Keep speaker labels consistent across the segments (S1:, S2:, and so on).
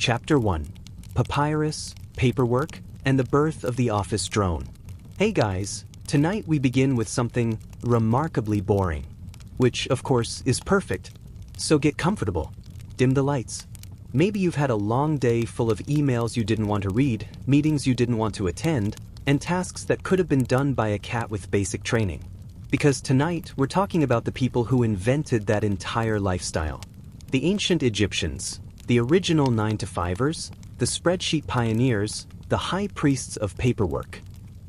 S1: Chapter 1. Papyrus, Paperwork, and the Birth of the Office Drone. Hey guys, tonight we begin with something remarkably boring. Which, of course, is perfect. So get comfortable. Dim the lights. Maybe you've had a long day full of emails you didn't want to read, meetings you didn't want to attend, and tasks that could have been done by a cat with basic training. Because tonight we're talking about the people who invented that entire lifestyle. The ancient Egyptians, the original 9-to-5ers, the spreadsheet pioneers, the high priests of paperwork.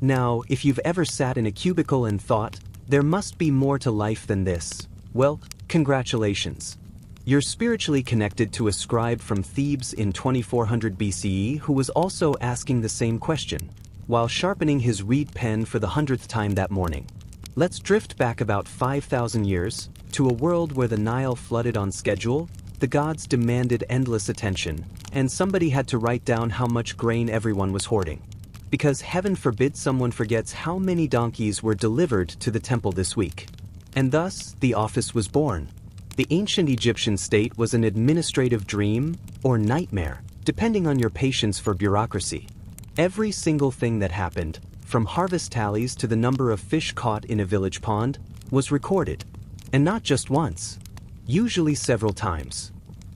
S1: Now, if you've ever sat in a cubicle and thought, there must be more to life than this, well, congratulations. You're spiritually connected to a scribe from Thebes in 2400 BCE who was also asking the same question, while sharpening his reed pen for the 100th time that morning. Let's drift back about 5,000 years, to a world where the Nile flooded on schedule, the gods demanded endless attention, and somebody had to write down how much grain everyone was hoarding. Because heaven forbid someone forgets how many donkeys were delivered to the temple this week. And thus, the office was born. The ancient Egyptian state was an administrative dream or nightmare, depending on your patience for bureaucracy. Every single thing that happened, from harvest tallies to the number of fish caught in a village pond, was recorded. And not just once, usually several times.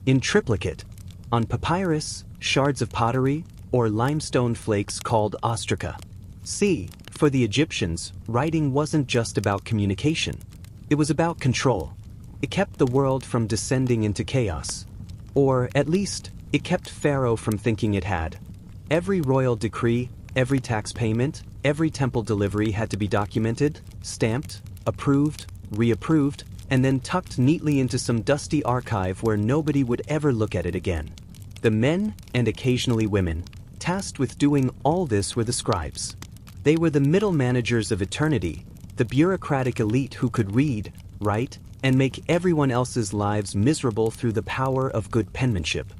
S1: In triplicate, on papyrus, shards of pottery, or limestone flakes called ostraca. See, for the Egyptians, writing wasn't just about communication. It was about control. It kept the world from descending into chaos. Or, at least, it kept Pharaoh from thinking it had. Every royal decree, every tax payment, every temple delivery had to be documented, stamped, approved, reapproved, and then tucked neatly into some dusty archive where nobody would ever look at it again. The men, and occasionally women, tasked with doing all this were the scribes. They were the middle managers of eternity, the bureaucratic elite who could read, write, and make everyone else's lives miserable through the power of good penmanship.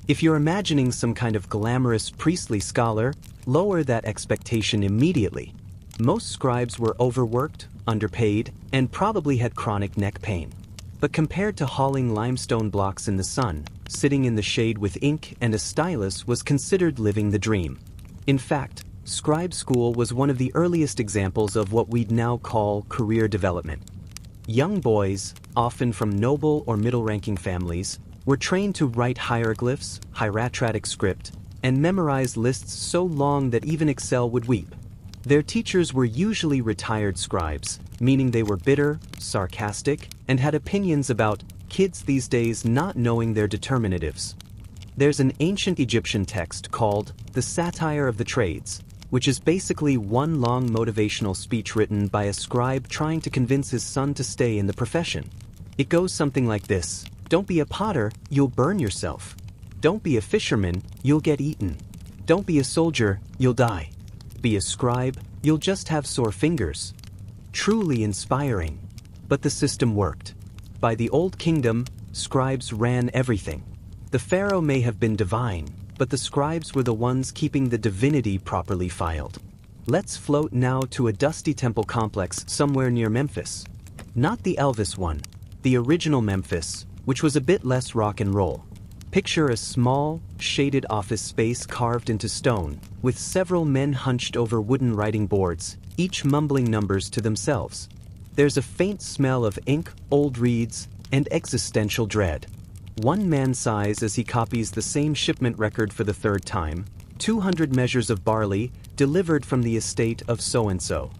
S1: If you're imagining some kind of glamorous priestly scholar, lower that expectation immediately. Most scribes were overworked, underpaid, and probably had chronic neck pain. But compared to hauling limestone blocks in the sun, sitting in the shade with ink and a stylus was considered living the dream. In fact, scribe school was one of the earliest examples of what we'd now call career development. Young boys, often from noble or middle-ranking families, were trained to write hieroglyphs, hieratic script, and memorize lists so long that even Excel would weep. Their teachers were usually retired scribes, meaning they were bitter, sarcastic, and had opinions about kids these days not knowing their determinatives. There's an ancient Egyptian text called The Satire of the Trades, which is basically one long motivational speech written by a scribe trying to convince his son to stay in the profession. It goes something like this: "Don't be a potter, you'll burn yourself. Don't be a fisherman, you'll get eaten. Don't be a soldier, you'll die. Be a scribe, you'll just have sore fingers." Truly inspiring. But the system worked. By the Old Kingdom, scribes ran everything. The pharaoh may have been divine, but the scribes were the ones keeping the divinity properly filed. Let's float now to a dusty temple complex somewhere near Memphis. Not the Elvis one, the original Memphis, which was a bit less rock and roll. Picture a small, shaded office space carved into stone, with several men hunched over wooden writing boards, each mumbling numbers to themselves. There's a faint smell of ink, old reeds, and existential dread. One man sighs as he copies the same shipment record for the third time, 200 measures of barley, delivered from the estate of so-and-so.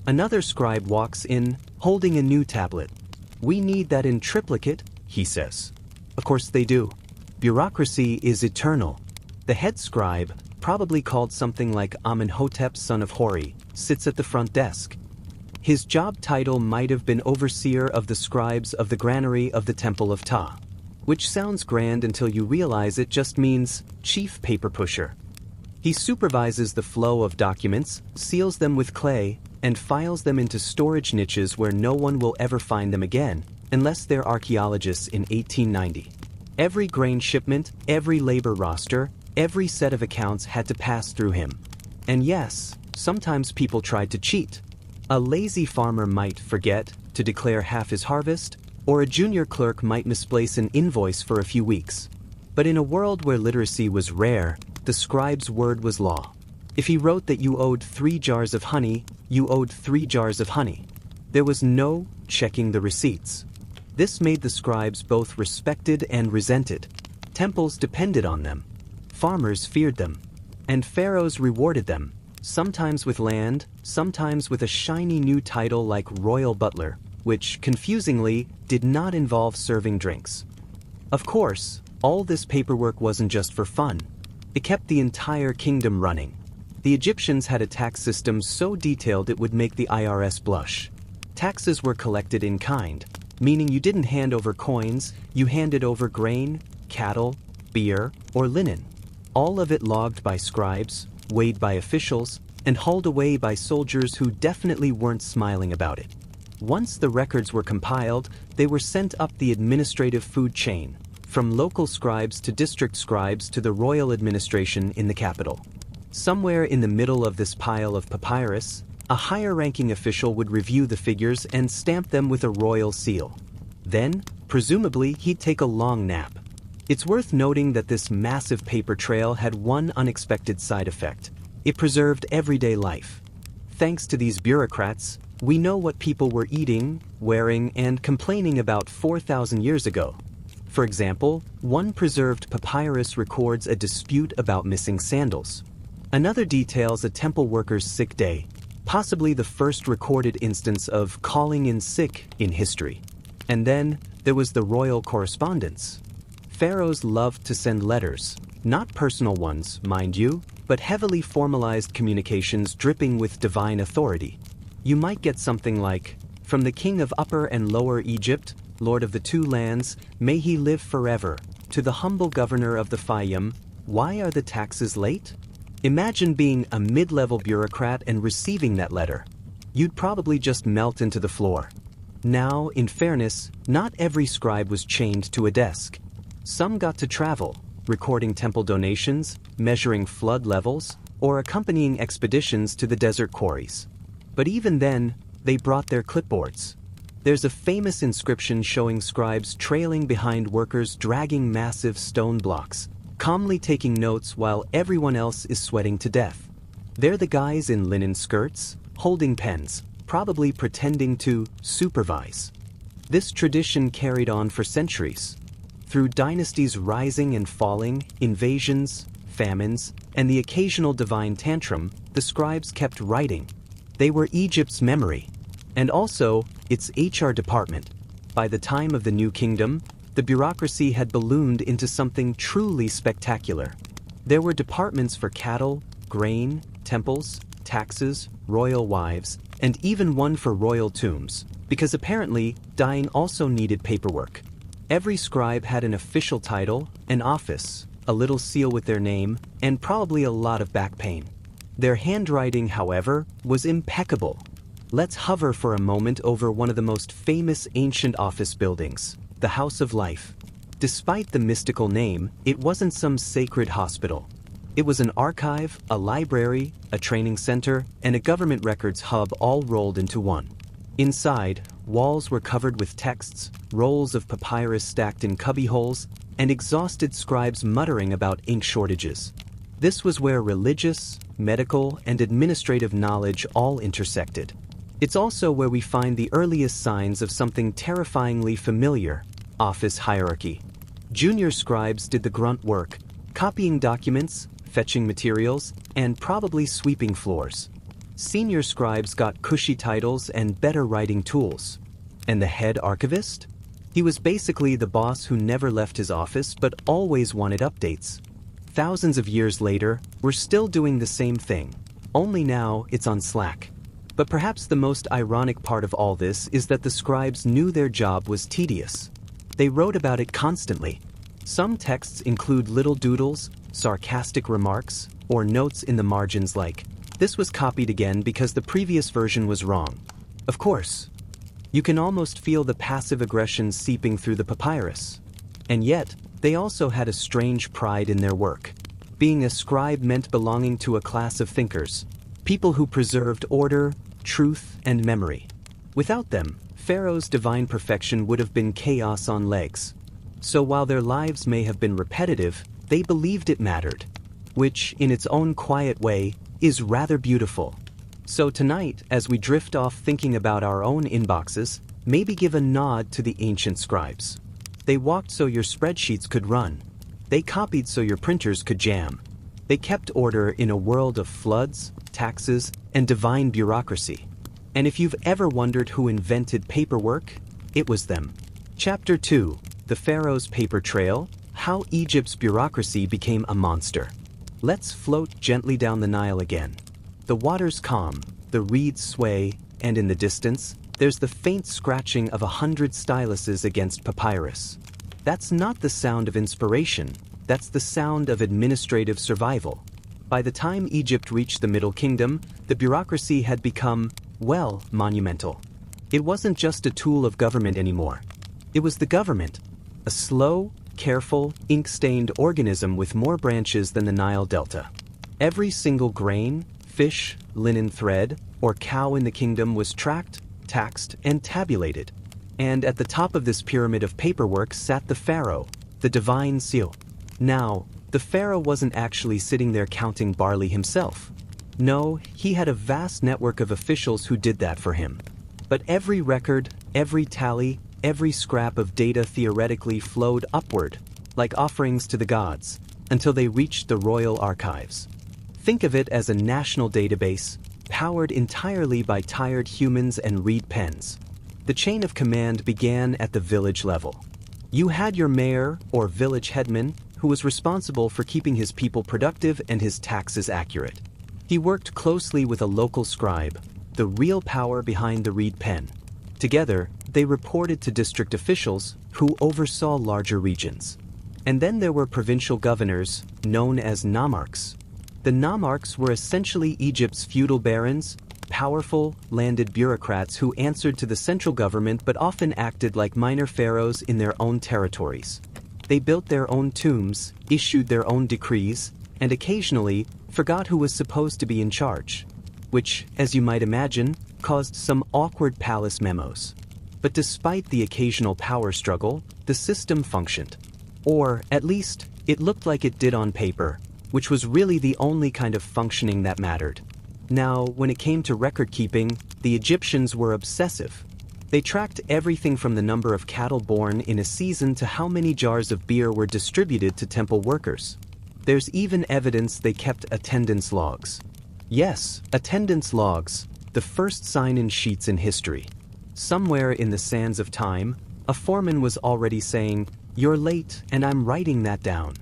S1: Another scribe walks in, holding a new tablet. "We need that in triplicate," he says. Of course they do. Bureaucracy is eternal. The head scribe, probably called something like Amenhotep son of Hori, sits at the front desk. His job title might have been overseer of the scribes of the granary of the Temple of Ptah, which sounds grand until you realize it just means chief paper pusher. He supervises the flow of documents, seals them with clay, and files them into storage niches where no one will ever find them again, unless they're archaeologists in 1890. Every grain shipment, every labor roster, every set of accounts had to pass through him. And yes, sometimes people tried to cheat. A lazy farmer might forget to declare half his harvest, or a junior clerk might misplace an invoice for a few weeks. But in a world where literacy was rare, the scribe's word was law. If he wrote that you owed 3 jars of honey, you owed 3 jars of honey. There was no checking the receipts. This made the scribes both respected and resented. Temples depended on them. Farmers feared them. And pharaohs rewarded them, sometimes with land, sometimes with a shiny new title like royal butler, which, confusingly, did not involve serving drinks. Of course, all this paperwork wasn't just for fun. It kept the entire kingdom running. The Egyptians had a tax system so detailed it would make the IRS blush. Taxes were collected in kind, meaning you didn't hand over coins, you handed over grain, cattle, beer, or linen. All of it logged by scribes, weighed by officials, and hauled away by soldiers who definitely weren't smiling about it. Once the records were compiled, they were sent up the administrative food chain, from local scribes to district scribes to the royal administration in the capital. Somewhere in the middle of this pile of papyrus, a higher-ranking official would review the figures and stamp them with a royal seal. Then, presumably, he'd take a long nap. It's worth noting that this massive paper trail had one unexpected side effect. It preserved everyday life. Thanks to these bureaucrats, we know what people were eating, wearing, and complaining about 4,000 years ago. For example, one preserved papyrus records a dispute about missing sandals. Another details a temple worker's sick day, possibly the first recorded instance of calling in sick in history. And then there was the royal correspondence. Pharaohs loved to send letters, not personal ones, mind you, but heavily formalized communications dripping with divine authority. You might get something like, "From the king of Upper and Lower Egypt, lord of the 2 lands, may he live forever, to the humble governor of the Fayum, why are the taxes late?" Imagine being a mid-level bureaucrat and receiving that letter. You'd probably just melt into the floor. Now, in fairness, not every scribe was chained to a desk. Some got to travel, recording temple donations, measuring flood levels, or accompanying expeditions to the desert quarries. But even then, they brought their clipboards. There's a famous inscription showing scribes trailing behind workers dragging massive stone blocks, calmly taking notes while everyone else is sweating to death. They're the guys in linen skirts, holding pens, probably pretending to supervise. This tradition carried on for centuries. Through dynasties rising and falling, invasions, famines, and the occasional divine tantrum, the scribes kept writing. They were Egypt's memory, and also its HR department. By the time of the New Kingdom, the bureaucracy had ballooned into something truly spectacular. There were departments for cattle, grain, temples, taxes, royal wives, and even one for royal tombs, because apparently dying also needed paperwork. Every scribe had an official title, an office, a little seal with their name, and probably a lot of back pain. Their handwriting, however, was impeccable. Let's hover for a moment over one of the most famous ancient office buildings, the House of Life. Despite the mystical name, it wasn't some sacred hospital. It was an archive, a library, a training center, and a government records hub all rolled into one. Inside, walls were covered with texts, rolls of papyrus stacked in cubbyholes, and exhausted scribes muttering about ink shortages. This was where religious, medical, and administrative knowledge all intersected. It's also where we find the earliest signs of something terrifyingly familiar: office hierarchy. Junior scribes did the grunt work, copying documents, fetching materials, and probably sweeping floors. Senior scribes got cushy titles and better writing tools. And the head archivist? He was basically the boss who never left his office but always wanted updates. Thousands of years later, we're still doing the same thing, only now it's on Slack. But perhaps the most ironic part of all this is that the scribes knew their job was tedious. They wrote about it constantly. Some texts include little doodles, sarcastic remarks, or notes in the margins like, "This was copied again because the previous version was wrong." Of course, you can almost feel the passive aggression seeping through the papyrus. And yet, they also had a strange pride in their work. Being a scribe meant belonging to a class of thinkers, people who preserved order, truth, and memory. Without them, Pharaoh's divine perfection would have been chaos on legs. So while their lives may have been repetitive, they believed it mattered, which, in its own quiet way, is rather beautiful. So tonight, as we drift off thinking about our own inboxes, maybe give a nod to the ancient scribes. They walked so your spreadsheets could run. They copied so your printers could jam. They kept order in a world of floods, taxes, and divine bureaucracy. And if you've ever wondered who invented paperwork, it was them. Chapter 2, The Pharaoh's Paper Trail, How Egypt's Bureaucracy Became a Monster. Let's float gently down the Nile again. The water's calm, the reeds sway, and in the distance, there's the faint scratching of 100 styluses against papyrus. That's not the sound of inspiration, that's the sound of administrative survival. By the time Egypt reached the Middle Kingdom, the bureaucracy had become, well, monumental. It wasn't just a tool of government anymore. It was the government, a slow, careful, ink-stained organism with more branches than the Nile Delta. Every single grain, fish, linen thread, or cow in the kingdom was tracked, taxed, and tabulated. And at the top of this pyramid of paperwork sat the pharaoh, the divine seal. Now, the pharaoh wasn't actually sitting there counting barley himself. No, he had a vast network of officials who did that for him. But every record, every tally, every scrap of data theoretically flowed upward, like offerings to the gods, until they reached the royal archives. Think of it as a national database, powered entirely by tired humans and reed pens. The chain of command began at the village level. You had your mayor, or village headman, who was responsible for keeping his people productive and his taxes accurate. He worked closely with a local scribe, the real power behind the reed pen. Together, they reported to district officials, who oversaw larger regions. And then there were provincial governors, known as nomarchs. The nomarchs were essentially Egypt's feudal barons, powerful, landed bureaucrats who answered to the central government but often acted like minor pharaohs in their own territories. They built their own tombs, issued their own decrees, and occasionally forgot who was supposed to be in charge, which, as you might imagine, caused some awkward palace memos. But despite the occasional power struggle, the system functioned. Or, at least, it looked like it did on paper, which was really the only kind of functioning that mattered. Now, when it came to record keeping, the Egyptians were obsessive. They tracked everything from the number of cattle born in a season to how many jars of beer were distributed to temple workers. There's even evidence they kept attendance logs. Yes, attendance logs, the first sign-in sheets in history. Somewhere in the sands of time, a foreman was already saying, "You're late, and I'm writing that down."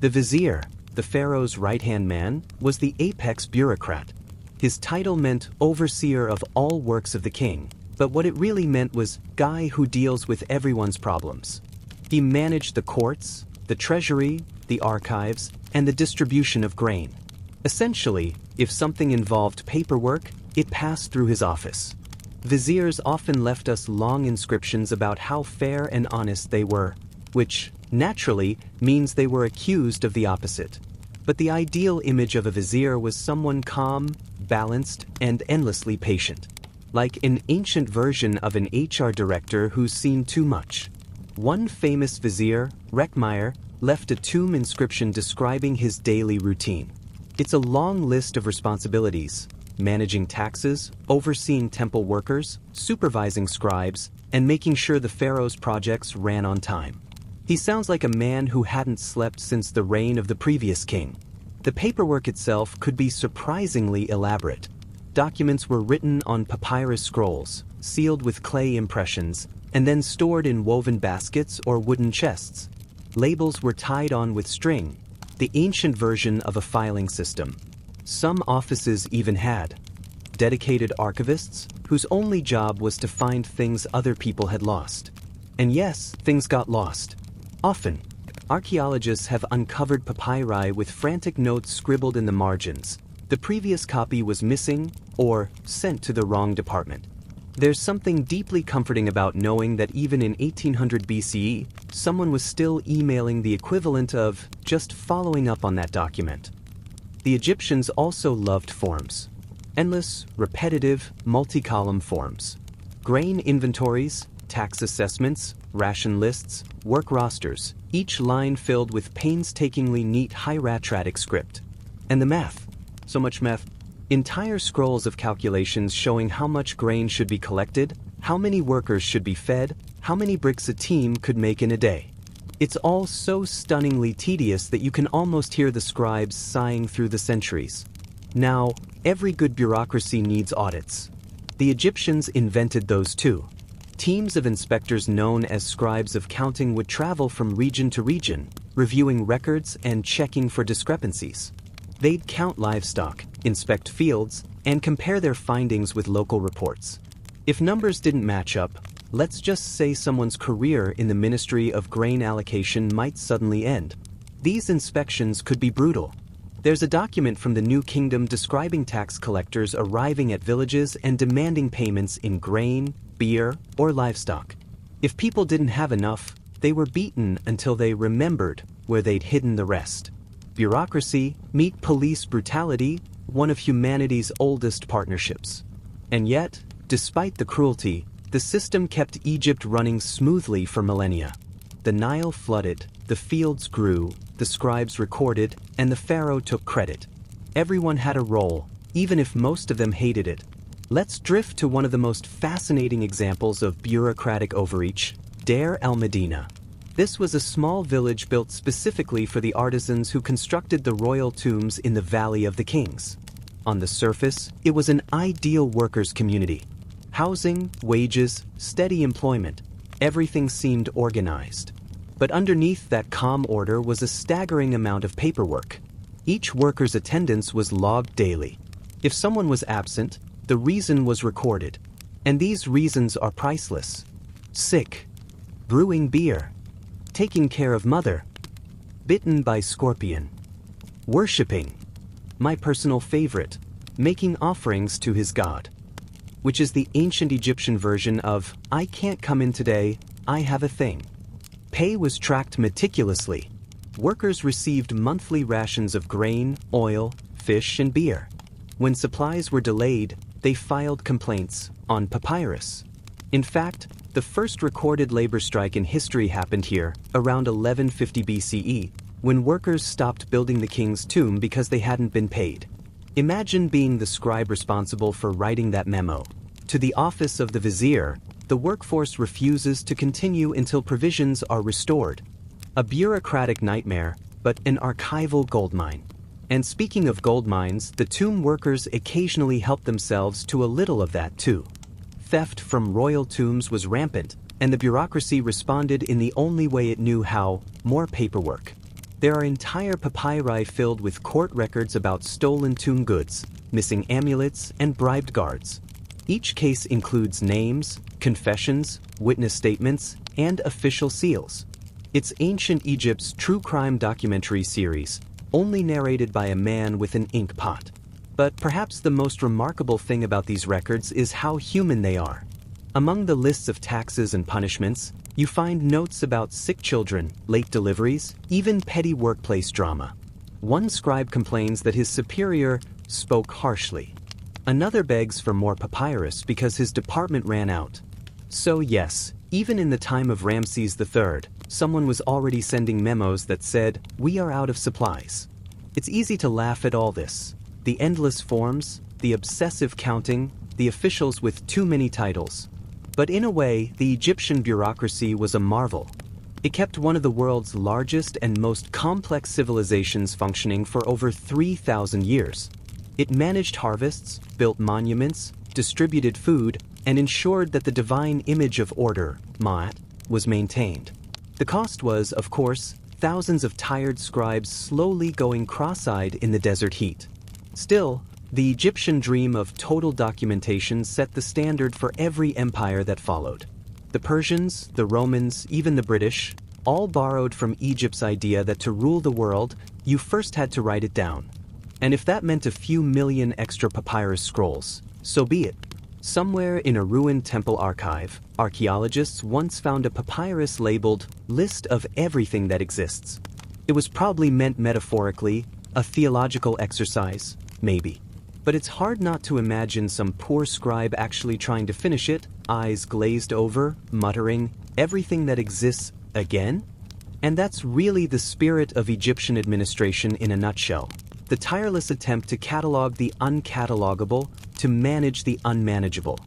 S1: The vizier, the pharaoh's right-hand man, was the apex bureaucrat. His title meant overseer of all works of the king, but what it really meant was guy who deals with everyone's problems. He managed the courts, the treasury, the archives, and the distribution of grain. Essentially, if something involved paperwork, it passed through his office. Viziers often left us long inscriptions about how fair and honest they were, which, naturally, means they were accused of the opposite. But the ideal image of a vizier was someone calm, balanced, and endlessly patient. Like an ancient version of an HR director who's seen too much. One famous vizier, Reckmeyer, left a tomb inscription describing his daily routine. It's a long list of responsibilities: managing taxes, overseeing temple workers, supervising scribes, and making sure the pharaoh's projects ran on time. He sounds like a man who hadn't slept since the reign of the previous king. The paperwork itself could be surprisingly elaborate. Documents were written on papyrus scrolls, sealed with clay impressions, and then stored in woven baskets or wooden chests. Labels were tied on with string, the ancient version of a filing system. Some offices even had dedicated archivists whose only job was to find things other people had lost. And yes, things got lost. Often, archaeologists have uncovered papyri with frantic notes scribbled in the margins. The previous copy was missing or sent to the wrong department. There's something deeply comforting about knowing that even in 1800 BCE, someone was still emailing the equivalent of just following up on that document. The Egyptians also loved forms. Endless, repetitive, multi-column forms. Grain inventories, tax assessments, ration lists, work rosters, each line filled with painstakingly neat hieratic script. And the math. So much math. Entire scrolls of calculations showing how much grain should be collected, how many workers should be fed, how many bricks a team could make in a day. It's all so stunningly tedious that you can almost hear the scribes sighing through the centuries. Now, every good bureaucracy needs audits. The Egyptians invented those too. Teams of inspectors known as scribes of counting would travel from region to region, reviewing records and checking for discrepancies. They'd count livestock, inspect fields, and compare their findings with local reports. If numbers didn't match up, let's just say someone's career in the Ministry of Grain Allocation might suddenly end. These inspections could be brutal. There's a document from the New Kingdom describing tax collectors arriving at villages and demanding payments in grain, beer, or livestock. If people didn't have enough, they were beaten until they remembered where they'd hidden the rest. Bureaucracy, meet police brutality, one of humanity's oldest partnerships. And yet, despite the cruelty, the system kept Egypt running smoothly for millennia. The Nile flooded, the fields grew, the scribes recorded, and the pharaoh took credit. Everyone had a role, even if most of them hated it. Let's drift to one of the most fascinating examples of bureaucratic overreach, Deir el-Medina. This was a small village built specifically for the artisans who constructed the royal tombs in the Valley of the Kings. On the surface, it was an ideal workers' community. Housing, wages, steady employment, everything seemed organized. But underneath that calm order was a staggering amount of paperwork. Each worker's attendance was logged daily. If someone was absent, the reason was recorded. And these reasons are priceless. Sick, brewing beer, taking care of mother, bitten by scorpion, worshipping, my personal favorite, making offerings to his god, which is the ancient Egyptian version of, I can't come in today, I have a thing. Pay was tracked meticulously. Workers received monthly rations of grain, oil, fish, and beer. When supplies were delayed, they filed complaints on papyrus. In fact, the first recorded labor strike in history happened here, around 1150 BCE, when workers stopped building the king's tomb because they hadn't been paid. Imagine being the scribe responsible for writing that memo. To the office of the vizier, the workforce refuses to continue until provisions are restored. A bureaucratic nightmare, but an archival goldmine. And speaking of gold mines, the tomb workers occasionally helped themselves to a little of that too. Theft from royal tombs was rampant, and the bureaucracy responded in the only way it knew how: more paperwork. There are entire papyri filled with court records about stolen tomb goods, missing amulets, and bribed guards. Each case includes names, confessions, witness statements, and official seals. It's ancient Egypt's true crime documentary series, only narrated by a man with an ink pot. But perhaps the most remarkable thing about these records is how human they are. Among the lists of taxes and punishments, you find notes about sick children, late deliveries, even petty workplace drama. One scribe complains that his superior spoke harshly. Another begs for more papyrus because his department ran out. So yes, even in the time of Ramses III, someone was already sending memos that said, "We are out of supplies." It's easy to laugh at all this. The endless forms, the obsessive counting, the officials with too many titles. But in a way, the Egyptian bureaucracy was a marvel. It kept one of the world's largest and most complex civilizations functioning for over 3,000 years. It managed harvests, built monuments, distributed food, and ensured that the divine image of order, Ma'at, was maintained. The cost was, of course, thousands of tired scribes slowly going cross-eyed in the desert heat. Still, the Egyptian dream of total documentation set the standard for every empire that followed. The Persians, the Romans, even the British, all borrowed from Egypt's idea that to rule the world, you first had to write it down. And if that meant a few million extra papyrus scrolls, so be it. Somewhere in a ruined temple archive, archaeologists once found a papyrus labeled "List of Everything That Exists." It was probably meant metaphorically, a theological exercise, maybe. But it's hard not to imagine some poor scribe actually trying to finish it, eyes glazed over, muttering, "Everything that exists again?" And that's really the spirit of Egyptian administration in a nutshell. The tireless attempt to catalog the uncatalogable, to manage the unmanageable,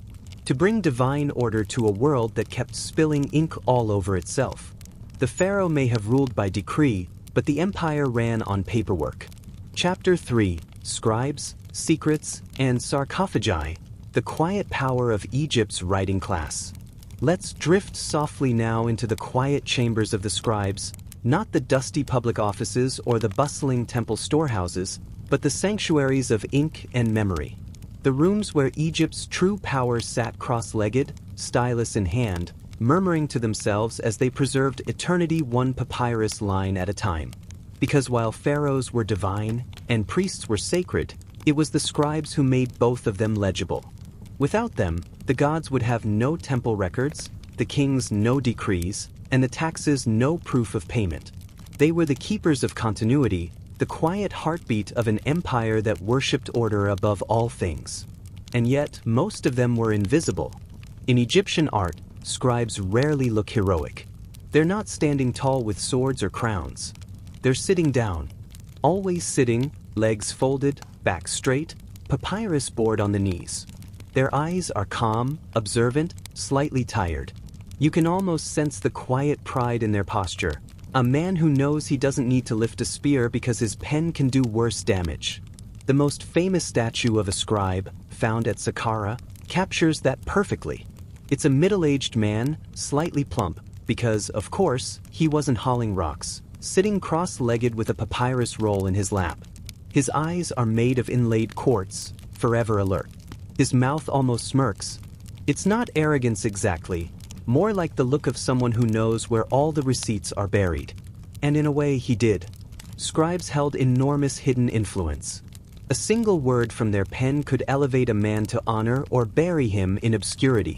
S1: to bring divine order to a world that kept spilling ink all over itself. The pharaoh may have ruled by decree, but the empire ran on paperwork. Chapter 3: Scribes, Secrets, and Sarcophagi, the quiet power of Egypt's writing class. Let's drift softly now into the quiet chambers of the scribes, not the dusty public offices or the bustling temple storehouses, but the sanctuaries of ink and memory. The rooms where Egypt's true power sat cross-legged, stylus in hand, murmuring to themselves as they preserved eternity one papyrus line at a time. Because while pharaohs were divine and priests were sacred, it was the scribes who made both of them legible. Without them, the gods would have no temple records, the kings no decrees, and the taxes no proof of payment. They were the keepers of continuity, the quiet heartbeat of an empire that worshipped order above all things. And yet, most of them were invisible. In Egyptian art, scribes rarely look heroic. They're not standing tall with swords or crowns. They're sitting down, always sitting, legs folded, back straight, papyrus board on the knees. Their eyes are calm, observant, slightly tired. You can almost sense the quiet pride in their posture. A man who knows he doesn't need to lift a spear because his pen can do worse damage. The most famous statue of a scribe, found at Saqqara, captures that perfectly. It's a middle-aged man, slightly plump, because, of course, he wasn't hauling rocks, sitting cross-legged with a papyrus roll in his lap. His eyes are made of inlaid quartz, forever alert. His mouth almost smirks. It's not arrogance exactly, more like the look of someone who knows where all the receipts are buried. And in a way, he did. Scribes held enormous hidden influence. A single word from their pen could elevate a man to honor or bury him in obscurity.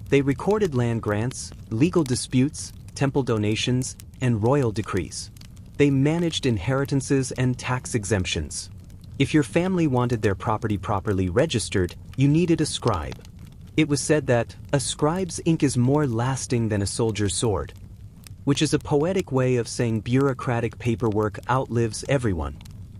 S1: They recorded land grants, legal disputes, temple donations, and royal decrees. They managed inheritances and tax exemptions. If your family wanted their property properly registered, you needed a scribe. It was said that a scribe's ink is more lasting than a soldier's sword, which is a poetic way of saying bureaucratic paperwork outlives everyone.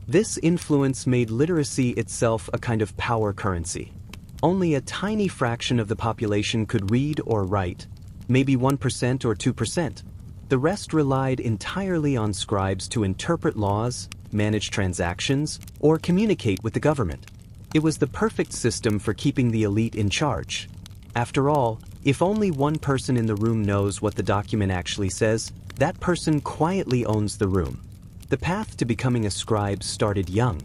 S1: This influence made literacy itself a kind of power currency. Only a tiny fraction of the population could read or write, maybe 1% or 2%. The rest relied entirely on scribes to interpret laws, manage transactions, or communicate with the government. It was the perfect system for keeping the elite in charge. After all, if only one person in the room knows what the document actually says, that person quietly owns the room. The path to becoming a scribe started young.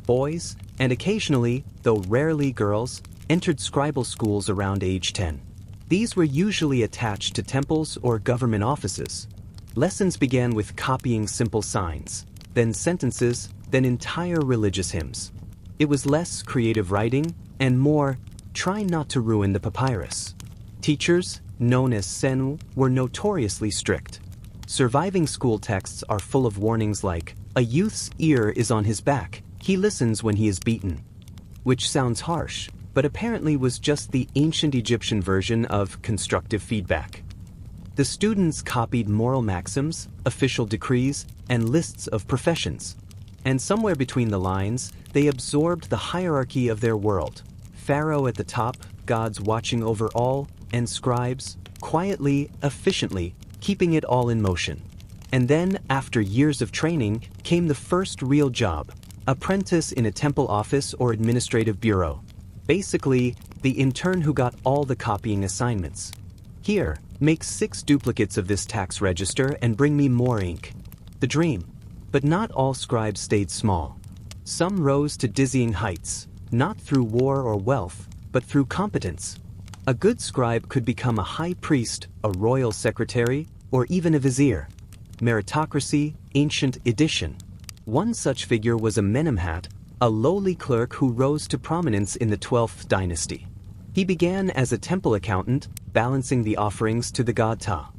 S1: Boys, and occasionally, though rarely girls, entered scribal schools around age 10. These were usually attached to temples or government offices. Lessons began with copying simple signs, then sentences, then entire religious hymns. It was less creative writing and more, try not to ruin the papyrus. Teachers, known as sen, were notoriously strict. Surviving school texts are full of warnings like, "A youth's ear is on his back, he listens when he is beaten," which sounds harsh, but apparently was just the ancient Egyptian version of constructive feedback. The students copied moral maxims, official decrees, and lists of professions. And somewhere between the lines, they absorbed the hierarchy of their world. Pharaoh at the top, gods watching over all, and scribes, quietly, efficiently, keeping it all in motion. And then, after years of training, came the first real job, apprentice in a temple office or administrative bureau. Basically, the intern who got all the copying assignments. Here, make 6 duplicates of this tax register and bring me more ink. The dream. But not all scribes stayed small. Some rose to dizzying heights, not through war or wealth, but through competence. A good scribe could become a high priest, a royal secretary, or even a vizier. Meritocracy, ancient edition. One such figure was Amenemhat, a lowly clerk who rose to prominence in the 12th dynasty. He began as a temple accountant, balancing the offerings to the god Ptah.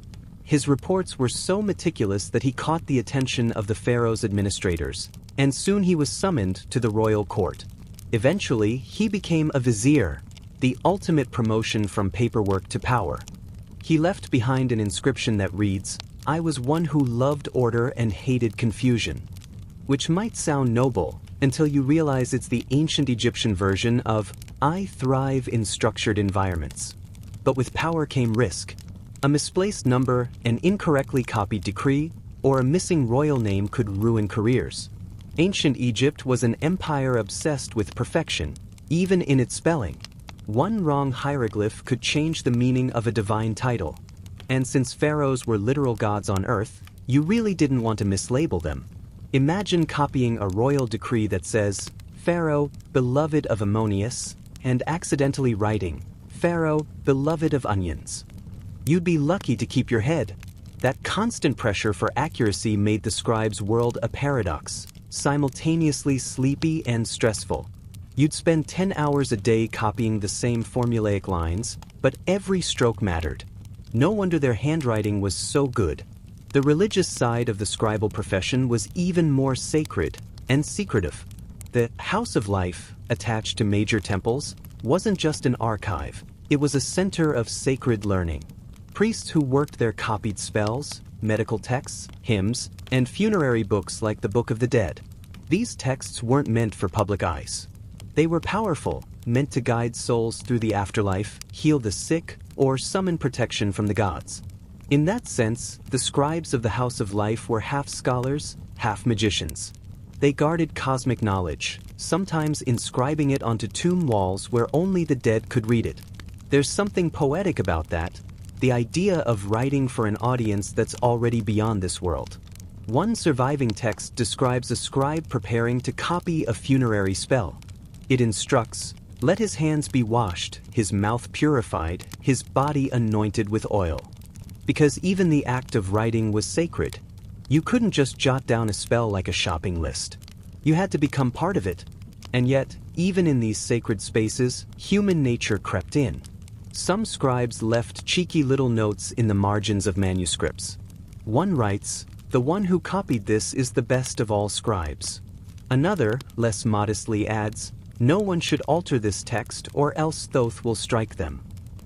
S1: His reports were so meticulous that he caught the attention of the pharaoh's administrators, and soon he was summoned to the royal court. Eventually, he became a vizier, the ultimate promotion from paperwork to power. He left behind an inscription that reads, "I was one who loved order and hated confusion," which might sound noble until you realize it's the ancient Egyptian version of "I thrive in structured environments." But with power came risk. A misplaced number, an incorrectly copied decree, or a missing royal name could ruin careers. Ancient Egypt was an empire obsessed with perfection, even in its spelling. One wrong hieroglyph could change the meaning of a divine title. And since pharaohs were literal gods on earth, you really didn't want to mislabel them. Imagine copying a royal decree that says, "Pharaoh, beloved of Ammonius," and accidentally writing, "Pharaoh, beloved of onions." You'd be lucky to keep your head. That constant pressure for accuracy made the scribes' world a paradox, simultaneously sleepy and stressful. You'd spend 10 hours a day copying the same formulaic lines, but every stroke mattered. No wonder their handwriting was so good. The religious side of the scribal profession was even more sacred and secretive. The House of Life, attached to major temples, wasn't just an archive, it was a center of sacred learning. Priests who worked there copied spells, medical texts, hymns, and funerary books like the Book of the Dead. These texts weren't meant for public eyes. They were powerful, meant to guide souls through the afterlife, heal the sick, or summon protection from the gods. In that sense, the scribes of the House of Life were half scholars, half magicians. They guarded cosmic knowledge, sometimes inscribing it onto tomb walls where only the dead could read it. There's something poetic about that, the idea of writing for an audience that's already beyond this world. One surviving text describes a scribe preparing to copy a funerary spell. It instructs, "Let his hands be washed, his mouth purified, his body anointed with oil." Because even the act of writing was sacred. You couldn't just jot down a spell like a shopping list. You had to become part of it. And yet, even in these sacred spaces, human nature crept in. Some scribes left cheeky little notes in the margins of manuscripts. One writes, "The one who copied this is the best of all scribes." Another, less modestly, adds, "No one should alter this text or else Thoth will strike them."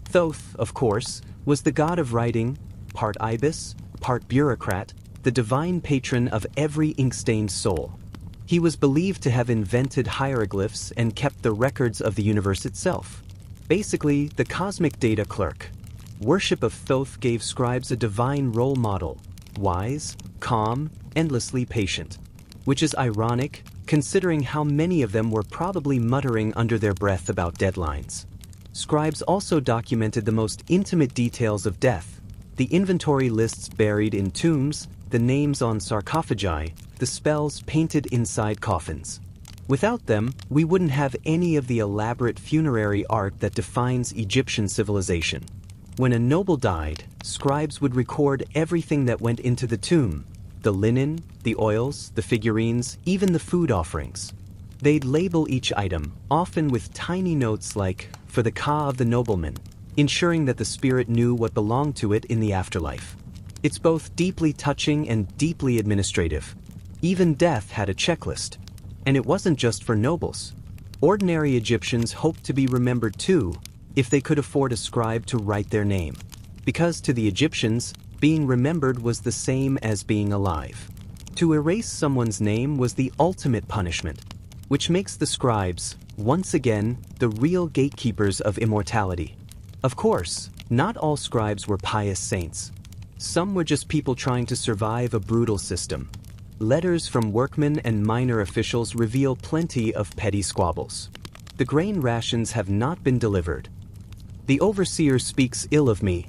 S1: Thoth, of course, was the god of writing, part ibis, part bureaucrat, the divine patron of every ink-stained soul. He was believed to have invented hieroglyphs and kept the records of the universe itself. Basically, the cosmic data clerk. Worship of Thoth gave scribes a divine role model, wise, calm, endlessly patient. Which is ironic, considering how many of them were probably muttering under their breath about deadlines. Scribes also documented the most intimate details of death, the inventory lists buried in tombs, the names on sarcophagi, the spells painted inside coffins. Without them, we wouldn't have any of the elaborate funerary art that defines Egyptian civilization. When a noble died, scribes would record everything that went into the tomb, the linen, the oils, the figurines, even the food offerings. They'd label each item, often with tiny notes like, "For the ka of the nobleman," ensuring that the spirit knew what belonged to it in the afterlife. It's both deeply touching and deeply administrative. Even death had a checklist. And it wasn't just for nobles. Ordinary Egyptians hoped to be remembered too, if they could afford a scribe to write their name. Because to the Egyptians, being remembered was the same as being alive. To erase someone's name was the ultimate punishment, which makes the scribes, once again, the real gatekeepers of immortality. Of course, not all scribes were pious saints. Some were just people trying to survive a brutal system. Letters from workmen and minor officials reveal plenty of petty squabbles. The grain rations have not been delivered. The overseer speaks ill of me.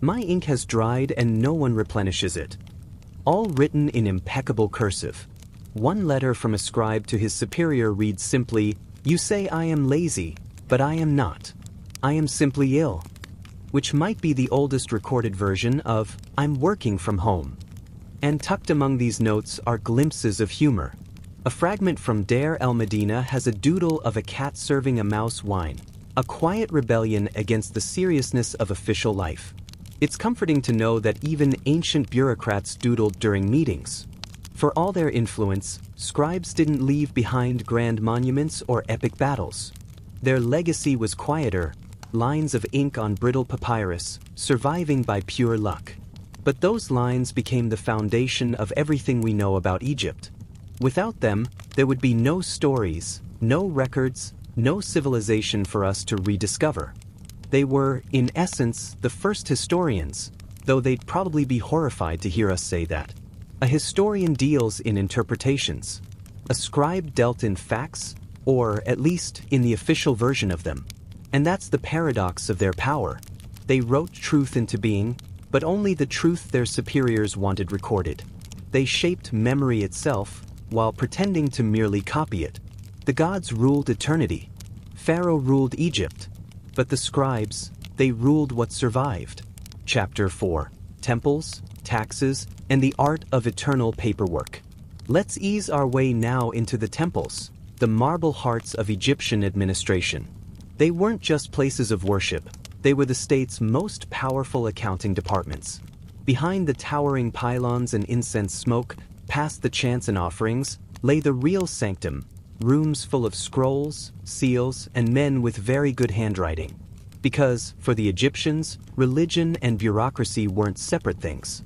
S1: My ink has dried and no one replenishes it. All written in impeccable cursive. One letter from a scribe to his superior reads simply, "You say I am lazy, but I am not. I am simply ill." Which might be the oldest recorded version of, "I'm working from home." And tucked among these notes are glimpses of humor. A fragment from Deir el-Medina has a doodle of a cat serving a mouse wine, a quiet rebellion against the seriousness of official life. It's comforting to know that even ancient bureaucrats doodled during meetings. For all their influence, scribes didn't leave behind grand monuments or epic battles. Their legacy was quieter, lines of ink on brittle papyrus, surviving by pure luck. But those lines became the foundation of everything we know about Egypt. Without them, there would be no stories, no records, no civilization for us to rediscover. They were, in essence, the first historians, though they'd probably be horrified to hear us say that. A historian deals in interpretations. A scribe dealt in facts, or at least in the official version of them. And that's the paradox of their power. They wrote truth into being, but only the truth their superiors wanted recorded. They shaped memory itself, while pretending to merely copy it. The gods ruled eternity. Pharaoh ruled Egypt. But the scribes, they ruled what survived. Chapter 4. Temples, Taxes, and the Art of Eternal Paperwork. Let's ease our way now into the temples, the marble hearts of Egyptian administration. They weren't just places of worship, they were the state's most powerful accounting departments. Behind the towering pylons and incense smoke, past the chants and offerings, lay the real sanctum, rooms full of scrolls, seals, and men with very good handwriting. Because, for the Egyptians, religion and bureaucracy weren't separate things.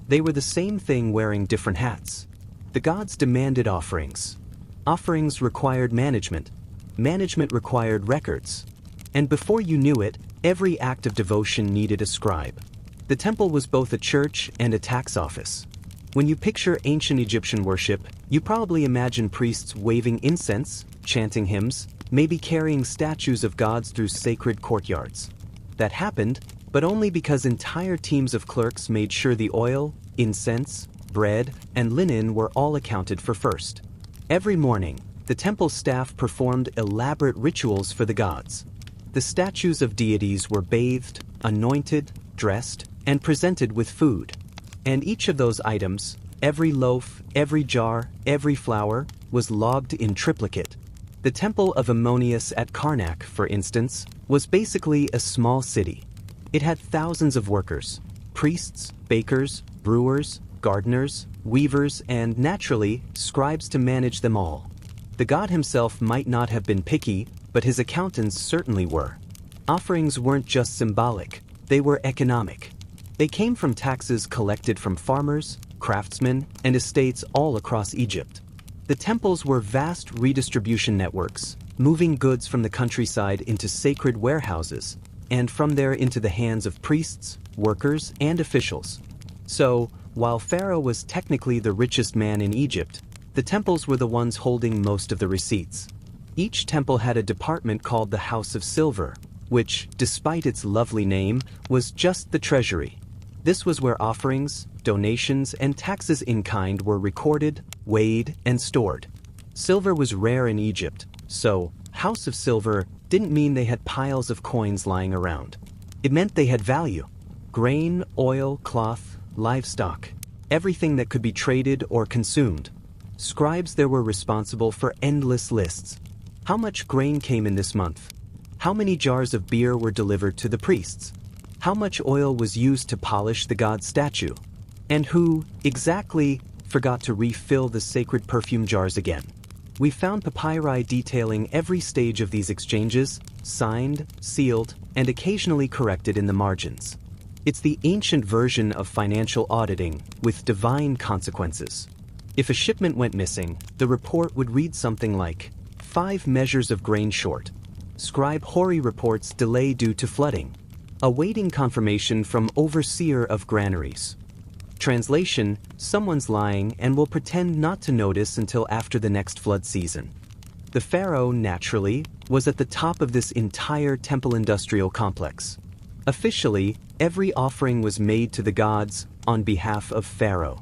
S1: They were the same thing wearing different hats. The gods demanded offerings. Offerings required management. Management required records. And before you knew it, every act of devotion needed a scribe. The temple was both a church and a tax office. When you picture ancient Egyptian worship, you probably imagine priests waving incense, chanting hymns, maybe carrying statues of gods through sacred courtyards. That happened, but only because entire teams of clerks made sure the oil, incense, bread, and linen were all accounted for first. Every morning, the temple staff performed elaborate rituals for the gods. The statues of deities were bathed, anointed, dressed, and presented with food. And each of those items, every loaf, every jar, every flower, was logged in triplicate. The temple of Ammonius at Karnak, for instance, was basically a small city. It had thousands of workers, priests, bakers, brewers, gardeners, weavers, and, naturally, scribes to manage them all. The god himself might not have been picky, but his accountants certainly were. Offerings weren't just symbolic, they were economic. They came from taxes collected from farmers, craftsmen, and estates all across Egypt. The temples were vast redistribution networks, moving goods from the countryside into sacred warehouses, and from there into the hands of priests, workers, and officials. So, while Pharaoh was technically the richest man in Egypt, the temples were the ones holding most of the receipts. Each temple had a department called the House of Silver, which, despite its lovely name, was just the treasury. This was where offerings, donations, and taxes in kind were recorded, weighed, and stored. Silver was rare in Egypt, so House of Silver didn't mean they had piles of coins lying around. It meant they had value. Grain, oil, cloth, livestock, everything that could be traded or consumed. Scribes there were responsible for endless lists. How much grain came in this month? How many jars of beer were delivered to the priests? How much oil was used to polish the god's statue? And who, exactly, forgot to refill the sacred perfume jars again? We found papyri detailing every stage of these exchanges, signed, sealed, and occasionally corrected in the margins. It's the ancient version of financial auditing, with divine consequences. If a shipment went missing, the report would read something like, 5 measures of grain short. Scribe Hori reports delay due to flooding. Awaiting confirmation from overseer of granaries. Translation, someone's lying and will pretend not to notice until after the next flood season. The pharaoh, naturally, was at the top of this entire temple industrial complex. Officially, every offering was made to the gods on behalf of Pharaoh.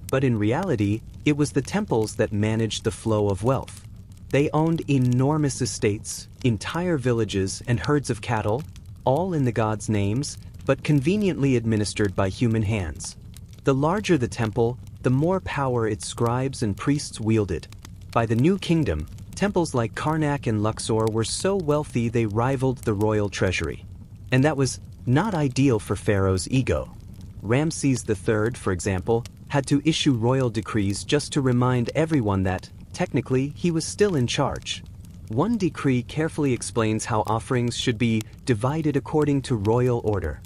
S1: But in reality, it was the temples that managed the flow of wealth. They owned enormous estates, entire villages, and herds of cattle, all in the gods' names, but conveniently administered by human hands. The larger the temple, the more power its scribes and priests wielded. By the New Kingdom, temples like Karnak and Luxor were so wealthy they rivaled the royal treasury. And that was not ideal for Pharaoh's ego. Ramses III, for example, had to issue royal decrees just to remind everyone that, technically, he was still in charge. One decree carefully explains how offerings should be divided according to royal order.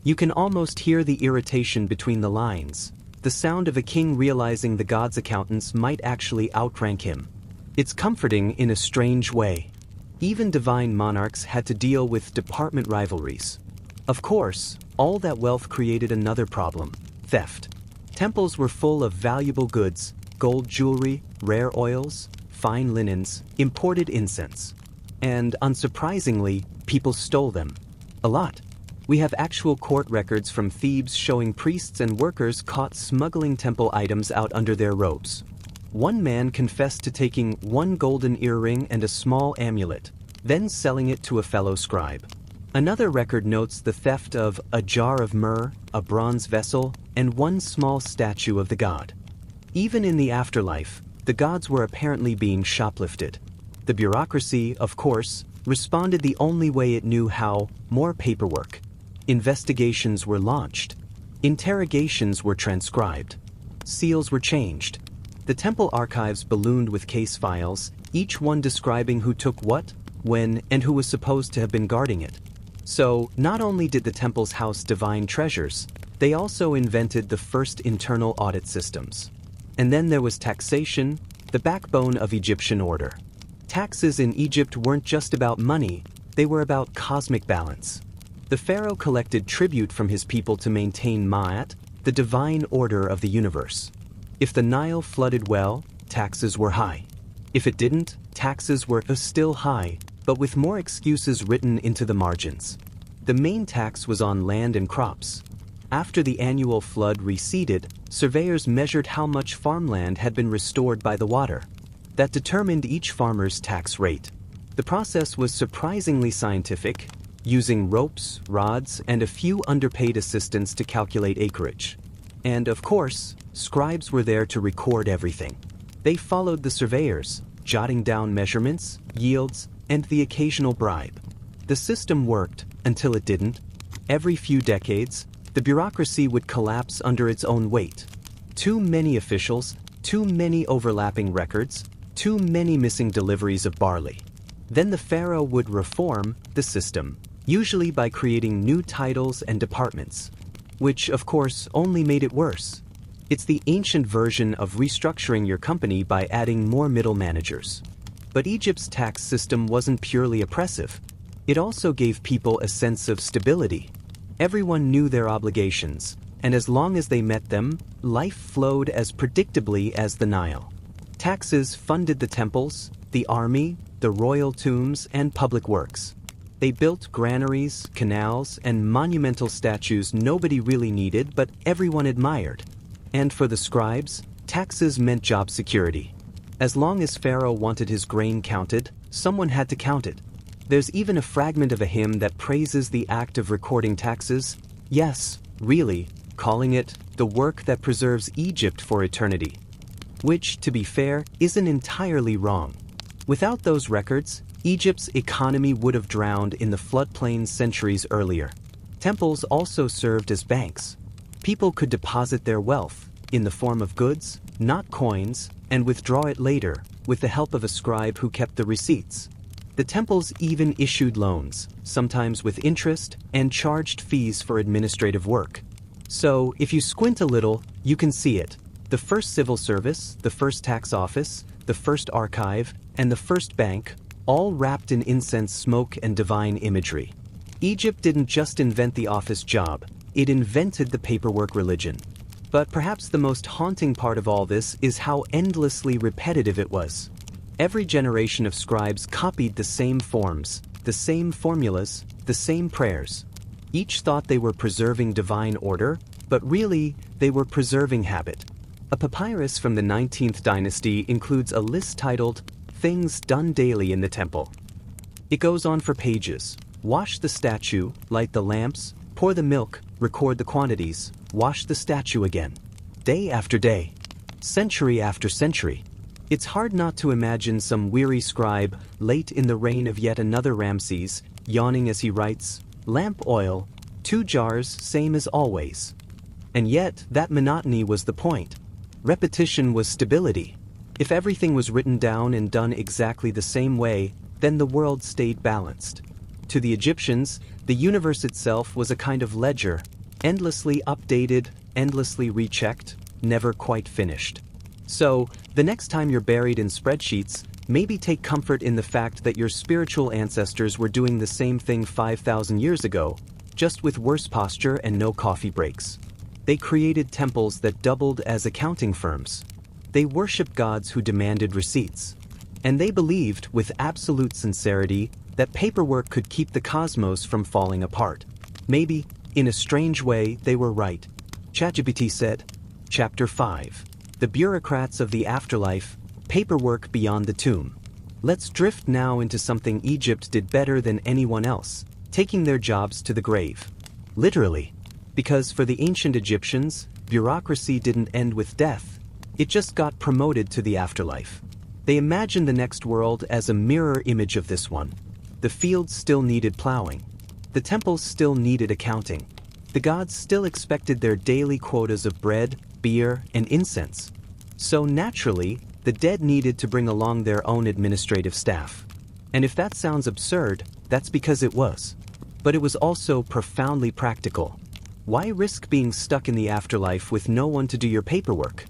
S1: You can almost hear the irritation between the lines, the sound of a king realizing the god's accountants might actually outrank him. It's comforting in a strange way. Even divine monarchs had to deal with department rivalries. Of course, all that wealth created another problem: theft. Temples were full of valuable goods: gold jewelry, rare oils, fine linens, imported incense. And unsurprisingly, people stole them. A lot. We have actual court records from Thebes showing priests and workers caught smuggling temple items out under their robes. One man confessed to taking one golden earring and a small amulet, then selling it to a fellow scribe. Another record notes the theft of a jar of myrrh, a bronze vessel, and one small statue of the god. Even in the afterlife, the gods were apparently being shoplifted. The bureaucracy, of course, responded the only way it knew how: more paperwork. Investigations were launched. Interrogations were transcribed. Seals were changed. The temple archives ballooned with case files, each one describing who took what, when, and who was supposed to have been guarding it. So, not only did the temples house divine treasures, they also invented the first internal audit systems. And then there was taxation, the backbone of Egyptian order. Taxes in Egypt weren't just about money, they were about cosmic balance. The pharaoh collected tribute from his people to maintain Ma'at, the divine order of the universe. If the Nile flooded well, taxes were high. If it didn't, taxes were still high, but with more excuses written into the margins. The main tax was on land and crops. After the annual flood receded, surveyors measured how much farmland had been restored by the water. That determined each farmer's tax rate. The process was surprisingly scientific, using ropes, rods, and a few underpaid assistants to calculate acreage. And of course, scribes were there to record everything. They followed the surveyors, jotting down measurements, yields, and the occasional bribe. The system worked until it didn't. Every few decades, the bureaucracy would collapse under its own weight. Too many officials, too many overlapping records, too many missing deliveries of barley. Then the pharaoh would reform the system, usually by creating new titles and departments, which of course only made it worse. It's the ancient version of restructuring your company by adding more middle managers. But Egypt's tax system wasn't purely oppressive. It also gave people a sense of stability. Everyone knew their obligations, and as long as they met them, life flowed as predictably as the Nile. Taxes funded the temples, the army, the royal tombs, and public works. They built granaries, canals, and monumental statues nobody really needed but everyone admired. And for the scribes, taxes meant job security. As long as Pharaoh wanted his grain counted, someone had to count it. There's even a fragment of a hymn that praises the act of recording taxes. Yes, really, calling it the work that preserves Egypt for eternity. Which, to be fair, isn't entirely wrong. Without those records, Egypt's economy would have drowned in the floodplain centuries earlier. Temples also served as banks. People could deposit their wealth, in the form of goods, not coins, and withdraw it later, with the help of a scribe who kept the receipts. The temples even issued loans, sometimes with interest, and charged fees for administrative work. So, if you squint a little, you can see it. The first civil service, the first tax office, the first archive, and the first bank, all wrapped in incense smoke and divine imagery. Egypt didn't just invent the office job, it invented the paperwork religion. But perhaps the most haunting part of all this is how endlessly repetitive it was. Every generation of scribes copied the same forms, the same formulas, the same prayers. Each thought they were preserving divine order, but really, they were preserving habit. A papyrus from the 19th dynasty includes a list titled, "Things Done Daily in the Temple." It goes on for pages. Wash the statue, light the lamps, pour the milk, record the quantities, wash the statue again. Day after day. Century after century. It's hard not to imagine some weary scribe, late in the reign of yet another Ramses, yawning as he writes, "Lamp oil, 2 jars, same as always." And yet, that monotony was the point. Repetition was stability. If everything was written down and done exactly the same way, then the world stayed balanced. To the Egyptians, the universe itself was a kind of ledger, endlessly updated, endlessly rechecked, never quite finished. So, the next time you're buried in spreadsheets, maybe take comfort in the fact that your spiritual ancestors were doing the same thing 5,000 years ago, just with worse posture and no coffee breaks. They created temples that doubled as accounting firms. They worshipped gods who demanded receipts. And they believed, with absolute sincerity, that paperwork could keep the cosmos from falling apart. Maybe, in a strange way, they were right. ChatGPT said, Chapter 5. The Bureaucrats of the Afterlife, Paperwork Beyond the Tomb. Let's drift now into something Egypt did better than anyone else, taking their jobs to the grave. Literally. Because for the ancient Egyptians, bureaucracy didn't end with death. It just got promoted to the afterlife. They imagined the next world as a mirror image of this one. The fields still needed plowing. The temples still needed accounting. The gods still expected their daily quotas of bread, beer, and incense. So naturally, the dead needed to bring along their own administrative staff. And if that sounds absurd, that's because it was. But it was also profoundly practical. Why risk being stuck in the afterlife with no one to do your paperwork?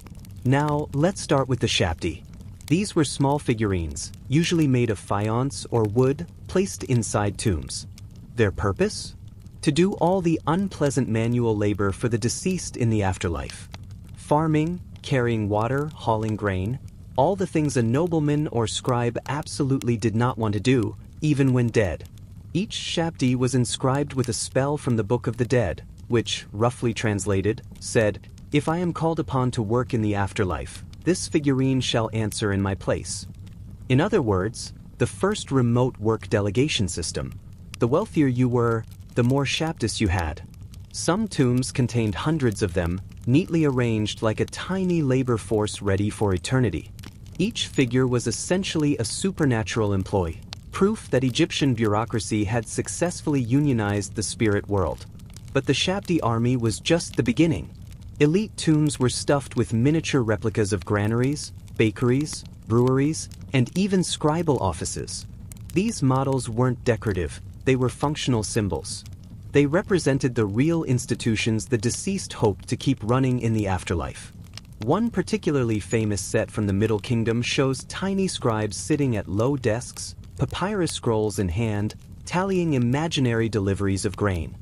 S1: Now, let's start with the shabti. These were small figurines, usually made of faience or wood, placed inside tombs. Their purpose? To do all the unpleasant manual labor for the deceased in the afterlife. Farming, carrying water, hauling grain, all the things a nobleman or scribe absolutely did not want to do, even when dead. Each shabti was inscribed with a spell from the Book of the Dead, which, roughly translated, said, "If I am called upon to work in the afterlife, this figurine shall answer in my place." In other words, the first remote work delegation system. The wealthier you were, the more shabtis you had. Some tombs contained hundreds of them, neatly arranged like a tiny labor force ready for eternity. Each figure was essentially a supernatural employee, proof that Egyptian bureaucracy had successfully unionized the spirit world. But the shabti army was just the beginning. Elite tombs were stuffed with miniature replicas of granaries, bakeries, breweries, and even scribal offices. These models weren't decorative, they were functional symbols. They represented the real institutions the deceased hoped to keep running in the afterlife. One particularly famous set from the Middle Kingdom shows tiny scribes sitting at low desks, papyrus scrolls in hand, tallying imaginary deliveries of grain.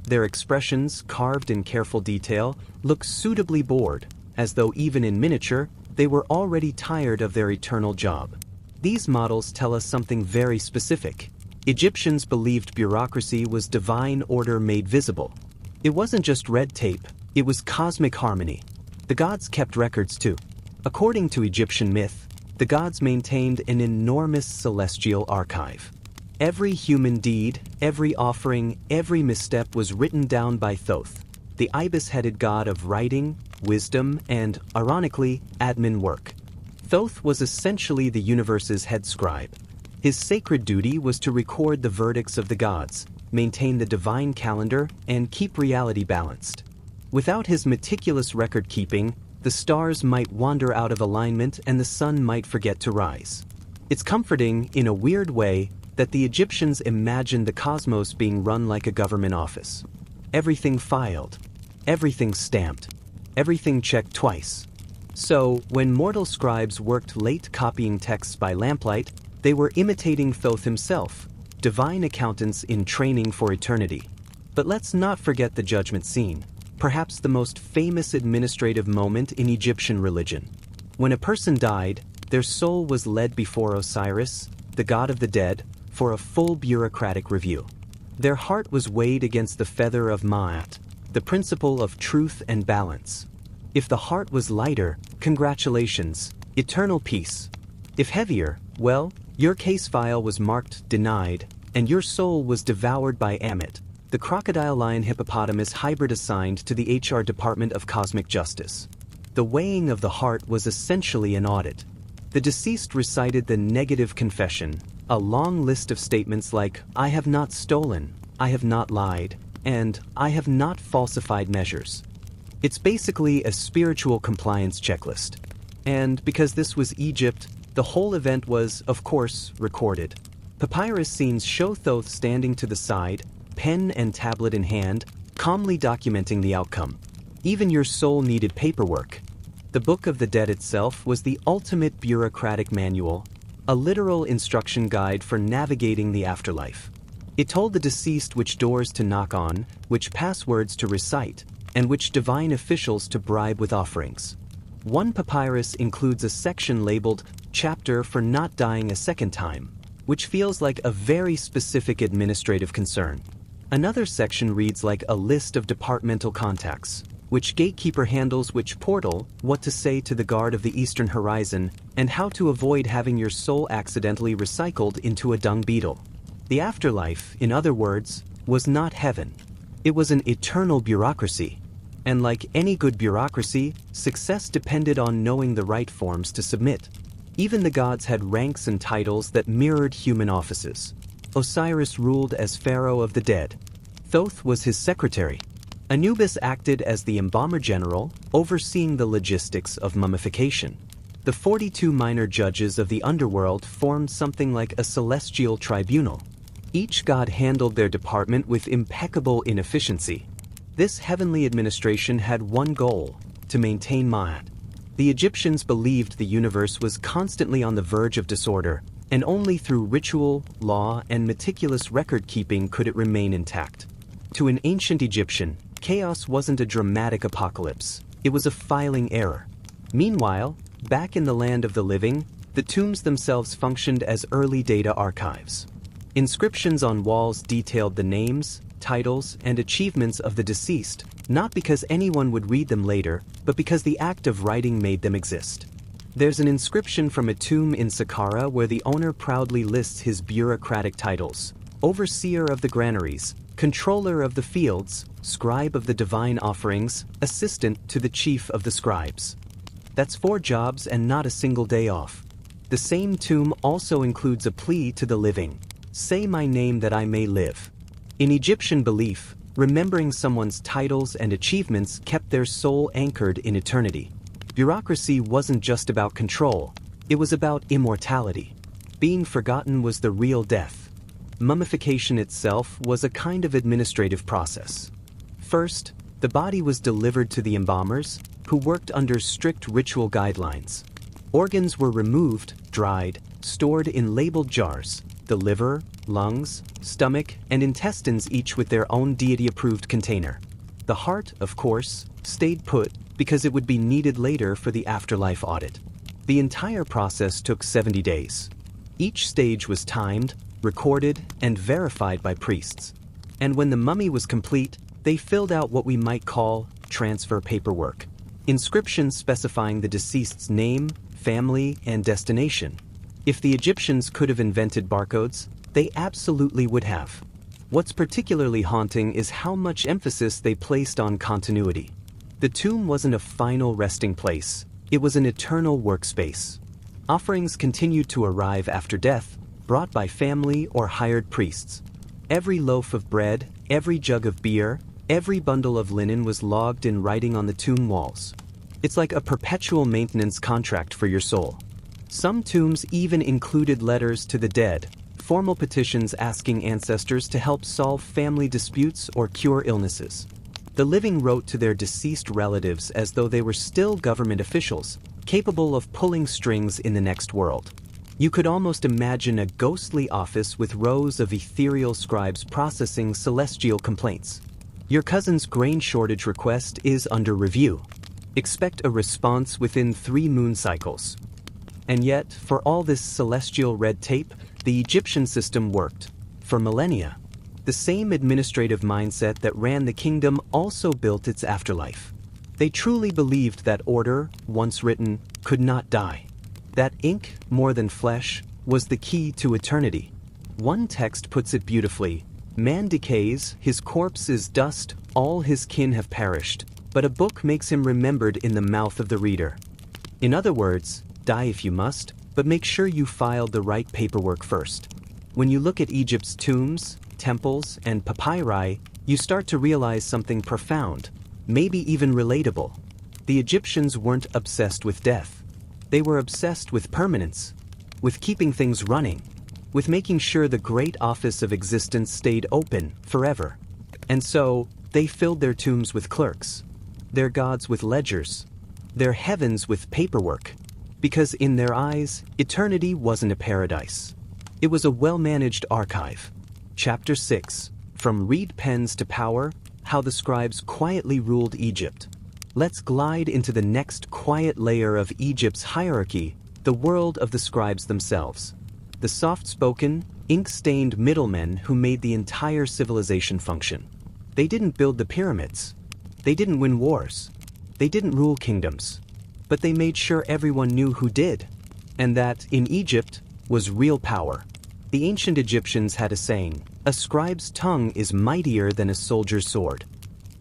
S1: Their expressions, carved in careful detail, look suitably bored, as though even in miniature, they were already tired of their eternal job. These models tell us something very specific. Egyptians believed bureaucracy was divine order made visible. It wasn't just red tape, it was cosmic harmony. The gods kept records too. According to Egyptian myth, the gods maintained an enormous celestial archive. Every human deed, every offering, every misstep was written down by Thoth, the ibis-headed god of writing, wisdom, and, ironically, admin work. Thoth was essentially the universe's head scribe. His sacred duty was to record the verdicts of the gods, maintain the divine calendar, and keep reality balanced. Without his meticulous record-keeping, the stars might wander out of alignment and the sun might forget to rise. It's comforting, in a weird way, that the Egyptians imagined the cosmos being run like a government office. Everything filed, everything stamped, everything checked twice. So, when mortal scribes worked late copying texts by lamplight, they were imitating Thoth himself, divine accountants in training for eternity. But let's not forget the judgment scene, perhaps the most famous administrative moment in Egyptian religion. When a person died, their soul was led before Osiris, the god of the dead, for a full bureaucratic review. Their heart was weighed against the feather of Ma'at, the principle of truth and balance. If the heart was lighter, congratulations, eternal peace. If heavier, well, your case file was marked denied, and your soul was devoured by Ammit, the crocodile-lion hippopotamus hybrid assigned to the HR Department of Cosmic Justice. The weighing of the heart was essentially an audit. The deceased recited the negative confession, a long list of statements like, "I have not stolen, I have not lied, and I have not falsified measures." It's basically a spiritual compliance checklist. And because this was Egypt, the whole event was, of course, recorded. Papyrus scenes show Thoth standing to the side, pen and tablet in hand, calmly documenting the outcome. Even your soul needed paperwork. The Book of the Dead itself was the ultimate bureaucratic manual, a literal instruction guide for navigating the afterlife. It told the deceased which doors to knock on, which passwords to recite, and which divine officials to bribe with offerings. One papyrus includes a section labeled Chapter for Not Dying a Second Time, which feels like a very specific administrative concern. Another section reads like a list of departmental contacts, which gatekeeper handles which portal, what to say to the guard of the eastern horizon, and how to avoid having your soul accidentally recycled into a dung beetle. The afterlife, in other words, was not heaven. It was an eternal bureaucracy. And like any good bureaucracy, success depended on knowing the right forms to submit. Even the gods had ranks and titles that mirrored human offices. Osiris ruled as pharaoh of the dead. Thoth was his secretary. Anubis acted as the embalmer general, overseeing the logistics of mummification. The 42 minor judges of the underworld formed something like a celestial tribunal. Each god handled their department with impeccable inefficiency. This heavenly administration had one goal: to maintain Ma'at. The Egyptians believed the universe was constantly on the verge of disorder, and only through ritual, law, and meticulous record-keeping could it remain intact. To an ancient Egyptian, chaos wasn't a dramatic apocalypse, it was a filing error. Meanwhile, back in the land of the living, the tombs themselves functioned as early data archives. Inscriptions on walls detailed the names, titles, and achievements of the deceased, not because anyone would read them later, but because the act of writing made them exist. There's an inscription from a tomb in Saqqara where the owner proudly lists his bureaucratic titles: overseer of the granaries, controller of the fields, scribe of the divine offerings, assistant to the chief of the scribes. That's 4 jobs and not a single day off. The same tomb also includes a plea to the living: say my name that I may live. In Egyptian belief, remembering someone's titles and achievements kept their soul anchored in eternity. Bureaucracy wasn't just about control, it was about immortality. Being forgotten was the real death. Mummification itself was a kind of administrative process. First, the body was delivered to the embalmers, who worked under strict ritual guidelines. Organs were removed, dried, stored in labeled jars: the liver, lungs, stomach, and intestines, each with their own deity-approved container. The heart, of course, stayed put because it would be needed later for the afterlife audit. The entire process took 70 days. Each stage was timed, recorded, and verified by priests. And when the mummy was complete, they filled out what we might call transfer paperwork. Inscriptions specifying the deceased's name, family, and destination. If the Egyptians could have invented barcodes, they absolutely would have. What's particularly haunting is how much emphasis they placed on continuity. The tomb wasn't a final resting place, it was an eternal workspace. Offerings continued to arrive after death, brought by family or hired priests. Every loaf of bread, every jug of beer, every bundle of linen was logged in writing on the tomb walls. It's like a perpetual maintenance contract for your soul. Some tombs even included letters to the dead, formal petitions asking ancestors to help solve family disputes or cure illnesses. The living wrote to their deceased relatives as though they were still government officials, capable of pulling strings in the next world. You could almost imagine a ghostly office with rows of ethereal scribes processing celestial complaints. Your cousin's grain shortage request is under review. Expect a response within 3 moon cycles. And yet, for all this celestial red tape, the Egyptian system worked. For millennia. The same administrative mindset that ran the kingdom also built its afterlife. They truly believed that order, once written, could not die. That ink, more than flesh, was the key to eternity. One text puts it beautifully: man decays, his corpse is dust, all his kin have perished, but a book makes him remembered in the mouth of the reader. In other words, die if you must, but make sure you filed the right paperwork first. When you look at Egypt's tombs, temples, and papyri, you start to realize something profound. maybe even relatable. The Egyptians weren't obsessed with death. They were obsessed with permanence, with keeping things running, with making sure the great office of existence stayed open forever. And so, they filled their tombs with clerks, their gods with ledgers, their heavens with paperwork, because in their eyes, eternity wasn't a paradise. It was a well-managed archive. Chapter 6, From Reed Pens to Power, How the Scribes Quietly Ruled Egypt. Let's glide into the next quiet layer of Egypt's hierarchy, the world of the scribes themselves. The soft-spoken, ink-stained middlemen who made the entire civilization function. They didn't build the pyramids. They didn't win wars. They didn't rule kingdoms. But they made sure everyone knew who did. And that, in Egypt, was real power. The ancient Egyptians had a saying, "A scribe's tongue is mightier than a soldier's sword."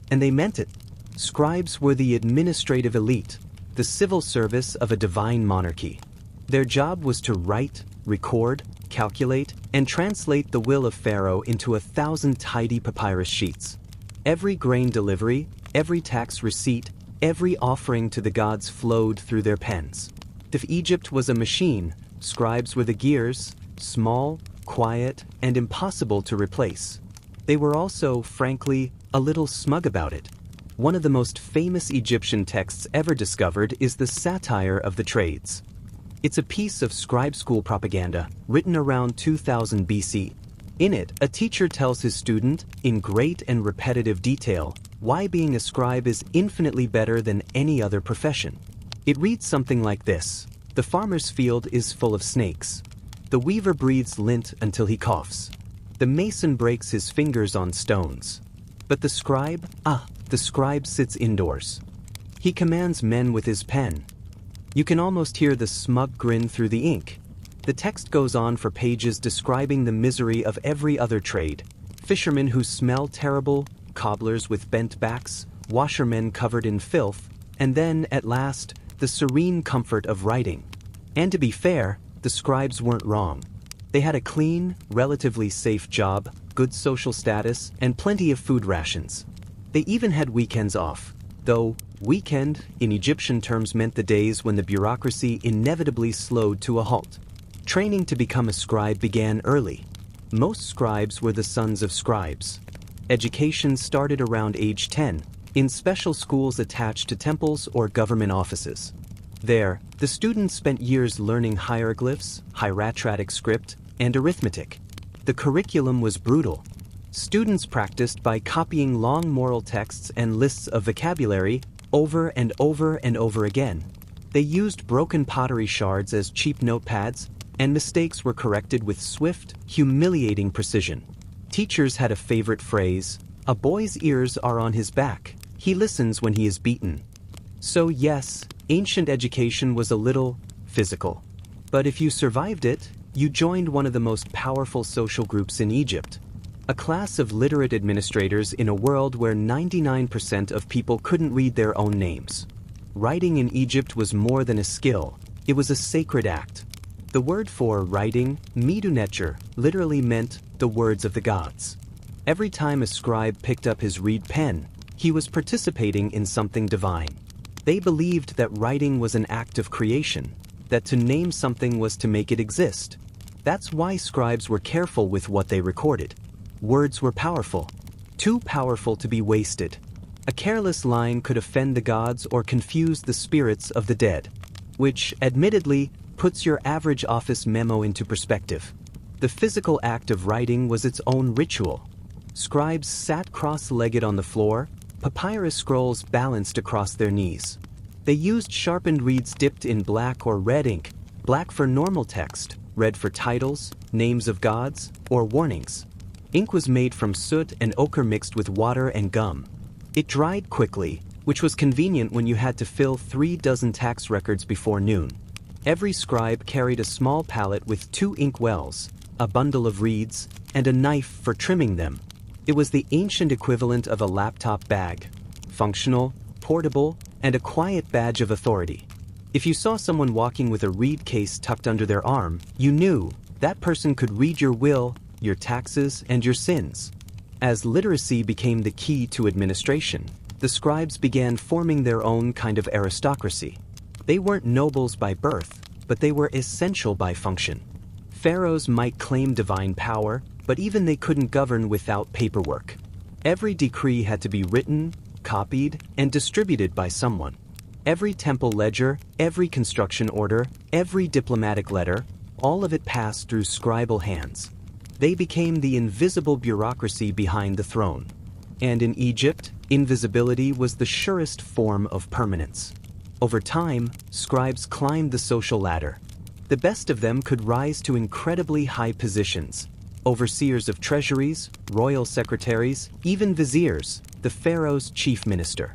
S1: And they meant it. Scribes were the administrative elite, the civil service of a divine monarchy. Their job was to write, record, calculate, and translate the will of Pharaoh into 1,000 tidy papyrus sheets. Every grain delivery, every tax receipt, every offering to the gods flowed through their pens. If Egypt was a machine, scribes were the gears, small, quiet, and impossible to replace. They were also, frankly, a little smug about it. One of the most famous Egyptian texts ever discovered is the Satire of the Trades. It's a piece of scribe school propaganda written around 2000 BC. In it, a teacher tells his student, in great and repetitive detail, why being a scribe is infinitely better than any other profession. It reads something like this: "The farmer's field is full of snakes. The weaver breathes lint until he coughs. The mason breaks his fingers on stones. But the scribe sits indoors. He commands men with his pen." You can almost hear the smug grin through the ink. The text goes on for pages describing the misery of every other trade: fishermen who smell terrible, cobblers with bent backs, washermen covered in filth, and then, at last, the serene comfort of writing. And to be fair, the scribes weren't wrong. They had a clean, relatively safe job, good social status, and plenty of food rations. They even had weekends off, though weekend, in Egyptian terms, meant the days when the bureaucracy inevitably slowed to a halt. Training to become a scribe began early. Most scribes were the sons of scribes. Education started around age 10, in special schools attached to temples or government offices. There, the students spent years learning hieroglyphs, hieratic script, and arithmetic. The curriculum was brutal. Students practiced by copying long moral texts and lists of vocabulary over and over and over again. They used broken pottery shards as cheap notepads, and mistakes were corrected with swift, humiliating precision. Teachers had a favorite phrase: "A boy's ears are on his back. He listens when he is beaten." So yes, ancient education was a little physical. But if you survived it, you joined one of the most powerful social groups in Egypt. A class of literate administrators in a world where 99% of people couldn't read their own names. Writing in Egypt was more than a skill, it was a sacred act. The word for writing, midunetcher, literally meant the words of the gods. Every time a scribe picked up his reed pen, he was participating in something divine. They believed that writing was an act of creation, that to name something was to make it exist. That's why scribes were careful with what they recorded. Words were powerful, too powerful to be wasted. A careless line could offend the gods or confuse the spirits of the dead, which, admittedly, puts your average office memo into perspective. The physical act of writing was its own ritual. Scribes sat cross-legged on the floor, papyrus scrolls balanced across their knees. They used sharpened reeds dipped in black or red ink, black for normal text, red for titles, names of gods, or warnings. Ink was made from soot and ochre mixed with water and gum. It dried quickly, which was convenient when you had to fill 3 dozen tax records before noon. Every scribe carried a small palette with 2 ink wells, a bundle of reeds, and a knife for trimming them. It was the ancient equivalent of a laptop bag, functional, portable, and a quiet badge of authority. If you saw someone walking with a reed case tucked under their arm, you knew that person could read your will, your taxes, and your sins. As literacy became the key to administration, the scribes began forming their own kind of aristocracy. They weren't nobles by birth, but they were essential by function. Pharaohs might claim divine power, but even they couldn't govern without paperwork. Every decree had to be written, copied, and distributed by someone. Every temple ledger, every construction order, every diplomatic letter, all of it passed through scribal hands. They became the invisible bureaucracy behind the throne. And in Egypt, invisibility was the surest form of permanence. Over time, scribes climbed the social ladder. The best of them could rise to incredibly high positions. Overseers of treasuries, royal secretaries, even viziers, the pharaoh's chief minister.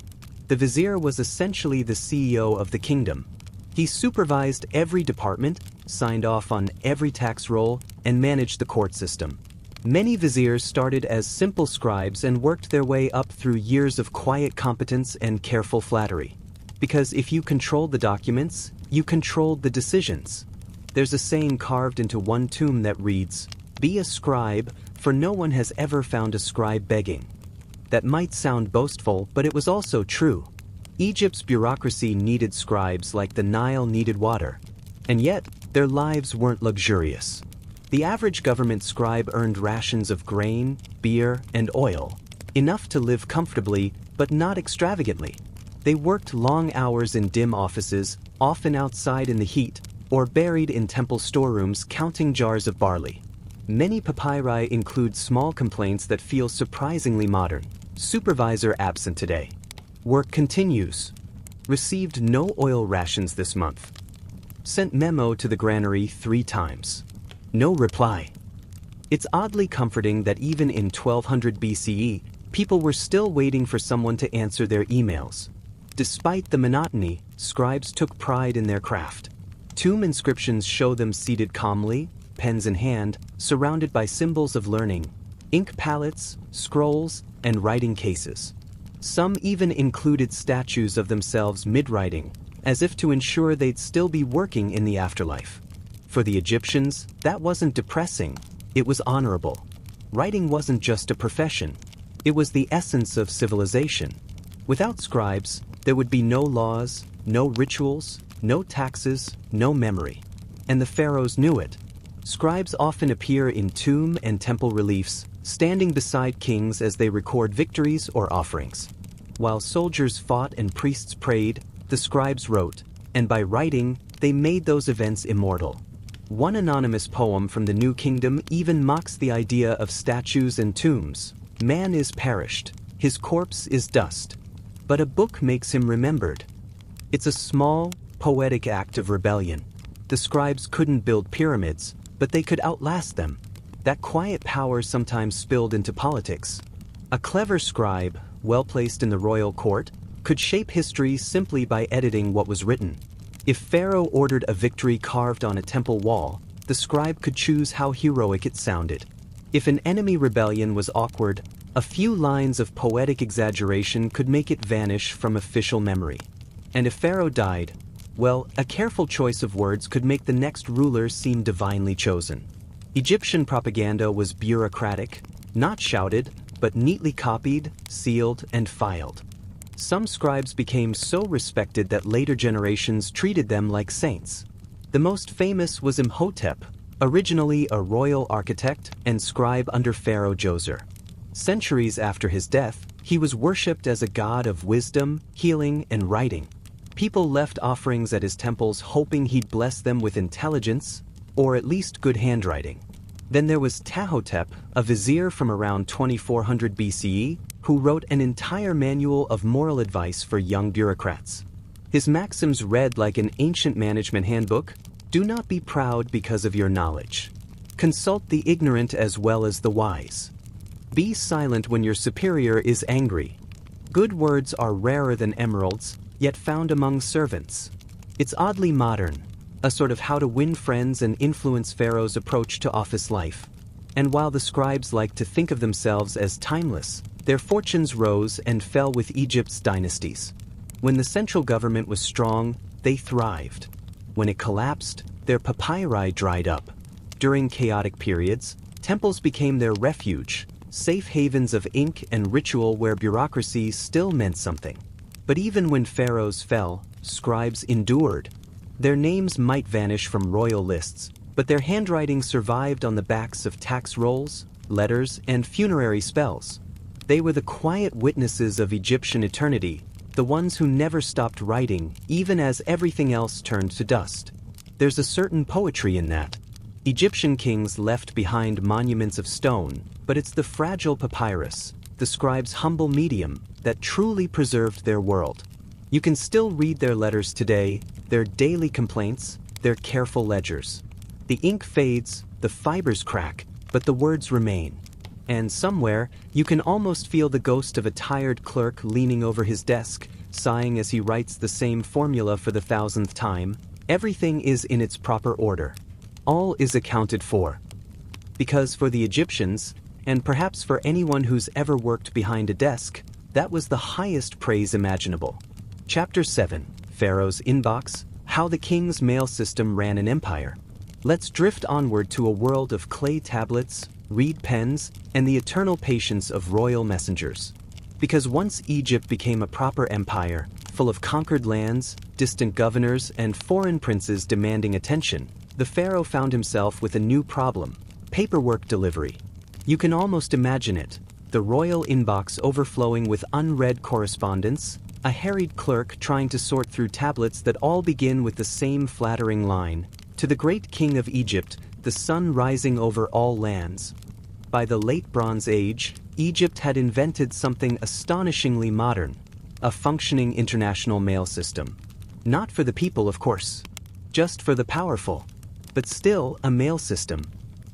S1: The vizier was essentially the CEO of the kingdom. He supervised every department, signed off on every tax roll, and managed the court system. Many viziers started as simple scribes and worked their way up through years of quiet competence and careful flattery. Because if you controlled the documents, you controlled the decisions. There's a saying carved into one tomb that reads, "Be a scribe, for no one has ever found a scribe begging." That might sound boastful, but it was also true. Egypt's bureaucracy needed scribes like the Nile needed water. And yet, their lives weren't luxurious. The average government scribe earned rations of grain, beer, and oil, enough to live comfortably, but not extravagantly. They worked long hours in dim offices, often outside in the heat, or buried in temple storerooms counting jars of barley. Many papyri include small complaints that feel surprisingly modern. Supervisor absent today. Work continues. Received no oil rations this month. Sent memo to the granary 3 times. No reply. It's oddly comforting that even in 1200 BCE, people were still waiting for someone to answer their emails. Despite the monotony, scribes took pride in their craft. Tomb inscriptions show them seated calmly, pens in hand, surrounded by symbols of learning, ink palettes, scrolls, and writing cases. Some even included statues of themselves mid-writing, as if to ensure they'd still be working in the afterlife. For the Egyptians, that wasn't depressing, it was honorable. Writing wasn't just a profession, it was the essence of civilization. Without scribes, there would be no laws, no rituals, no taxes, no memory. And the pharaohs knew it. Scribes often appear in tomb and temple reliefs, standing beside kings as they record victories or offerings. While soldiers fought and priests prayed, the scribes wrote, and by writing, they made those events immortal. One anonymous poem from the New Kingdom even mocks the idea of statues and tombs. Man is perished, his corpse is dust, but a book makes him remembered. It's a small, poetic act of rebellion. The scribes couldn't build pyramids, but they could outlast them. That quiet power sometimes spilled into politics. A clever scribe, well placed in the royal court, could shape history simply by editing what was written. If Pharaoh ordered a victory carved on a temple wall, the scribe could choose how heroic it sounded. If an enemy rebellion was awkward, a few lines of poetic exaggeration could make it vanish from official memory. And if Pharaoh died, well, a careful choice of words could make the next ruler seem divinely chosen. Egyptian propaganda was bureaucratic, not shouted, but neatly copied, sealed, and filed. Some scribes became so respected that later generations treated them like saints. The most famous was Imhotep, originally a royal architect and scribe under Pharaoh Djoser. Centuries after his death, he was worshipped as a god of wisdom, healing, and writing. People left offerings at his temples hoping he'd bless them with intelligence, or at least good handwriting. Then there was Ptahhotep, a vizier from around 2400 BCE, who wrote an entire manual of moral advice for young bureaucrats. His maxims read like an ancient management handbook: do not be proud because of your knowledge. Consult the ignorant as well as the wise. Be silent when your superior is angry. Good words are rarer than emeralds, yet found among servants. It's oddly modern, a sort of how to win friends and influence Pharaoh's approach to office life. And while the scribes liked to think of themselves as timeless, their fortunes rose and fell with Egypt's dynasties. When the central government was strong, they thrived. When it collapsed, their papyri dried up. During chaotic periods, temples became their refuge, safe havens of ink and ritual where bureaucracy still meant something. But even when pharaohs fell, scribes endured. Their names might vanish from royal lists, but their handwriting survived on the backs of tax rolls, letters, and funerary spells. They were the quiet witnesses of Egyptian eternity, the ones who never stopped writing even as everything else turned to dust. There's a certain poetry in that. Egyptian kings left behind monuments of stone, but it's the fragile papyrus, the scribe's humble medium, that truly preserved their world. You can still read their letters today, their daily complaints, their careful ledgers. The ink fades, the fibers crack, but the words remain. And somewhere, you can almost feel the ghost of a tired clerk leaning over his desk, sighing as he writes the same formula for the 1000th time. Everything is in its proper order. All is accounted for. Because for the Egyptians, and perhaps for anyone who's ever worked behind a desk, that was the highest praise imaginable. Chapter 7, Pharaoh's Inbox, How the King's Mail System Ran an Empire. Let's drift onward to a world of clay tablets, reed pens, and the eternal patience of royal messengers. Because once Egypt became a proper empire, full of conquered lands, distant governors, and foreign princes demanding attention, the pharaoh found himself with a new problem: paperwork delivery. You can almost imagine it, the royal inbox overflowing with unread correspondence, a harried clerk trying to sort through tablets that all begin with the same flattering line: "To the great king of Egypt, the sun rising over all lands." By the late Bronze Age, Egypt had invented something astonishingly modern: a functioning international mail system. Not for the people, of course, just for the powerful, but still a mail system.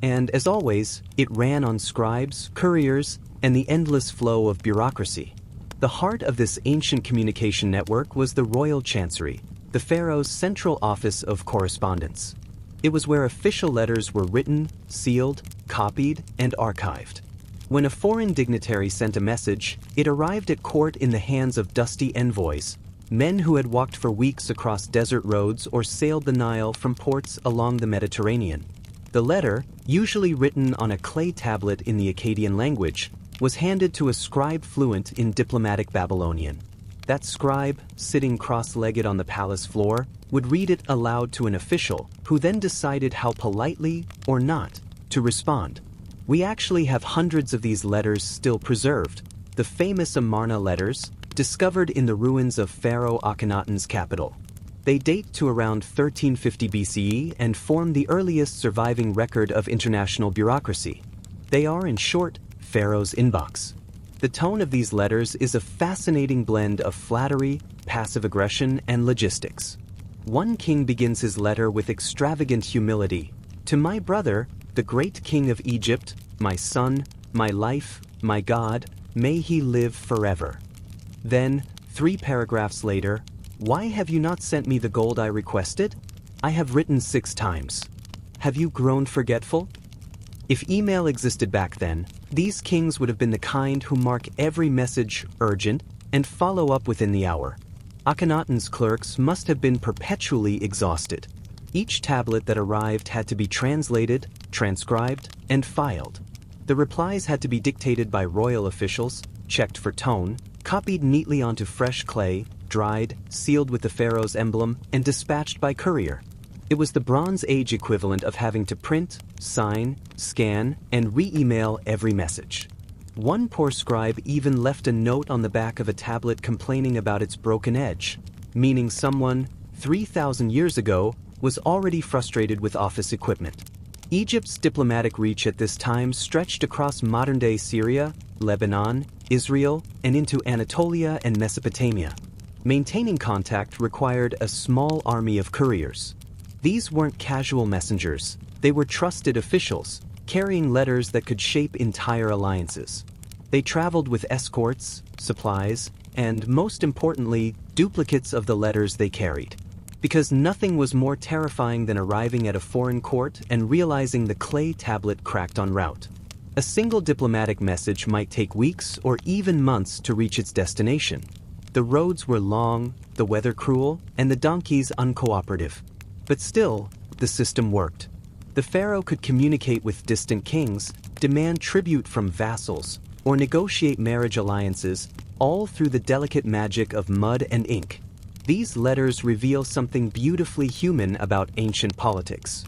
S1: And as always, it ran on scribes, couriers, and the endless flow of bureaucracy. The heart of this ancient communication network was the royal chancery, the pharaoh's central office of correspondence. It was where official letters were written, sealed, copied, and archived. When a foreign dignitary sent a message, it arrived at court in the hands of dusty envoys, men who had walked for weeks across desert roads or sailed the Nile from ports along the Mediterranean. The letter, usually written on a clay tablet in the Akkadian language, was handed to a scribe fluent in diplomatic Babylonian. That scribe, sitting cross-legged on the palace floor, would read it aloud to an official, who then decided how politely, or not, to respond. We actually have hundreds of these letters still preserved, the famous Amarna letters, discovered in the ruins of Pharaoh Akhenaten's capital. They date to around 1350 BCE and form the earliest surviving record of international bureaucracy. They are, in short, Pharaoh's inbox. The tone of these letters is a fascinating blend of flattery, passive aggression, and logistics. One king begins his letter with extravagant humility: "To my brother, the great king of Egypt, my son, my life, my God, may he live forever." Then, 3 paragraphs later, "Why have you not sent me the gold I requested? I have written 6 times. Have you grown forgetful?" If email existed back then, these kings would have been the kind who mark every message urgent and follow up within the hour. Akhenaten's clerks must have been perpetually exhausted. Each tablet that arrived had to be translated, transcribed, and filed. The replies had to be dictated by royal officials, checked for tone, copied neatly onto fresh clay, dried, sealed with the pharaoh's emblem, and dispatched by courier. It was the Bronze Age equivalent of having to print, sign, scan, and re-email every message. One poor scribe even left a note on the back of a tablet complaining about its broken edge, meaning someone, 3,000 years ago, was already frustrated with office equipment. Egypt's diplomatic reach at this time stretched across modern-day Syria, Lebanon, Israel, and into Anatolia and Mesopotamia. Maintaining contact required a small army of couriers. These weren't casual messengers, they were trusted officials, carrying letters that could shape entire alliances. They traveled with escorts, supplies, and, most importantly, duplicates of the letters they carried. Because nothing was more terrifying than arriving at a foreign court and realizing the clay tablet cracked en route. A single diplomatic message might take weeks or even months to reach its destination. The roads were long, the weather cruel, and the donkeys uncooperative. But still, the system worked. The pharaoh could communicate with distant kings, demand tribute from vassals, or negotiate marriage alliances, all through the delicate magic of mud and ink. These letters reveal something beautifully human about ancient politics.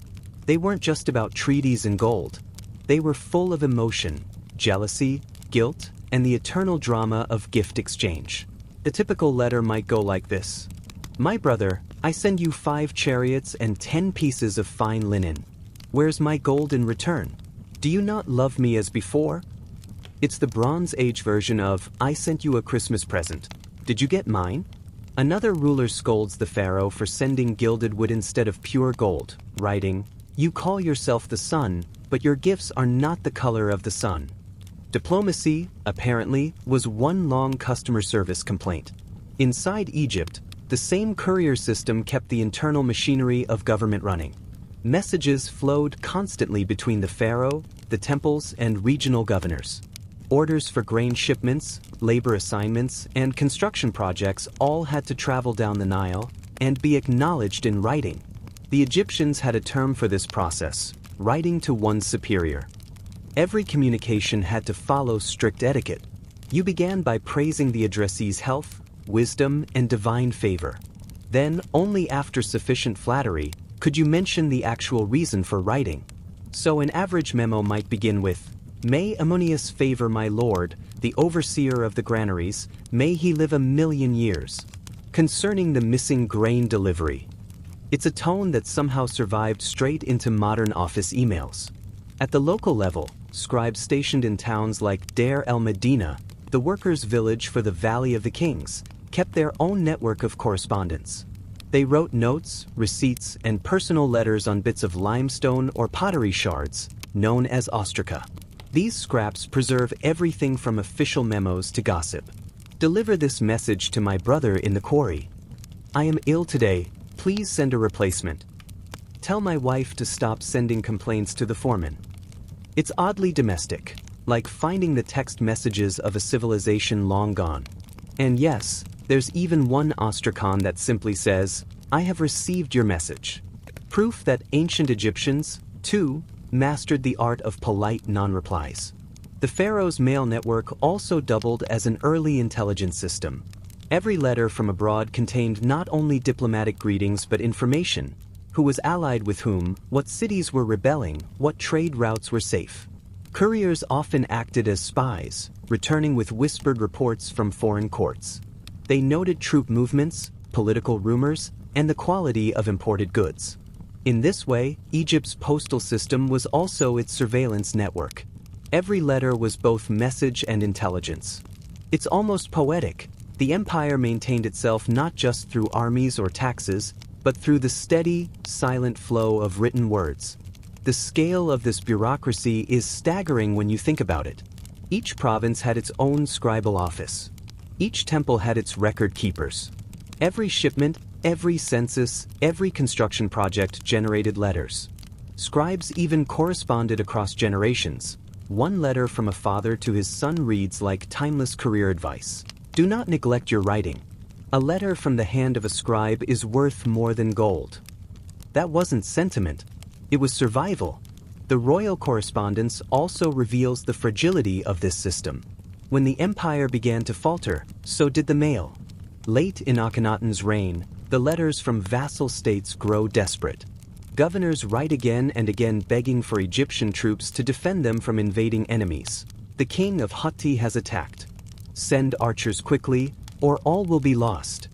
S1: They weren't just about treaties and gold. They were full of emotion, jealousy, guilt, and the eternal drama of gift exchange. A typical letter might go like this: "My brother, I send you 5 chariots and 10 pieces of fine linen. Where's my gold in return? Do you not love me as before?" It's the Bronze Age version of "I sent you a Christmas present. Did you get mine?" Another ruler scolds the pharaoh for sending gilded wood instead of pure gold, writing, "You call yourself the sun, but your gifts are not the color of the sun." Diplomacy, apparently, was one long customer service complaint. Inside Egypt, the same courier system kept the internal machinery of government running. Messages flowed constantly between the pharaoh, the temples, and regional governors. Orders for grain shipments, labor assignments, and construction projects all had to travel down the Nile and be acknowledged in writing. The Egyptians had a term for this process: writing to one's superior. Every communication had to follow strict etiquette. You began by praising the addressee's health, wisdom, and divine favor. Then, only after sufficient flattery, could you mention the actual reason for writing. So an average memo might begin with, "May Ammonius favor my lord, the overseer of the granaries, may he live 1,000,000 years," concerning the missing grain delivery. It's a tone that somehow survived straight into modern office emails. At the local level, scribes stationed in towns like Deir el-Medina, the workers' village for the Valley of the Kings, kept their own network of correspondence. They wrote notes, receipts, and personal letters on bits of limestone or pottery shards, known as ostraca. These scraps preserve everything from official memos to gossip. "Deliver this message to my brother in the quarry. I am ill today, please send a replacement. Tell my wife to stop sending complaints to the foreman." It's oddly domestic, like finding the text messages of a civilization long gone. And yes, there's even one ostracon that simply says, "I have received your message." Proof that ancient Egyptians, too, mastered the art of polite non-replies. The pharaoh's mail network also doubled as an early intelligence system. Every letter from abroad contained not only diplomatic greetings but information: who was allied with whom, what cities were rebelling, what trade routes were safe. Couriers often acted as spies, returning with whispered reports from foreign courts. They noted troop movements, political rumors, and the quality of imported goods. In this way, Egypt's postal system was also its surveillance network. Every letter was both message and intelligence. It's almost poetic. The empire maintained itself not just through armies or taxes, but through the steady, silent flow of written words. The scale of this bureaucracy is staggering when you think about it. Each province had its own scribal office. Each temple had its record keepers. Every shipment, every census, every construction project generated letters. Scribes even corresponded across generations. One letter from a father to his son reads like timeless career advice: "Do not neglect your writing. A letter from the hand of a scribe is worth more than gold." That wasn't sentiment. It was survival. The royal correspondence also reveals the fragility of this system. When the empire began to falter, so did the mail. Late in Akhenaten's reign, the letters from vassal states grow desperate. Governors write again and again begging for Egyptian troops to defend them from invading enemies. "The king of Hatti has attacked. Send archers quickly, or all will be lost."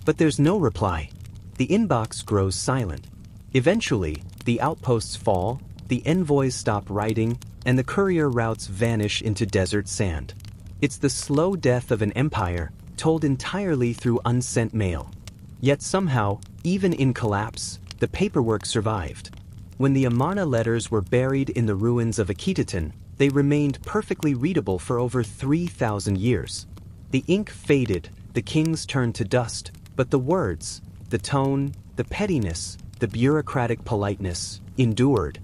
S1: But there's no reply. The inbox grows silent. Eventually, the outposts fall, the envoys stop writing, and the courier routes vanish into desert sand. It's the slow death of an empire, told entirely through unsent mail. Yet somehow, even in collapse, the paperwork survived. When the Amarna letters were buried in the ruins of Akhetaten, they remained perfectly readable for over 3,000 years. The ink faded, the kings turned to dust, but the words, the tone, the pettiness, the bureaucratic politeness, endured.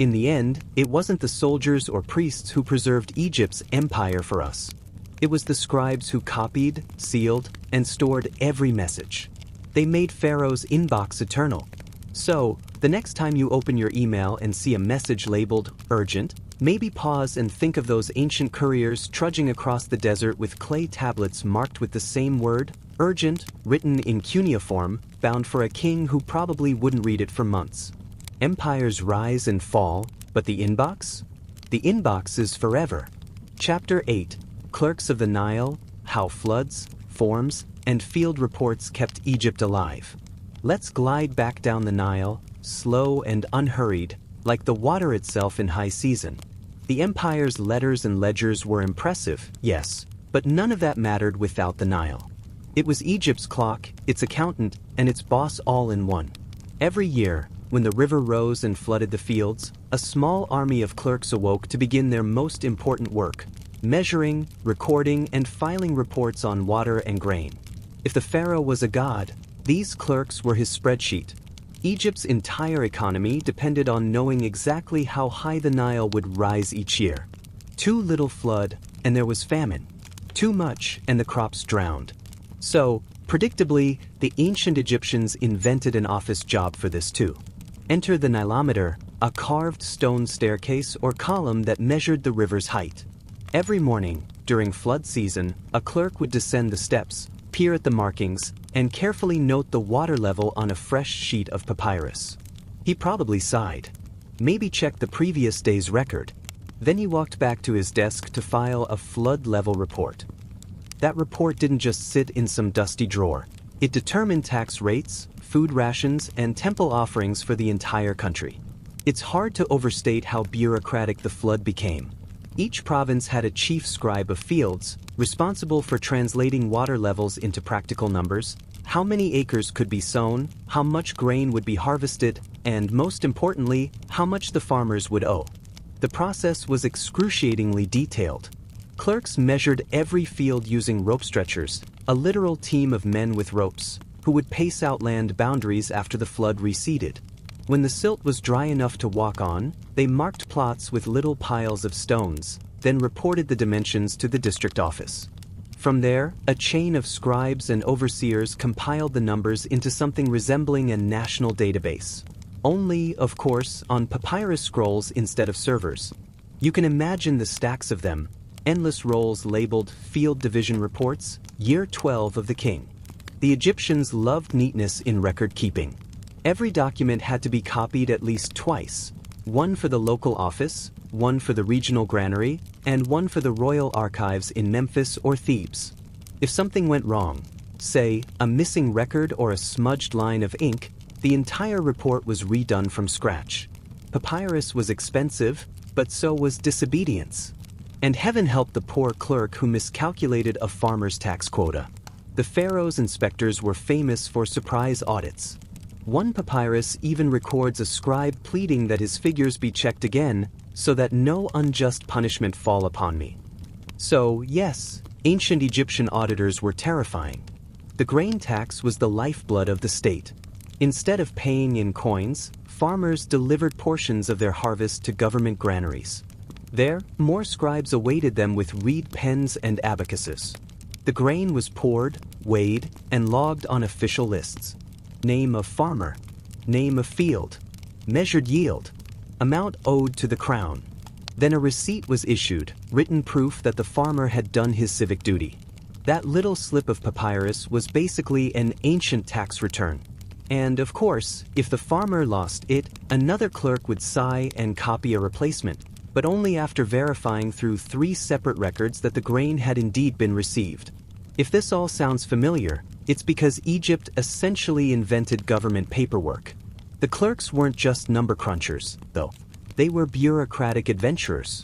S1: In the end, it wasn't the soldiers or priests who preserved Egypt's empire for us. It was the scribes who copied, sealed, and stored every message. They made Pharaoh's inbox eternal. So, the next time you open your email and see a message labeled urgent, maybe pause and think of those ancient couriers trudging across the desert with clay tablets marked with the same word, urgent, written in cuneiform, bound for a king who probably wouldn't read it for months. Empires rise and fall, but the inbox? The inbox is forever. Chapter 8, Clerks of the Nile, How Floods, Forms, and Field Reports Kept Egypt Alive. Let's glide back down the Nile, slow and unhurried, like the water itself in high season. The empire's letters and ledgers were impressive, yes, but none of that mattered without the Nile. It was Egypt's clock, its accountant, and its boss all in one. Every year, when the river rose and flooded the fields, a small army of clerks awoke to begin their most important work, measuring, recording, and filing reports on water and grain. If the pharaoh was a god, these clerks were his spreadsheet. Egypt's entire economy depended on knowing exactly how high the Nile would rise each year. Too little flood, and there was famine. Too much, and the crops drowned. So, predictably, the ancient Egyptians invented an office job for this too. Enter the Nilometer, a carved stone staircase or column that measured the river's height. Every morning, during flood season, a clerk would descend the steps, peer at the markings, and carefully note the water level on a fresh sheet of papyrus. He probably sighed. Maybe checked the previous day's record. Then he walked back to his desk to file a flood level report. That report didn't just sit in some dusty drawer. It determined tax rates, food rations, and temple offerings for the entire country. It's hard to overstate how bureaucratic the flood became. Each province had a chief scribe of fields, responsible for translating water levels into practical numbers, how many acres could be sown, how much grain would be harvested, and most importantly, how much the farmers would owe. The process was excruciatingly detailed. Clerks measured every field using rope stretchers, a literal team of men with ropes, who would pace out land boundaries after the flood receded. When the silt was dry enough to walk on, they marked plots with little piles of stones, then reported the dimensions to the district office. From there, a chain of scribes and overseers compiled the numbers into something resembling a national database. Only, of course, on papyrus scrolls instead of servers. You can imagine the stacks of them, endless rolls labeled Field Division Reports, Year 12 of the King. The Egyptians loved neatness in record keeping. Every document had to be copied at least twice, one for the local office, one for the regional granary, and one for the royal archives in Memphis or Thebes. If something went wrong, say, a missing record or a smudged line of ink, the entire report was redone from scratch. Papyrus was expensive, but so was disobedience. And heaven help the poor clerk who miscalculated a farmer's tax quota. The pharaoh's inspectors were famous for surprise audits. One papyrus even records a scribe pleading that his figures be checked again, so that no unjust punishment fall upon me. So, yes, ancient Egyptian auditors were terrifying. The grain tax was the lifeblood of the state. Instead of paying in coins, farmers delivered portions of their harvest to government granaries. There, more scribes awaited them with reed pens and abacuses. The grain was poured, weighed, and logged on official lists. Name of farmer, name of field, measured yield, amount owed to the crown. Then a receipt was issued, written proof that the farmer had done his civic duty. That little slip of papyrus was basically an ancient tax return. And of course, if the farmer lost it, another clerk would sigh and copy a replacement, but only after verifying through 3 separate records that the grain had indeed been received. If this all sounds familiar, it's because Egypt essentially invented government paperwork. The clerks weren't just number crunchers, though. They were bureaucratic adventurers.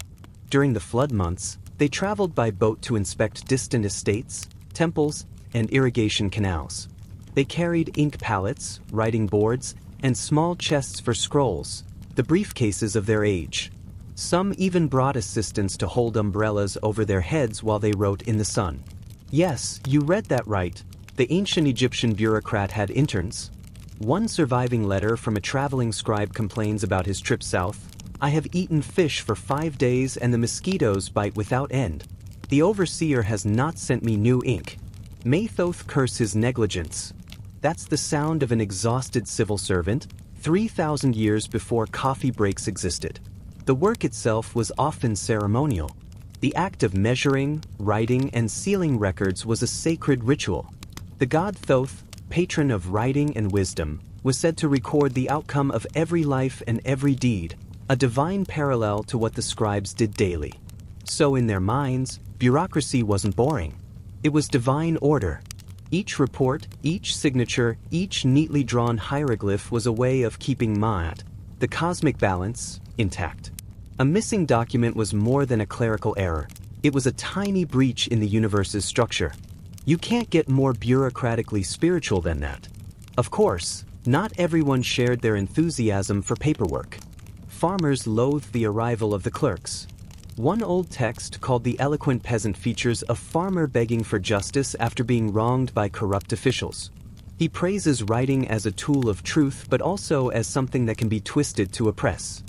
S1: During the flood months, they traveled by boat to inspect distant estates, temples, and irrigation canals. They carried ink pallets, writing boards, and small chests for scrolls, the briefcases of their age. Some even brought assistants to hold umbrellas over their heads while they wrote in the sun. Yes, you read that right. The ancient Egyptian bureaucrat had interns. One surviving letter from a traveling scribe complains about his trip south. I have eaten fish for 5 days and the mosquitoes bite without end. The overseer has not sent me new ink. May Thoth curse his negligence. That's the sound of an exhausted civil servant, 3,000 years before coffee breaks existed. The work itself was often ceremonial. The act of measuring, writing, and sealing records was a sacred ritual. The god Thoth, patron of writing and wisdom, was said to record the outcome of every life and every deed, a divine parallel to what the scribes did daily. So in their minds, bureaucracy wasn't boring. It was divine order. Each report, each signature, each neatly drawn hieroglyph was a way of keeping Ma'at, the cosmic balance, intact. A missing document was more than a clerical error. It was a tiny breach in the universe's structure. You can't get more bureaucratically spiritual than that. Of course, not everyone shared their enthusiasm for paperwork. Farmers loathed the arrival of the clerks. One old text called The Eloquent Peasant features a farmer begging for justice after being wronged by corrupt officials. He praises writing as a tool of truth but also as something that can be twisted to oppress.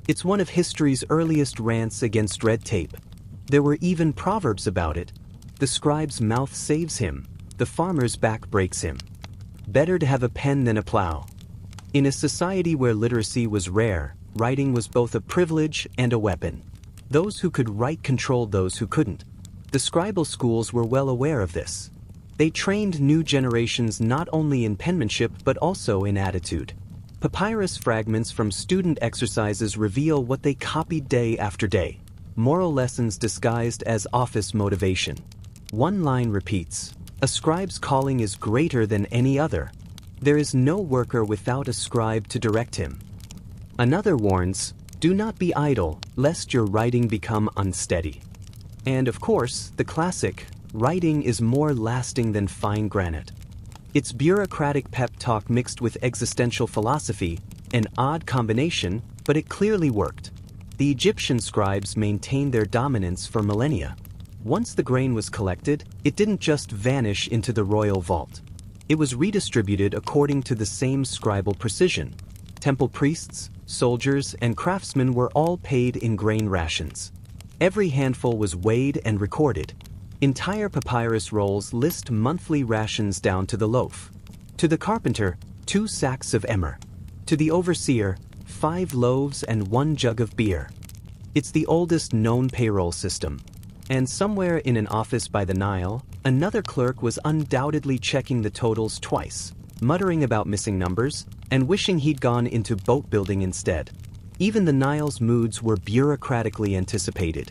S1: It's one of history's earliest rants against red tape. There were even proverbs about it. The scribe's mouth saves him, the farmer's back breaks him. Better to have a pen than a plow. In a society where literacy was rare, writing was both a privilege and a weapon. Those who could write controlled those who couldn't. The scribal schools were well aware of this. They trained new generations not only in penmanship but also in attitude. Papyrus fragments from student exercises reveal what they copied day after day. Moral lessons disguised as office motivation. One line repeats, "A scribe's calling is greater than any other. There is no worker without a scribe to direct him." Another warns, "Do not be idle, lest your writing become unsteady." And of course, the classic, "Writing is more lasting than fine granite." It's bureaucratic pep talk mixed with existential philosophy, an odd combination, but it clearly worked. The Egyptian scribes maintained their dominance for millennia. Once the grain was collected, it didn't just vanish into the royal vault. It was redistributed according to the same scribal precision. Temple priests, soldiers, and craftsmen were all paid in grain rations. Every handful was weighed and recorded. Entire papyrus rolls list monthly rations down to the loaf. To the carpenter, 2 sacks of emmer. To the overseer, 5 loaves and 1 jug of beer. It's the oldest known payroll system. And somewhere in an office by the Nile, another clerk was undoubtedly checking the totals twice, muttering about missing numbers, and wishing he'd gone into boat building instead. Even the Nile's moods were bureaucratically anticipated.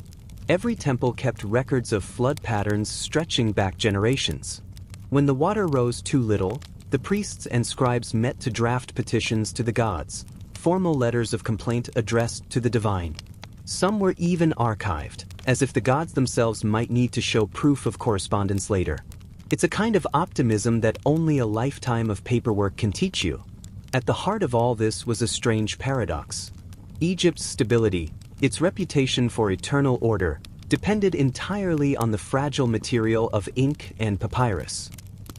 S1: Every temple kept records of flood patterns stretching back generations. When the water rose too little, the priests and scribes met to draft petitions to the gods, formal letters of complaint addressed to the divine. Some were even archived, as if the gods themselves might need to show proof of correspondence later. It's a kind of optimism that only a lifetime of paperwork can teach you. At the heart of all this was a strange paradox. Egypt's stability, its reputation for eternal order, depended entirely on the fragile material of ink and papyrus.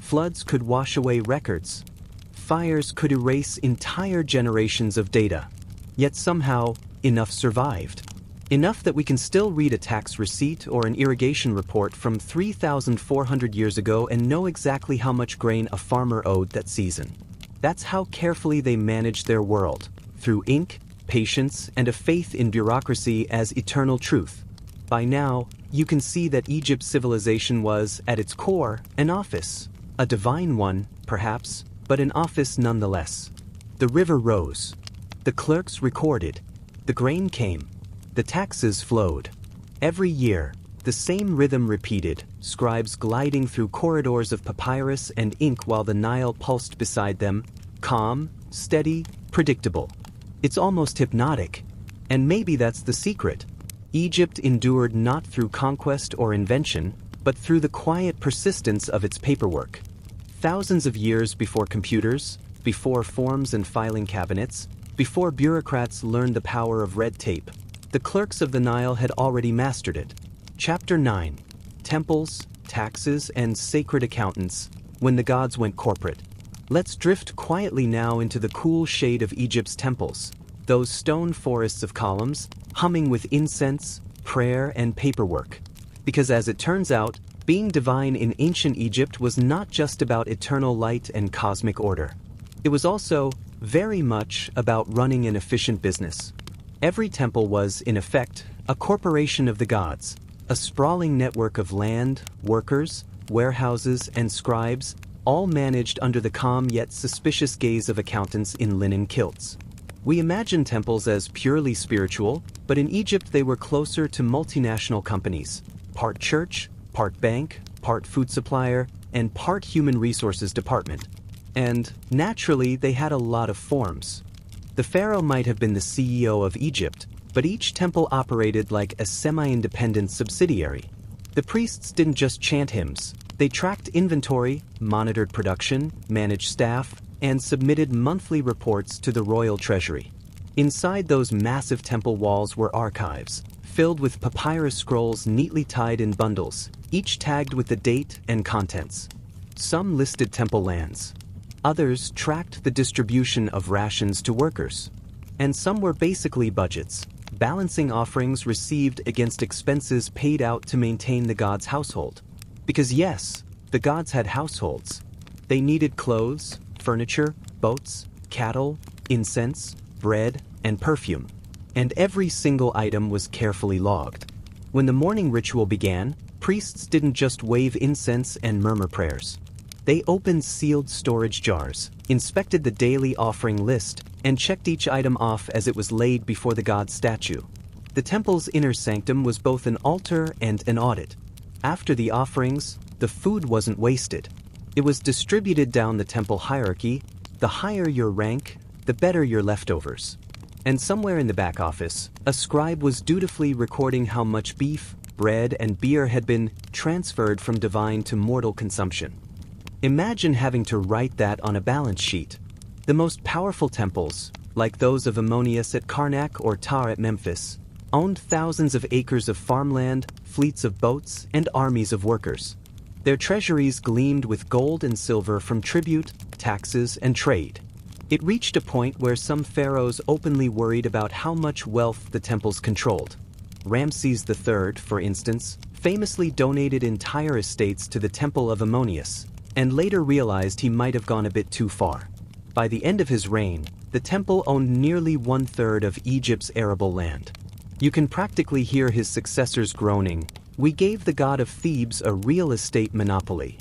S1: Floods could wash away records. Fires could erase entire generations of data. Yet somehow, enough survived. Enough that we can still read a tax receipt or an irrigation report from 3,400 years ago and know exactly how much grain a farmer owed that season. That's how carefully they managed their world, through ink, patience, and a faith in bureaucracy as eternal truth. By now, you can see that Egypt's civilization was, at its core, an office. A divine one, perhaps, but an office nonetheless. The river rose. The clerks recorded. The grain came. The taxes flowed. Every year, the same rhythm repeated, scribes gliding through corridors of papyrus and ink while the Nile pulsed beside them, calm, steady, predictable. It's almost hypnotic. And maybe that's the secret. Egypt endured not through conquest or invention, but through the quiet persistence of its paperwork. Thousands of years before computers, before forms and filing cabinets, before bureaucrats learned the power of red tape, the clerks of the Nile had already mastered it. Chapter 9. Temples, Taxes, and Sacred Accountants, when the gods went corporate. Let's drift quietly now into the cool shade of Egypt's temples, those stone forests of columns, humming with incense, prayer, and paperwork. Because as it turns out, being divine in ancient Egypt was not just about eternal light and cosmic order. It was also very much about running an efficient business. Every temple was, in effect, a corporation of the gods, a sprawling network of land, workers, warehouses, and scribes, all managed under the calm yet suspicious gaze of accountants in linen kilts. We imagine temples as purely spiritual, but in Egypt they were closer to multinational companies, part church, part bank, part food supplier, and part human resources department. And, naturally, they had a lot of forms. The pharaoh might have been the CEO of Egypt, but each temple operated like a semi-independent subsidiary. The priests didn't just chant hymns. They tracked inventory, monitored production, managed staff, and submitted monthly reports to the royal treasury. Inside those massive temple walls were archives, filled with papyrus scrolls neatly tied in bundles, each tagged with the date and contents. Some listed temple lands. Others tracked the distribution of rations to workers. And some were basically budgets, balancing offerings received against expenses paid out to maintain the god's household. Because yes, the gods had households. They needed clothes, furniture, boats, cattle, incense, bread, and perfume. And every single item was carefully logged. When the morning ritual began, priests didn't just wave incense and murmur prayers. They opened sealed storage jars, inspected the daily offering list, and checked each item off as it was laid before the god's statue. The temple's inner sanctum was both an altar and an audit. After the offerings, the food wasn't wasted. It was distributed down the temple hierarchy. The higher your rank, the better your leftovers. And somewhere in the back office, a scribe was dutifully recording how much beef, bread, and beer had been transferred from divine to mortal consumption. Imagine having to write that on a balance sheet. The most powerful temples, like those of Ammonius at Karnak or Tar at Memphis, owned thousands of acres of farmland, fleets of boats, and armies of workers. Their treasuries gleamed with gold and silver from tribute, taxes, and trade. It reached a point where some pharaohs openly worried about how much wealth the temples controlled. Ramses III, for instance, famously donated entire estates to the Temple of Ammonius, and later realized he might have gone a bit too far. By the end of his reign, the temple owned nearly 1/3 of Egypt's arable land. You can practically hear his successors groaning, "We gave the god of Thebes a real estate monopoly."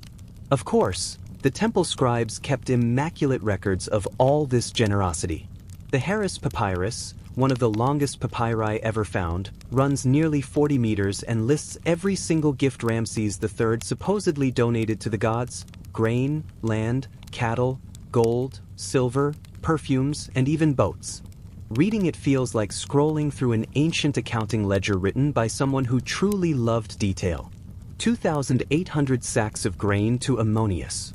S1: Of course, the temple scribes kept immaculate records of all this generosity. The Harris papyrus, one of the longest papyri ever found, runs nearly 40 meters and lists every single gift Ramses III supposedly donated to the gods: grain, land, cattle, gold, silver, perfumes, and even boats. Reading it feels like scrolling through an ancient accounting ledger written by someone who truly loved detail. 2,800 sacks of grain to Ammonius.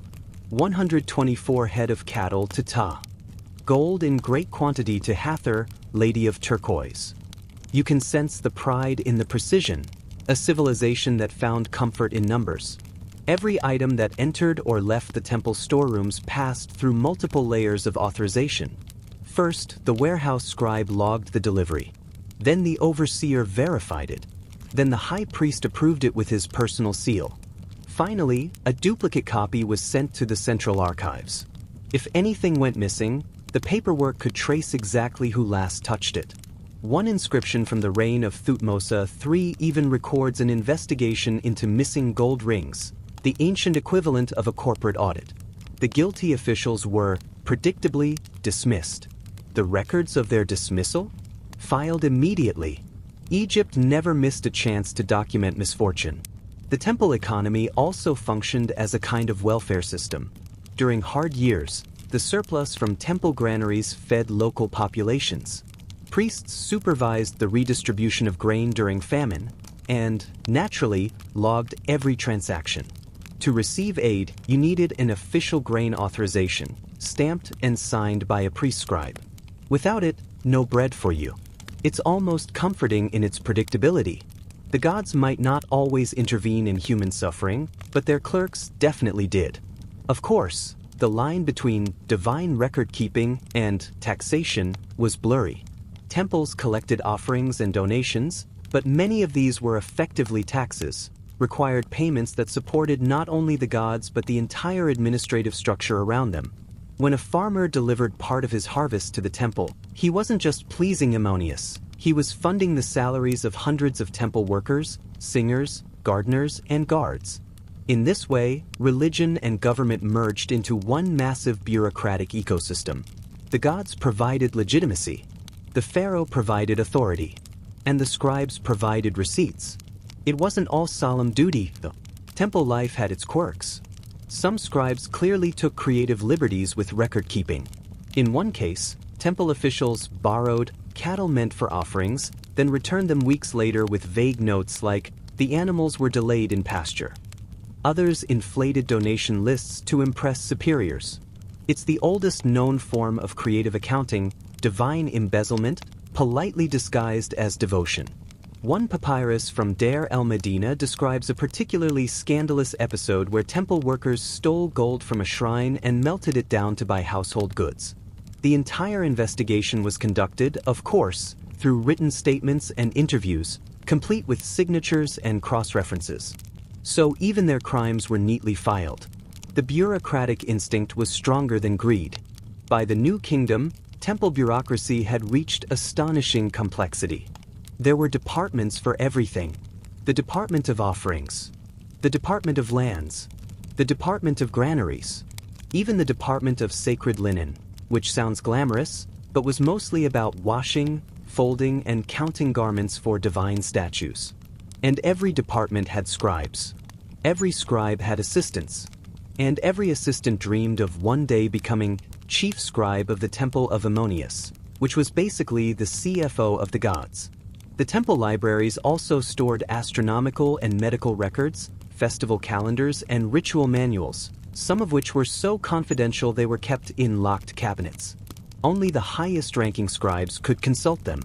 S1: 124 head of cattle to Ta. Gold in great quantity to Hathor, Lady of Turquoise. You can sense the pride in the precision, a civilization that found comfort in numbers. Every item that entered or left the temple storerooms passed through multiple layers of authorization. First, the warehouse scribe logged the delivery. Then the overseer verified it. Then the high priest approved it with his personal seal. Finally, a duplicate copy was sent to the central archives. If anything went missing, the paperwork could trace exactly who last touched it. One inscription from the reign of Thutmose III even records an investigation into missing gold rings, the ancient equivalent of a corporate audit. The guilty officials were, predictably, dismissed. The records of their dismissal? Filed immediately. Egypt never missed a chance to document misfortune. The temple economy also functioned as a kind of welfare system. During hard years, the surplus from temple granaries fed local populations. Priests supervised the redistribution of grain during famine and, naturally, logged every transaction. To receive aid, you needed an official grain authorization, stamped and signed by a priest scribe. Without it, no bread for you. It's almost comforting in its predictability. The gods might not always intervene in human suffering, but their clerks definitely did. Of course, the line between divine record-keeping and taxation was blurry. Temples collected offerings and donations, but many of these were effectively taxes, required payments that supported not only the gods but the entire administrative structure around them. When a farmer delivered part of his harvest to the temple, he wasn't just pleasing Ammonius, he was funding the salaries of hundreds of temple workers, singers, gardeners, and guards. In this way, religion and government merged into one massive bureaucratic ecosystem. The gods provided legitimacy, the pharaoh provided authority, and the scribes provided receipts. It wasn't all solemn duty, though. Temple life had its quirks. Some scribes clearly took creative liberties with record-keeping. In one case, temple officials borrowed cattle meant for offerings, then returned them weeks later with vague notes like, "The animals were delayed in pasture." Others inflated donation lists to impress superiors. It's the oldest known form of creative accounting, divine embezzlement, politely disguised as devotion. One papyrus from Deir el-Medina describes a particularly scandalous episode where temple workers stole gold from a shrine and melted it down to buy household goods. The entire investigation was conducted, of course, through written statements and interviews, complete with signatures and cross-references. So even their crimes were neatly filed. The bureaucratic instinct was stronger than greed. By the New Kingdom, temple bureaucracy had reached astonishing complexity. There were departments for everything. The Department of Offerings, the Department of Lands, the Department of Granaries, even the Department of Sacred Linen, which sounds glamorous, but was mostly about washing, folding, and counting garments for divine statues. And every department had scribes. Every scribe had assistants. And every assistant dreamed of one day becoming chief scribe of the Temple of Ammonius, which was basically the CFO of the gods. The temple libraries also stored astronomical and medical records, festival calendars, and ritual manuals, some of which were so confidential they were kept in locked cabinets. Only the highest-ranking scribes could consult them.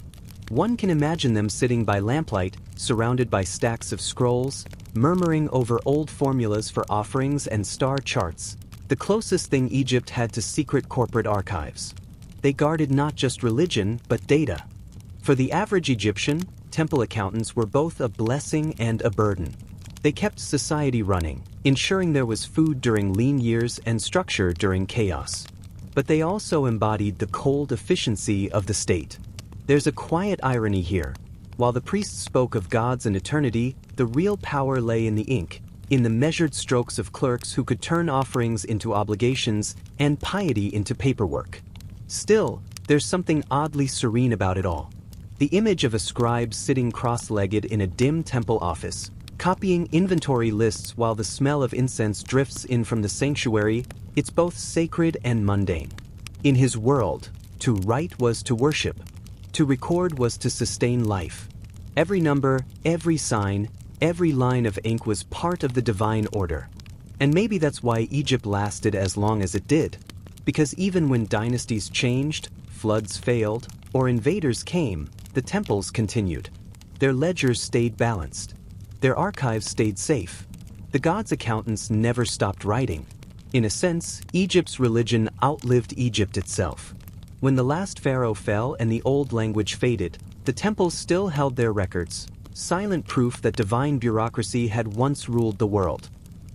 S1: One can imagine them sitting by lamplight, surrounded by stacks of scrolls, murmuring over old formulas for offerings and star charts, the closest thing Egypt had to secret corporate archives. They guarded not just religion, but data. For the average Egyptian, temple accountants were both a blessing and a burden. They kept society running, ensuring there was food during lean years and structure during chaos. But they also embodied the cold efficiency of the state. There's a quiet irony here. While the priests spoke of gods and eternity, the real power lay in the ink, in the measured strokes of clerks who could turn offerings into obligations and piety into paperwork. Still, there's something oddly serene about it all. The image of a scribe sitting cross-legged in a dim temple office, copying inventory lists while the smell of incense drifts in from the sanctuary, it's both sacred and mundane. In his world, to write was to worship. To record was to sustain life. Every number, every sign, every line of ink was part of the divine order. And maybe that's why Egypt lasted as long as it did. Because even when dynasties changed, floods failed, or invaders came, the temples continued. Their ledgers stayed balanced. Their archives stayed safe. The gods' accountants never stopped writing. In a sense, Egypt's religion outlived Egypt itself. When the last pharaoh fell and the old language faded, the temples still held their records, silent proof that divine bureaucracy had once ruled the world.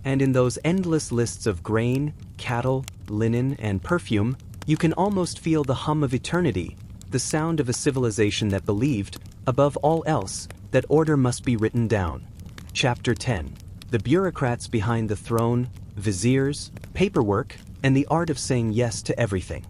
S1: And in those endless lists of grain, cattle, linen, and perfume, you can almost feel the hum of eternity, the sound of a civilization that believed, above all else, that order must be written down. Chapter 10. The bureaucrats behind the throne, viziers, paperwork, and the art of saying yes to everything.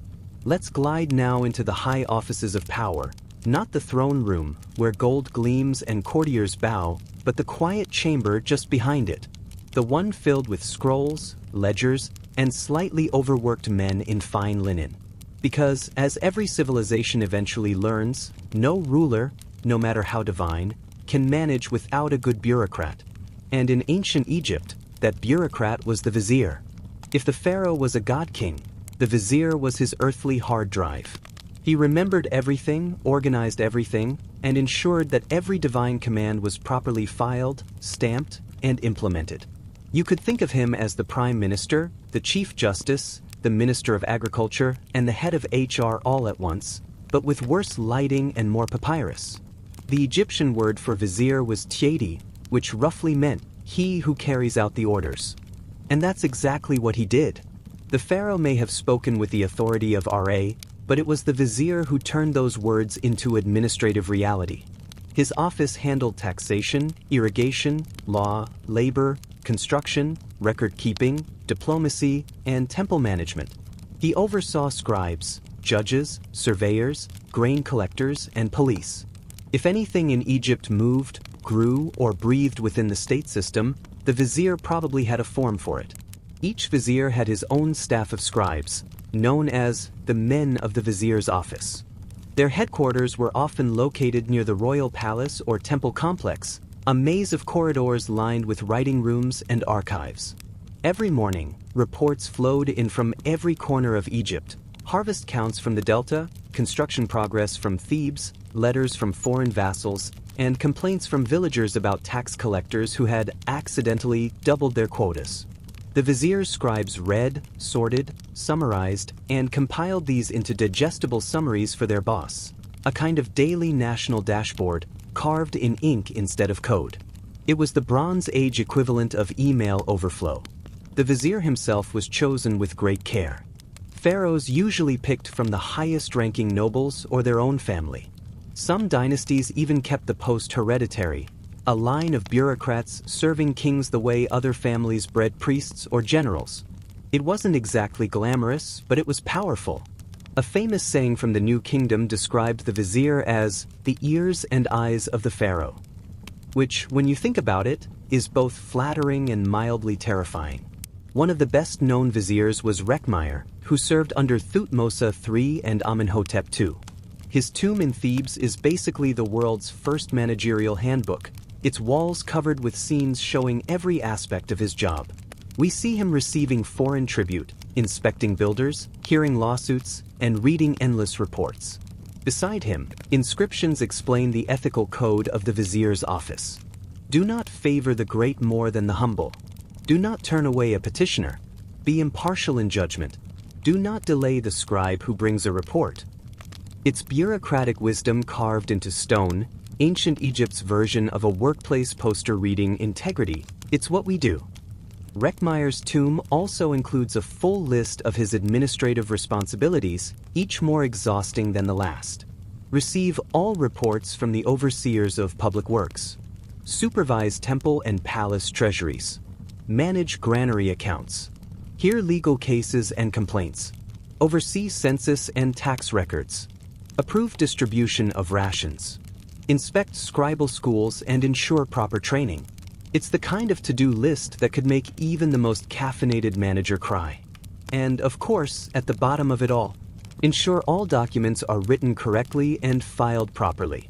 S1: Let's glide now into the high offices of power, not the throne room, where gold gleams and courtiers bow, but the quiet chamber just behind it, the one filled with scrolls, ledgers, and slightly overworked men in fine linen. Because, as every civilization eventually learns, no ruler, no matter how divine, can manage without a good bureaucrat. And in ancient Egypt, that bureaucrat was the vizier. If the pharaoh was a god-king, the vizier was his earthly hard drive. He remembered everything, organized everything, and ensured that every divine command was properly filed, stamped, and implemented. You could think of him as the prime minister, the chief justice, the minister of agriculture, and the head of HR all at once, but with worse lighting and more papyrus. The Egyptian word for vizier was tiedi, which roughly meant he who carries out the orders. And that's exactly what he did. The pharaoh may have spoken with the authority of Ra, but it was the vizier who turned those words into administrative reality. His office handled taxation, irrigation, law, labor, construction, record-keeping, diplomacy, and temple management. He oversaw scribes, judges, surveyors, grain collectors, and police. If anything in Egypt moved, grew, or breathed within the state system, the vizier probably had a form for it. Each vizier had his own staff of scribes, known as the men of the vizier's office. Their headquarters were often located near the royal palace or temple complex, a maze of corridors lined with writing rooms and archives. Every morning, reports flowed in from every corner of Egypt: harvest counts from the Delta, construction progress from Thebes, letters from foreign vassals, and complaints from villagers about tax collectors who had accidentally doubled their quotas. The vizier's scribes read, sorted, summarized, and compiled these into digestible summaries for their boss, a kind of daily national dashboard carved in ink instead of code. It was the Bronze Age equivalent of email overflow. The vizier himself was chosen with great care. Pharaohs usually picked from the highest-ranking nobles or their own family. Some dynasties even kept the post hereditary, a line of bureaucrats serving kings the way other families bred priests or generals. It wasn't exactly glamorous, but it was powerful. A famous saying from the New Kingdom described the vizier as the ears and eyes of the pharaoh, which, when you think about it, is both flattering and mildly terrifying. One of the best-known viziers was Rekhmire, who served under Thutmose III and Amenhotep II. His tomb in Thebes is basically the world's first managerial handbook, its walls covered with scenes showing every aspect of his job. We see him receiving foreign tribute, inspecting builders, hearing lawsuits, and reading endless reports. Beside him, inscriptions explain the ethical code of the vizier's office. Do not favor the great more than the humble. Do not turn away a petitioner. Be impartial in judgment. Do not delay the scribe who brings a report. It's bureaucratic wisdom carved into stone, ancient Egypt's version of a workplace poster reading integrity. It's what we do. Rekhmire's tomb also includes a full list of his administrative responsibilities, each more exhausting than the last. Receive all reports from the overseers of public works. Supervise temple and palace treasuries. Manage granary accounts. Hear legal cases and complaints. Oversee census and tax records. Approve distribution of rations. Inspect scribal schools and ensure proper training. It's the kind of to-do list that could make even the most caffeinated manager cry. And, of course, at the bottom of it all, ensure all documents are written correctly and filed properly.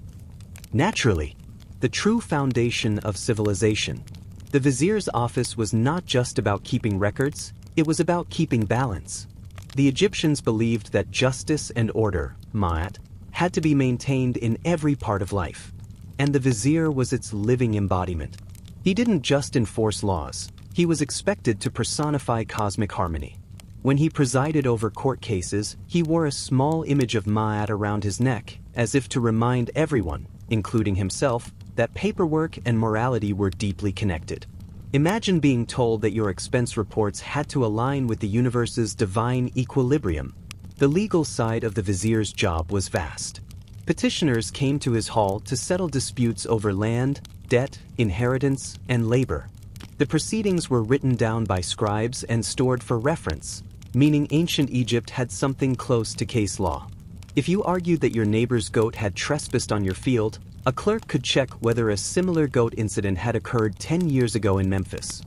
S1: Naturally, the true foundation of civilization, the vizier's office was not just about keeping records, it was about keeping balance. The Egyptians believed that justice and order, ma'at, had to be maintained in every part of life, and the vizier was its living embodiment. He didn't just enforce laws, he was expected to personify cosmic harmony. When he presided over court cases, he wore a small image of Ma'at around his neck, as if to remind everyone, including himself, that paperwork and morality were deeply connected. Imagine being told that your expense reports had to align with the universe's divine equilibrium. The legal side of the vizier's job was vast. Petitioners came to his hall to settle disputes over land, debt, inheritance, and labor. The proceedings were written down by scribes and stored for reference, meaning ancient Egypt had something close to case law. If you argued that your neighbor's goat had trespassed on your field, a clerk could check whether a similar goat incident had occurred 10 years ago in Memphis.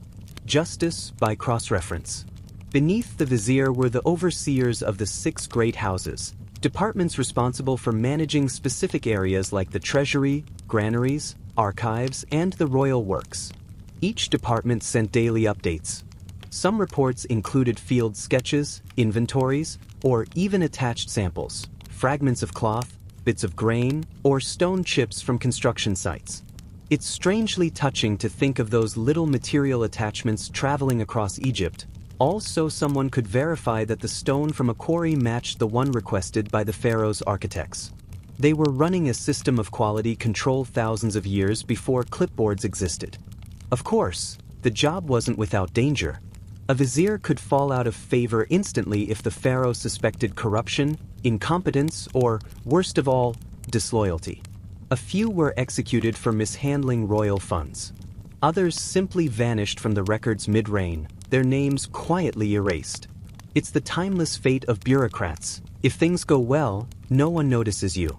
S1: Justice by cross-reference. Beneath the vizier were the overseers of the 6 great houses, departments responsible for managing specific areas like the treasury, granaries, archives, and the royal works. Each department sent daily updates. Some reports included field sketches, inventories, or even attached samples, fragments of cloth, bits of grain, or stone chips from construction sites. It's strangely touching to think of those little material attachments traveling across Egypt, all so someone could verify that the stone from a quarry matched the one requested by the pharaoh's architects. They were running a system of quality control thousands of years before clipboards existed. Of course, the job wasn't without danger. A vizier could fall out of favor instantly if the pharaoh suspected corruption, incompetence, or, worst of all, disloyalty. A few were executed for mishandling royal funds. Others simply vanished from the records mid-reign, their names quietly erased. It's the timeless fate of bureaucrats. If things go well, no one notices you.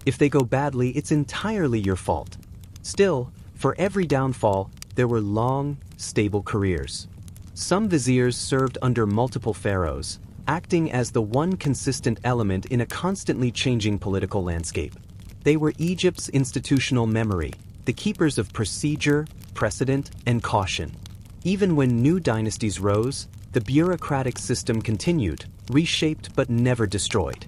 S1: If they go badly, it's entirely your fault. Still, for every downfall, there were long, stable careers. Some viziers served under multiple pharaohs, acting as the one consistent element in a constantly changing political landscape. They were Egypt's institutional memory, the keepers of procedure, precedent, and caution. Even when new dynasties rose, the bureaucratic system continued, reshaped but never destroyed.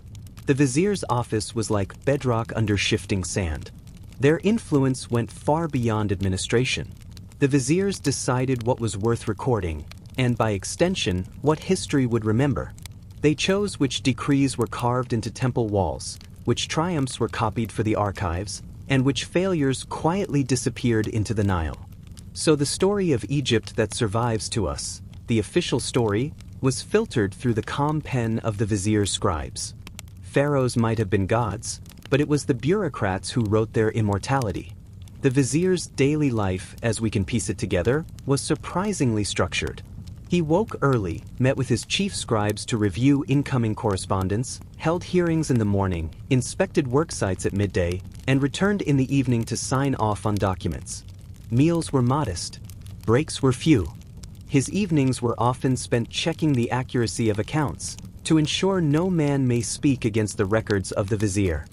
S1: The vizier's office was like bedrock under shifting sand. Their influence went far beyond administration. The viziers decided what was worth recording, and by extension, what history would remember. They chose which decrees were carved into temple walls, which triumphs were copied for the archives, and which failures quietly disappeared into the Nile. So the story of Egypt that survives to us, the official story, was filtered through the calm pen of the vizier's scribes. Pharaohs might have been gods, but it was the bureaucrats who wrote their immortality. The vizier's daily life, as we can piece it together, was surprisingly structured. He woke early, met with his chief scribes to review incoming correspondence, held hearings in the morning, inspected work sites at midday, and returned in the evening to sign off on documents. Meals were modest. Breaks were few. His evenings were often spent checking the accuracy of accounts, to ensure no man may speak against the records of the vizier.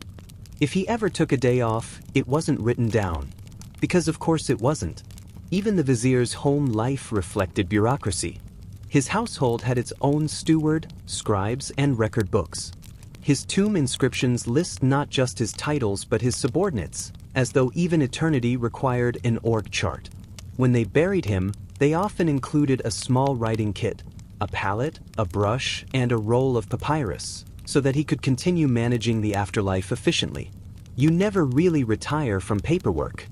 S1: If he ever took a day off, it wasn't written down. Because of course it wasn't. Even the vizier's home life reflected bureaucracy. His household had its own steward, scribes, and record books. His tomb inscriptions list not just his titles but his subordinates, as though even eternity required an org chart. When they buried him, they often included a small writing kit, a palette, a brush, and a roll of papyrus, so that he could continue managing the afterlife efficiently. You never really retire from paperwork.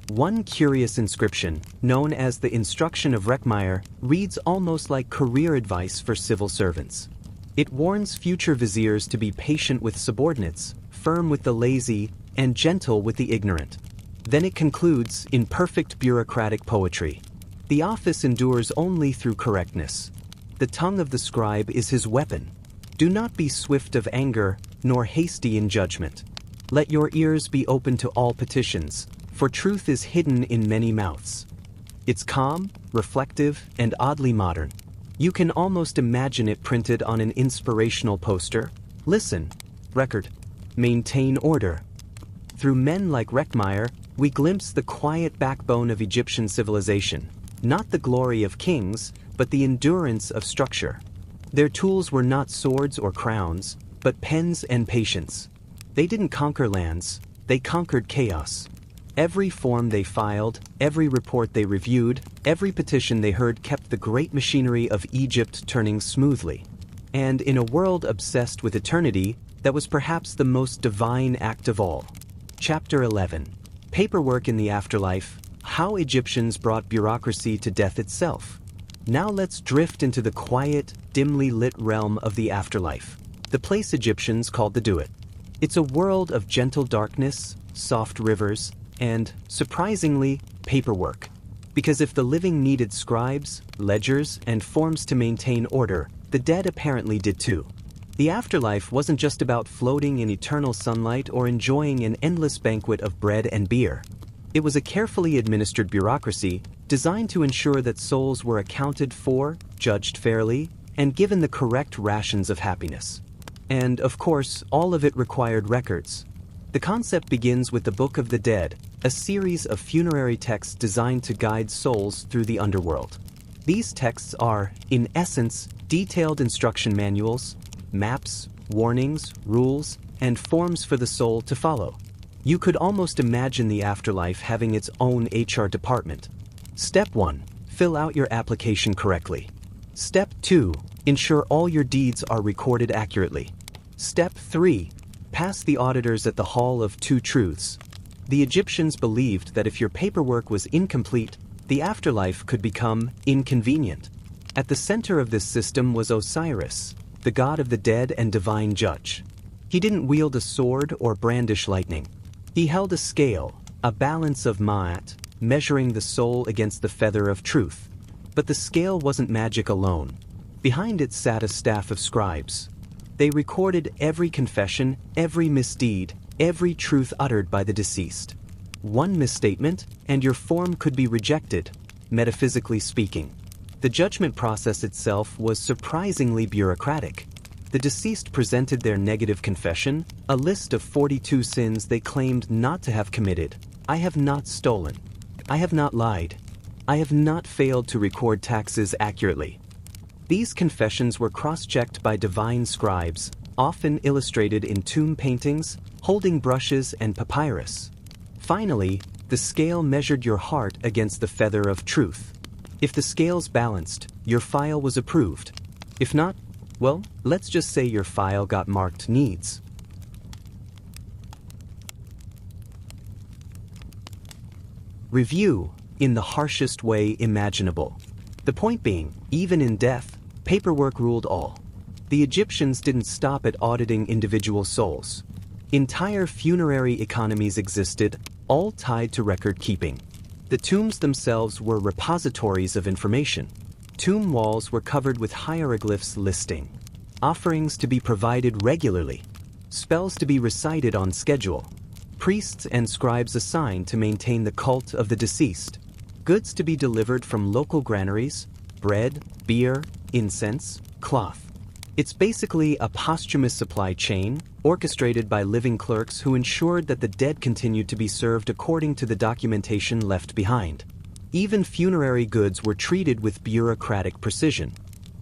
S1: One curious inscription, known as the Instruction of Reckmeyer, reads almost like career advice for civil servants. It warns future viziers to be patient with subordinates, firm with the lazy, and gentle with the ignorant. Then it concludes in perfect bureaucratic poetry. The office endures only through correctness. The tongue of the scribe is his weapon. Do not be swift of anger, nor hasty in judgment. Let your ears be open to all petitions, for truth is hidden in many mouths. It's calm, reflective, and oddly modern. You can almost imagine it printed on an inspirational poster. Listen, record, maintain order. Through men like Reckmeyer, we glimpse the quiet backbone of Egyptian civilization, not the glory of kings, but the endurance of structure. Their tools were not swords or crowns, but pens and patience. They didn't conquer lands, they conquered chaos. Every form they filed, every report they reviewed, every petition they heard kept the great machinery of Egypt turning smoothly. And in a world obsessed with eternity, that was perhaps the most divine act of all. Chapter 11. Paperwork in the Afterlife, How Egyptians Brought Bureaucracy to Death Itself. Now let's drift into the quiet, dimly lit realm of the afterlife, the place Egyptians called the Duat. It's a world of gentle darkness, soft rivers, and, surprisingly, paperwork. Because if the living needed scribes, ledgers, and forms to maintain order, the dead apparently did too. The afterlife wasn't just about floating in eternal sunlight or enjoying an endless banquet of bread and beer. It was a carefully administered bureaucracy designed to ensure that souls were accounted for, judged fairly, and given the correct rations of happiness. And, of course, all of it required records. The concept begins with the Book of the Dead, a series of funerary texts designed to guide souls through the underworld. These texts are, in essence, detailed instruction manuals, maps, warnings, rules, and forms for the soul to follow. You could almost imagine the afterlife having its own HR department. Step 1. Fill out your application correctly. Step 2. Ensure all your deeds are recorded accurately. Step 3. Pass the auditors at the Hall of Two Truths. The Egyptians believed that if your paperwork was incomplete, the afterlife could become inconvenient. At the center of this system was Osiris, the god of the dead and divine judge. He didn't wield a sword or brandish lightning. He held a scale, a balance of Ma'at, measuring the soul against the feather of truth. But the scale wasn't magic alone. Behind it sat a staff of scribes. They recorded every confession, every misdeed, every truth uttered by the deceased. One misstatement, and your form could be rejected, metaphysically speaking. The judgment process itself was surprisingly bureaucratic. The deceased presented their negative confession, a list of 42 sins they claimed not to have committed. I have not stolen. I have not lied. I have not failed to record taxes accurately. These confessions were cross-checked by divine scribes, often illustrated in tomb paintings, holding brushes and papyrus. Finally, the scale measured your heart against the feather of truth. If the scales balanced, your file was approved. If not, well, let's just say your file got marked needs. Review in the harshest way imaginable. The point being, even in death, paperwork ruled all. The Egyptians didn't stop at auditing individual souls. Entire funerary economies existed, all tied to record keeping. The tombs themselves were repositories of information. Tomb walls were covered with hieroglyphs listing offerings to be provided regularly, spells to be recited on schedule, priests and scribes assigned to maintain the cult of the deceased, goods to be delivered from local granaries, bread, beer, incense, cloth. It's basically a posthumous supply chain, orchestrated by living clerks who ensured that the dead continued to be served according to the documentation left behind. Even funerary goods were treated with bureaucratic precision.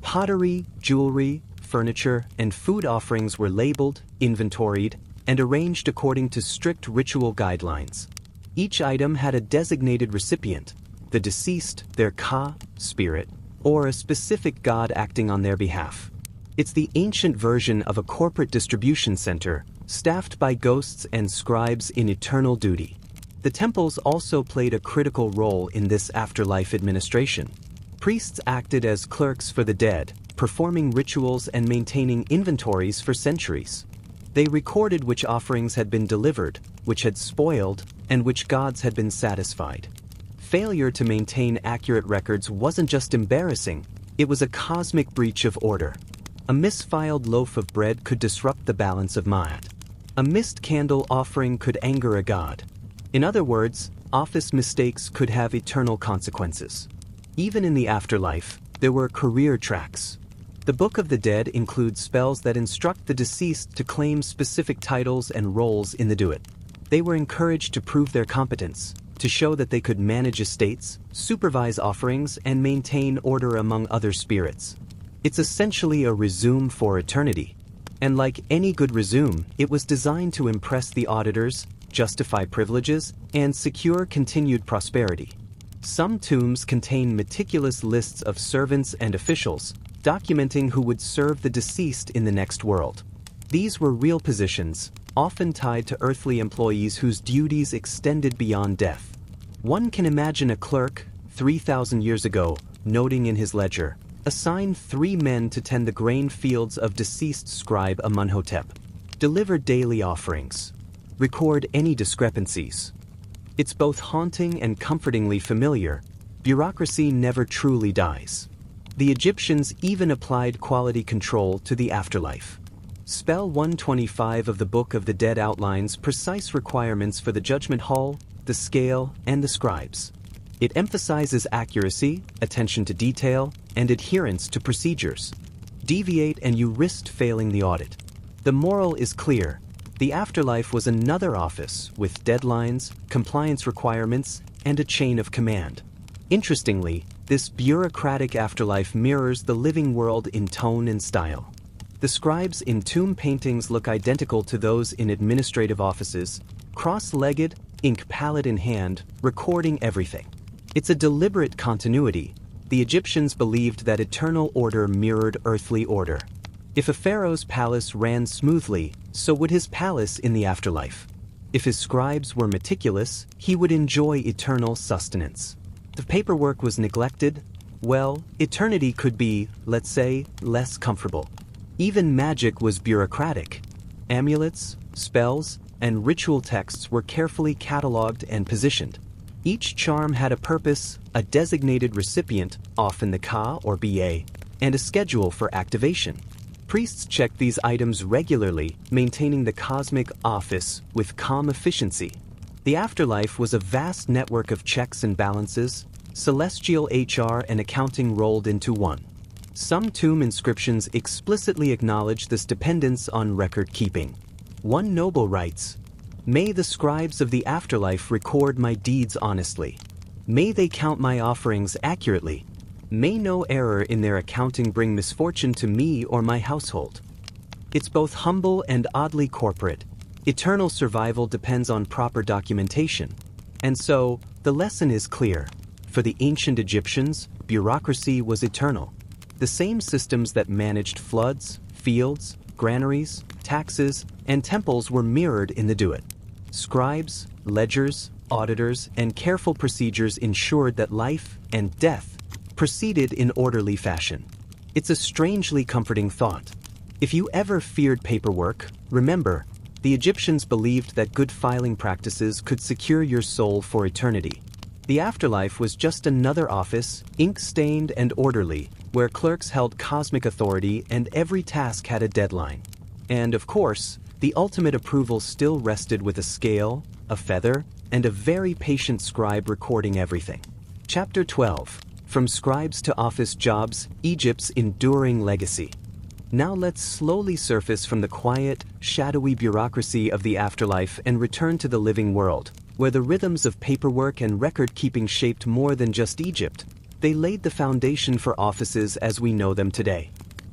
S1: Pottery, jewelry, furniture, and food offerings were labeled, inventoried, and arranged according to strict ritual guidelines. Each item had a designated recipient, the deceased, their ka, spirit, or a specific god acting on their behalf. It's the ancient version of a corporate distribution center, staffed by ghosts and scribes in eternal duty. The temples also played a critical role in this afterlife administration. Priests acted as clerks for the dead, performing rituals and maintaining inventories for centuries. They recorded which offerings had been delivered, which had spoiled, and which gods had been satisfied. Failure to maintain accurate records wasn't just embarrassing, it was a cosmic breach of order. A misfiled loaf of bread could disrupt the balance of Ma'at. A missed candle offering could anger a god. In other words, office mistakes could have eternal consequences. Even in the afterlife, there were career tracks. The Book of the Dead includes spells that instruct the deceased to claim specific titles and roles in the do-it. They were encouraged to prove their competence, to show that they could manage estates, supervise offerings, and maintain order among other spirits. It's essentially a resume for eternity. And like any good resume, it was designed to impress the auditors, justify privileges, and secure continued prosperity. Some tombs contain meticulous lists of servants and officials, documenting who would serve the deceased in the next world. These were real positions, often tied to earthly employees whose duties extended beyond death. One can imagine a clerk, 3,000 years ago, noting in his ledger, assign 3 men to tend the grain fields of deceased scribe Amunhotep, deliver daily offerings, record any discrepancies. It's both haunting and comfortingly familiar. Bureaucracy never truly dies. The Egyptians even applied quality control to the afterlife. Spell 125 of the Book of the Dead outlines precise requirements for the judgment hall, the scale, and the scribes. It emphasizes accuracy, attention to detail, and adherence to procedures. Deviate and you risked failing the audit. The moral is clear. The afterlife was another office with deadlines, compliance requirements, and a chain of command. Interestingly, this bureaucratic afterlife mirrors the living world in tone and style. The scribes in tomb paintings look identical to those in administrative offices, cross-legged, ink palette in hand, recording everything. It's a deliberate continuity. The Egyptians believed that eternal order mirrored earthly order. If a pharaoh's palace ran smoothly, so would his palace in the afterlife. If his scribes were meticulous, he would enjoy eternal sustenance. If paperwork was neglected, Well, eternity could be, let's say, less comfortable. Even magic was bureaucratic. Amulets, spells, and ritual texts were carefully cataloged and positioned. Each charm had a purpose, a designated recipient, often the Ka or Ba, and a schedule for activation. Priests checked these items regularly, maintaining the cosmic office with calm efficiency. The afterlife was a vast network of checks and balances, celestial HR and accounting rolled into one. Some tomb inscriptions explicitly acknowledge this dependence on record keeping. One noble writes, "May the scribes of the afterlife record my deeds honestly. May they count my offerings accurately. May no error in their accounting bring misfortune to me or my household." It's both humble and oddly corporate. Eternal survival depends on proper documentation. And so, the lesson is clear. For the ancient Egyptians, bureaucracy was eternal. The same systems that managed floods, fields, granaries, taxes, and temples were mirrored in the do-it. Scribes, ledgers, auditors, and careful procedures ensured that life and death proceeded in orderly fashion. It's a strangely comforting thought. If you ever feared paperwork, remember, the Egyptians believed that good filing practices could secure your soul for eternity. The afterlife was just another office, ink-stained and orderly, where clerks held cosmic authority and every task had a deadline. And of course, the ultimate approval still rested with a scale, a feather, and a very patient scribe recording everything. Chapter 12. From Scribes to Office Jobs, Egypt's Enduring Legacy. Now let's slowly surface from the quiet, shadowy bureaucracy of the afterlife and return to the living world, where the rhythms of paperwork and record-keeping shaped more than just Egypt. They laid the foundation for offices as we know them today.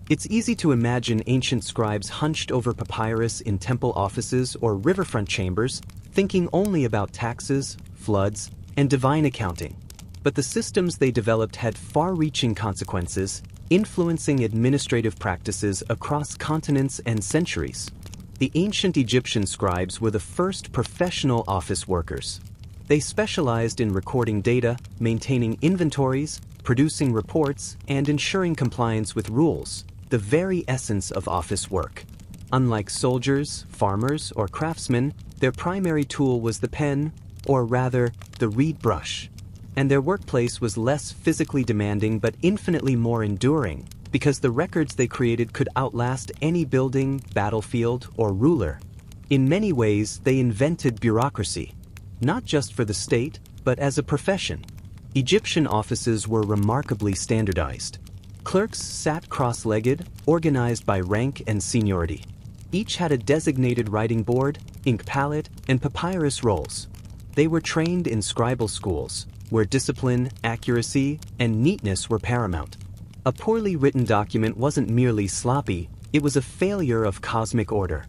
S1: It's easy to imagine ancient scribes hunched over papyrus in temple offices or riverfront chambers, thinking only about taxes, floods, and divine accounting. But the systems they developed had far-reaching consequences, influencing administrative practices across continents and centuries. The ancient Egyptian scribes were the first professional office workers. They specialized in recording data, maintaining inventories, producing reports, and ensuring compliance with rules, the very essence of office work. Unlike soldiers, farmers, or craftsmen, their primary tool was the pen, or rather, the reed brush. And their workplace was less physically demanding but infinitely more enduring, because the records they created could outlast any building, battlefield, or ruler. In many ways, they invented bureaucracy, not just for the state, but as a profession. Egyptian offices were remarkably standardized. Clerks sat cross-legged, organized by rank and seniority. Each had a designated writing board, ink palette, and papyrus rolls. They were trained in scribal schools, where discipline, accuracy, and neatness were paramount. A poorly written document wasn't merely sloppy, it was a failure of cosmic order.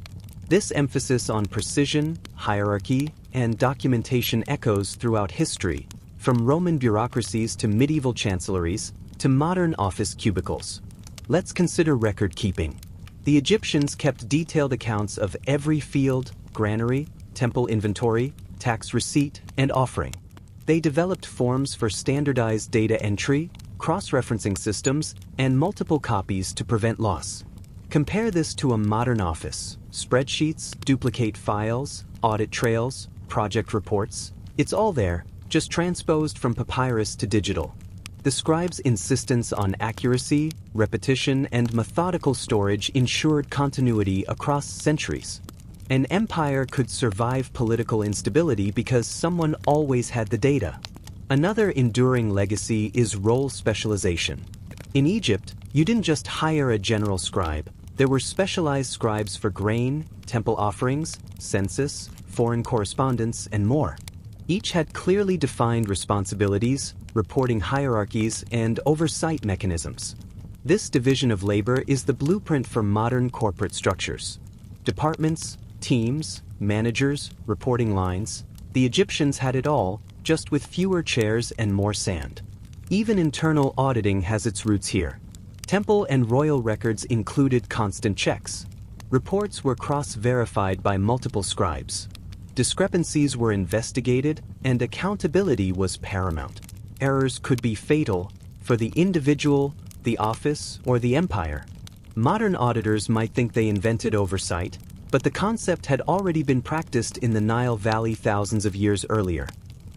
S1: This emphasis on precision, hierarchy, and documentation echoes throughout history, from Roman bureaucracies to medieval chancelleries to modern office cubicles. Let's consider record keeping. The Egyptians kept detailed accounts of every field, granary, temple inventory, tax receipt, and offering. They developed forms for standardized data entry, cross-referencing systems, and multiple copies to prevent loss. Compare this to a modern office. Spreadsheets, duplicate files, audit trails, project reports. It's all there, just transposed from papyrus to digital. The scribe's insistence on accuracy, repetition, and methodical storage ensured continuity across centuries. An empire could survive political instability because someone always had the data. Another enduring legacy is role specialization. In Egypt, you didn't just hire a general scribe. There were specialized scribes for grain, temple offerings, census, foreign correspondence, and more. Each had clearly defined responsibilities, reporting hierarchies, and oversight mechanisms. This division of labor is the blueprint for modern corporate structures. Departments, teams, managers, reporting lines. The Egyptians had it all, just with fewer chairs and more sand. Even internal auditing has its roots here. Temple and royal records included constant checks. Reports were cross-verified by multiple scribes. Discrepancies were investigated, and accountability was paramount. Errors could be fatal, for the individual, the office, or the empire. Modern auditors might think they invented oversight, but the concept had already been practiced in the Nile Valley thousands of years earlier.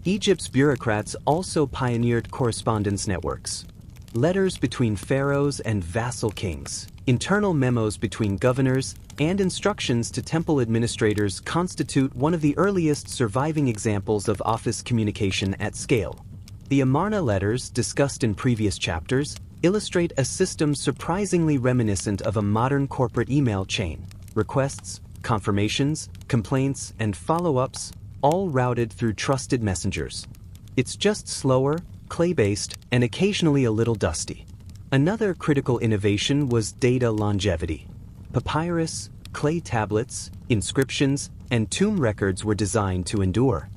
S1: Egypt's bureaucrats also pioneered correspondence networks. Letters between pharaohs and vassal kings, internal memos between governors, and instructions to temple administrators constitute one of the earliest surviving examples of office communication at scale. The Amarna letters, discussed in previous chapters, illustrate a system surprisingly reminiscent of a modern corporate email chain: requests, confirmations, complaints, and follow-ups, all routed through trusted messengers. It's just slower, clay-based, and occasionally a little dusty. Another critical innovation was data longevity. Papyrus, clay tablets, inscriptions, and tomb records were designed to endure.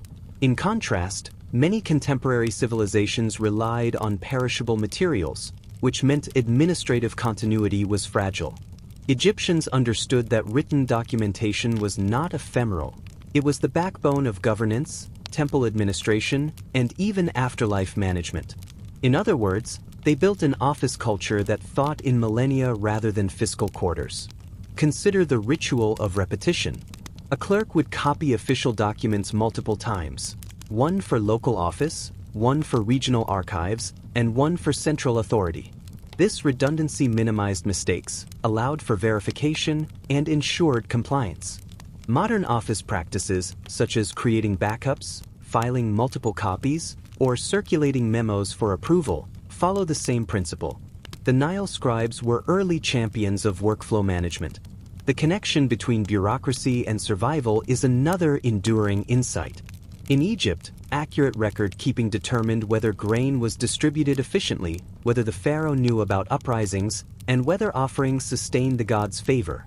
S1: In contrast, many contemporary civilizations relied on perishable materials, which meant administrative continuity was fragile. Egyptians understood that written documentation was not ephemeral. It was the backbone of governance, temple administration, and even afterlife management. In other words, they built an office culture that thought in millennia rather than fiscal quarters. Consider the ritual of repetition. A clerk would copy official documents multiple times, one for local office, one for regional archives, and one for central authority. This redundancy minimized mistakes, allowed for verification, and ensured compliance. Modern office practices, such as creating backups, filing multiple copies, or circulating memos for approval, follow the same principle. The Nile scribes were early champions of workflow management. The connection between bureaucracy and survival is another enduring insight. In Egypt, accurate record-keeping determined whether grain was distributed efficiently, whether the pharaoh knew about uprisings, and whether offerings sustained the god's favor.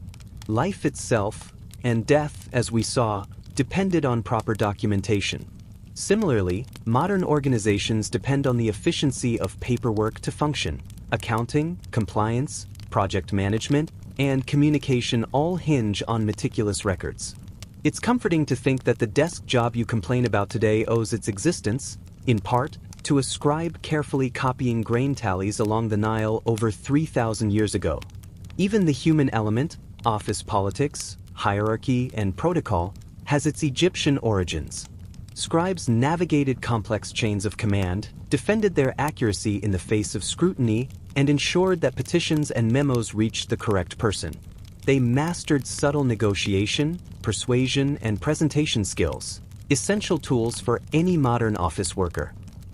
S1: Life itself, and death, as we saw, depended on proper documentation. Similarly, modern organizations depend on the efficiency of paperwork to function. Accounting, compliance, project management, and communication all hinge on meticulous records. It's comforting to think that the desk job you complain about today owes its existence, in part, to a scribe carefully copying grain tallies along the Nile over 3,000 years ago. Even the human element, office politics, hierarchy, and protocol, has its Egyptian origins. Scribes navigated complex chains of command, defended their accuracy in the face of scrutiny, and ensured that petitions and memos reached the correct person. They mastered subtle negotiation, persuasion, and presentation skills, essential tools for any modern office worker.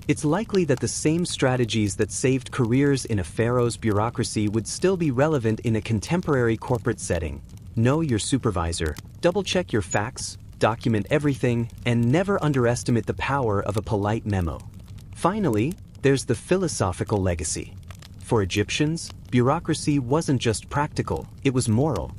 S1: It's likely that the same strategies that saved careers in a pharaoh's bureaucracy would still be relevant in a contemporary corporate setting. Know your supervisor, double-check your facts, document everything, and never underestimate the power of a polite memo. Finally, there's the philosophical legacy. For Egyptians, bureaucracy wasn't just practical, it was moral.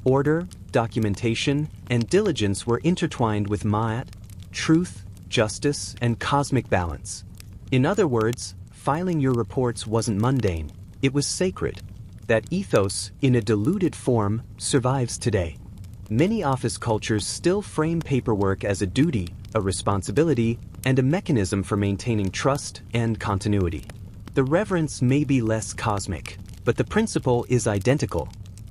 S1: Order, documentation, and diligence were intertwined with ma'at, truth, justice, and cosmic balance. In other words, filing your reports wasn't mundane, it was sacred. That ethos, in a diluted form, survives today. Many office cultures still frame paperwork as a duty, a responsibility, and a mechanism for maintaining trust and continuity. The reverence may be less cosmic, but the principle is identical.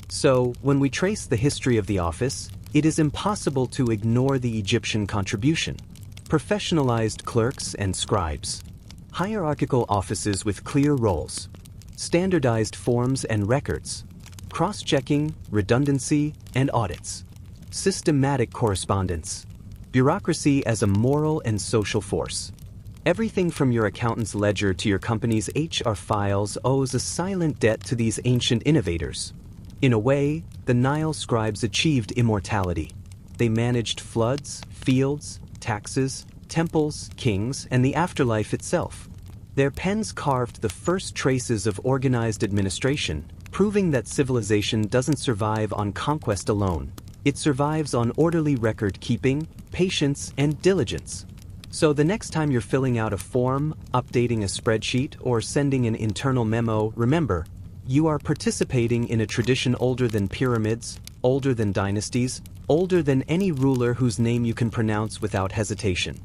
S1: So, when we trace the history of the office, it is impossible to ignore the Egyptian contribution. Professionalized clerks and scribes. Hierarchical offices with clear roles. Standardized forms and records. Cross-checking, redundancy, and audits. Systematic correspondence. Bureaucracy as a moral and social force. Everything from your accountant's ledger to your company's HR files owes a silent debt to these ancient innovators. In a way, the Nile scribes achieved immortality. They managed floods, fields, taxes, temples, kings, and the afterlife itself. Their pens carved the first traces of organized administration, proving that civilization doesn't survive on conquest alone. It survives on orderly record-keeping, patience, and diligence. So the next time you're filling out a form, updating a spreadsheet, or sending an internal memo, remember, you are participating in a tradition older than pyramids, older than dynasties, older than any ruler whose name you can pronounce without hesitation.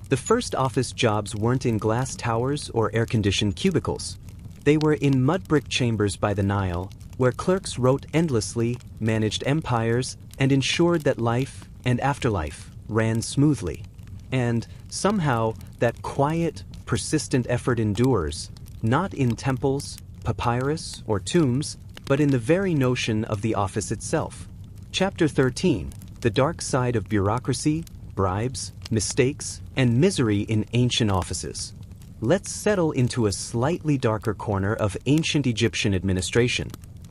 S1: The first office jobs weren't in glass towers or air-conditioned cubicles. They were in mud-brick chambers by the Nile, where clerks wrote endlessly, managed empires, and ensured that life and afterlife ran smoothly. And, somehow, that quiet, persistent effort endures, not in temples, papyrus, or tombs, but in the very notion of the office itself. Chapter 13, The Dark Side of Bureaucracy, Bribes, Mistakes, and Misery in Ancient Offices. Let's settle into a slightly darker corner of ancient Egyptian administration.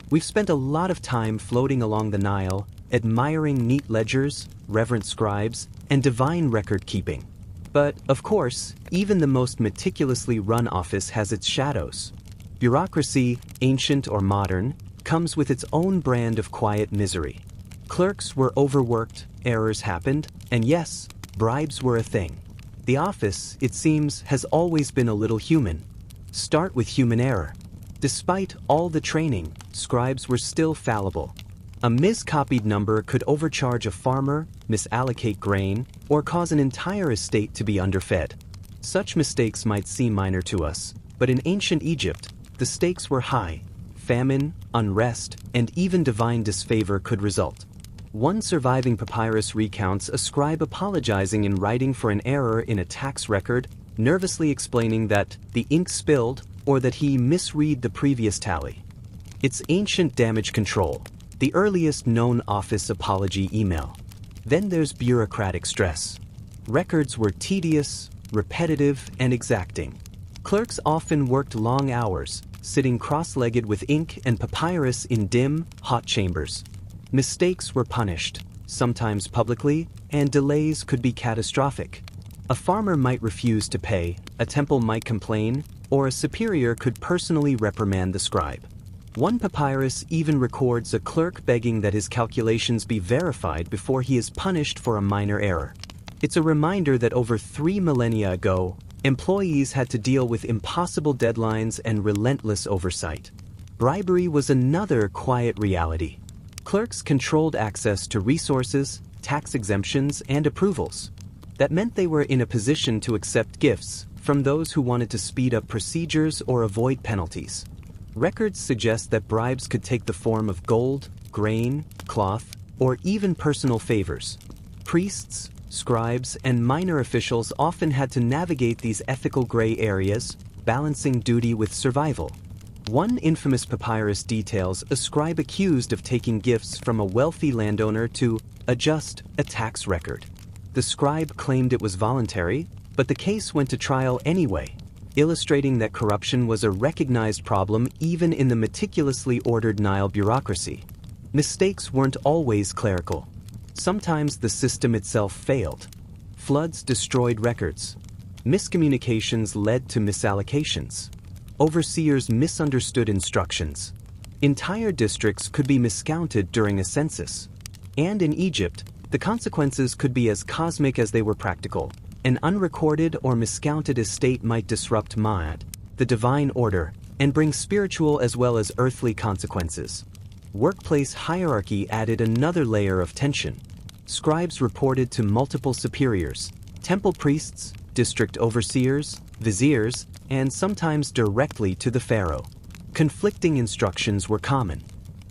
S1: We've spent a lot of time floating along the Nile, admiring neat ledgers, reverent scribes, and divine record-keeping. But, of course, even the most meticulously run office has its shadows. Bureaucracy, ancient or modern, comes with its own brand of quiet misery. Clerks were overworked, errors happened, and yes, bribes were a thing. The office, it seems, has always been a little human. Start with human error. Despite all the training, scribes were still fallible. A miscopied number could overcharge a farmer, misallocate grain, or cause an entire estate to be underfed. Such mistakes might seem minor to us, but in ancient Egypt, the stakes were high. Famine, unrest, and even divine disfavor could result. One surviving papyrus recounts a scribe apologizing in writing for an error in a tax record, nervously explaining that the ink spilled or that he misread the previous tally. It's ancient damage control, the earliest known office apology email. Then there's bureaucratic stress. Records were tedious, repetitive, and exacting. Clerks often worked long hours, sitting cross-legged with ink and papyrus in dim, hot chambers. Mistakes were punished, sometimes publicly, and delays could be catastrophic. A farmer might refuse to pay, a temple might complain, or a superior could personally reprimand the scribe. One papyrus even records a clerk begging that his calculations be verified before he is punished for a minor error. It's a reminder that over 3 millennia ago, employees had to deal with impossible deadlines and relentless oversight. Bribery was another quiet reality. Clerks controlled access to resources, tax exemptions, and approvals. That meant they were in a position to accept gifts from those who wanted to speed up procedures or avoid penalties. Records suggest that bribes could take the form of gold, grain, cloth, or even personal favors. Priests, scribes, and minor officials often had to navigate these ethical gray areas, balancing duty with survival. One infamous papyrus details a scribe accused of taking gifts from a wealthy landowner to adjust a tax record. The scribe claimed it was voluntary, but the case went to trial anyway, illustrating that corruption was a recognized problem even in the meticulously ordered Nile bureaucracy. Mistakes weren't always clerical. Sometimes the system itself failed. Floods destroyed records. Miscommunications led to misallocations. Overseers misunderstood instructions. Entire districts could be miscounted during a census. And in Egypt, the consequences could be as cosmic as they were practical. An unrecorded or miscounted estate might disrupt Ma'at, the divine order, and bring spiritual as well as earthly consequences. Workplace hierarchy added another layer of tension. Scribes reported to multiple superiors, temple priests, district overseers, viziers, and sometimes directly to the pharaoh. Conflicting instructions were common.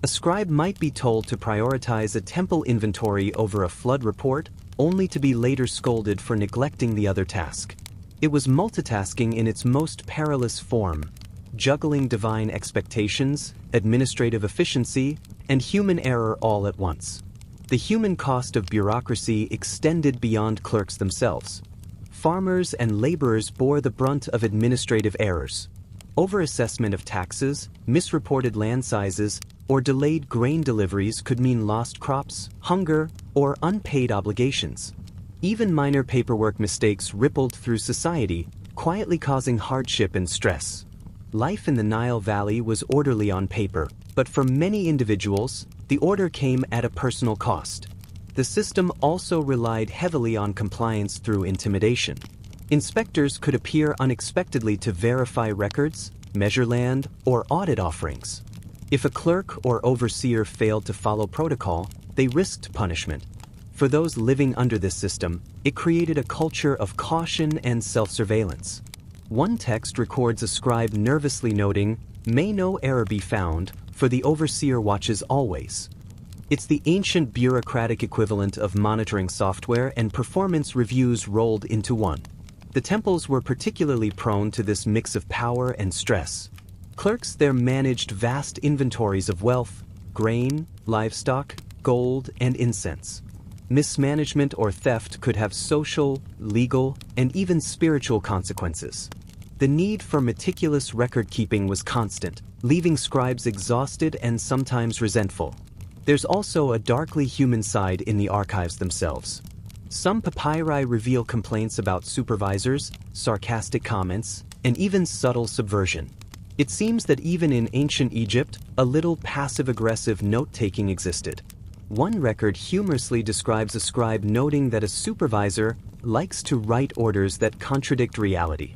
S1: A scribe might be told to prioritize a temple inventory over a flood report, only to be later scolded for neglecting the other task. It was multitasking in its most perilous form, juggling divine expectations, administrative efficiency, and human error all at once. The human cost of bureaucracy extended beyond clerks themselves. Farmers and laborers bore the brunt of administrative errors. Overassessment of taxes, misreported land sizes, or delayed grain deliveries could mean lost crops, hunger, or unpaid obligations. Even minor paperwork mistakes rippled through society, quietly causing hardship and stress. Life in the Nile Valley was orderly on paper, but for many individuals, the order came at a personal cost. The system also relied heavily on compliance through intimidation. Inspectors could appear unexpectedly to verify records, measure land, or audit offerings. If a clerk or overseer failed to follow protocol, they risked punishment. For those living under this system, it created a culture of caution and self-surveillance. One text records a scribe nervously noting, May no error be found, for the overseer watches always. It's the ancient bureaucratic equivalent of monitoring software and performance reviews rolled into one. The temples were particularly prone to this mix of power and stress. Clerks there managed vast inventories of wealth, grain, livestock, gold, and incense. Mismanagement or theft could have social, legal, and even spiritual consequences. The need for meticulous record-keeping was constant, leaving scribes exhausted and sometimes resentful. There's also a darkly human side in the archives themselves. Some papyri reveal complaints about supervisors, sarcastic comments, and even subtle subversion. It seems that even in ancient Egypt, a little passive-aggressive note-taking existed. One record humorously describes a scribe noting that a supervisor likes to write orders that contradict reality.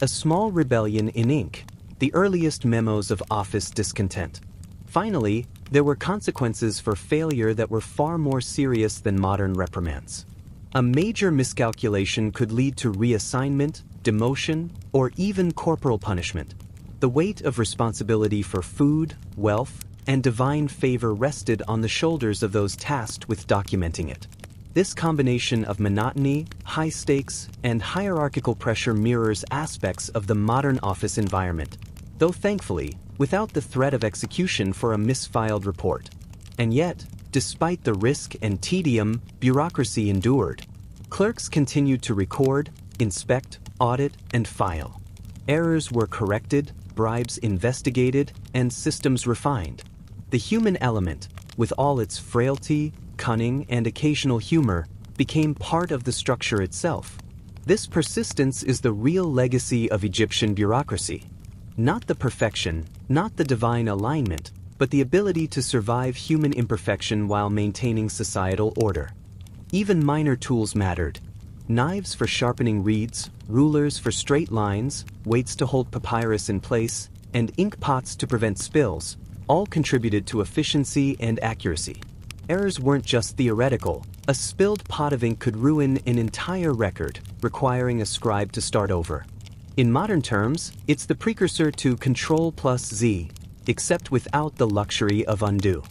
S1: A small rebellion in ink, the earliest memos of office discontent. Finally, there were consequences for failure that were far more serious than modern reprimands. A major miscalculation could lead to reassignment, demotion, or even corporal punishment. The weight of responsibility for food, wealth, and divine favor rested on the shoulders of those tasked with documenting it. This combination of monotony, high stakes, and hierarchical pressure mirrors aspects of the modern office environment, though thankfully, without the threat of execution for a misfiled report. And yet, despite the risk and tedium, bureaucracy endured. Clerks continued to record, inspect, audit, and file. Errors were corrected, bribes investigated, and systems refined. The human element, with all its frailty, cunning, and occasional humor, became part of the structure itself. This persistence is the real legacy of Egyptian bureaucracy. Not the perfection, not the divine alignment, but the ability to survive human imperfection while maintaining societal order. Even minor tools mattered. Knives for sharpening reeds, rulers for straight lines, weights to hold papyrus in place, and ink pots to prevent spills, all contributed to efficiency and accuracy. Errors weren't just theoretical. A spilled pot of ink could ruin an entire record, requiring a scribe to start over. In modern terms, it's the precursor to Ctrl+Z, except without the luxury of undo.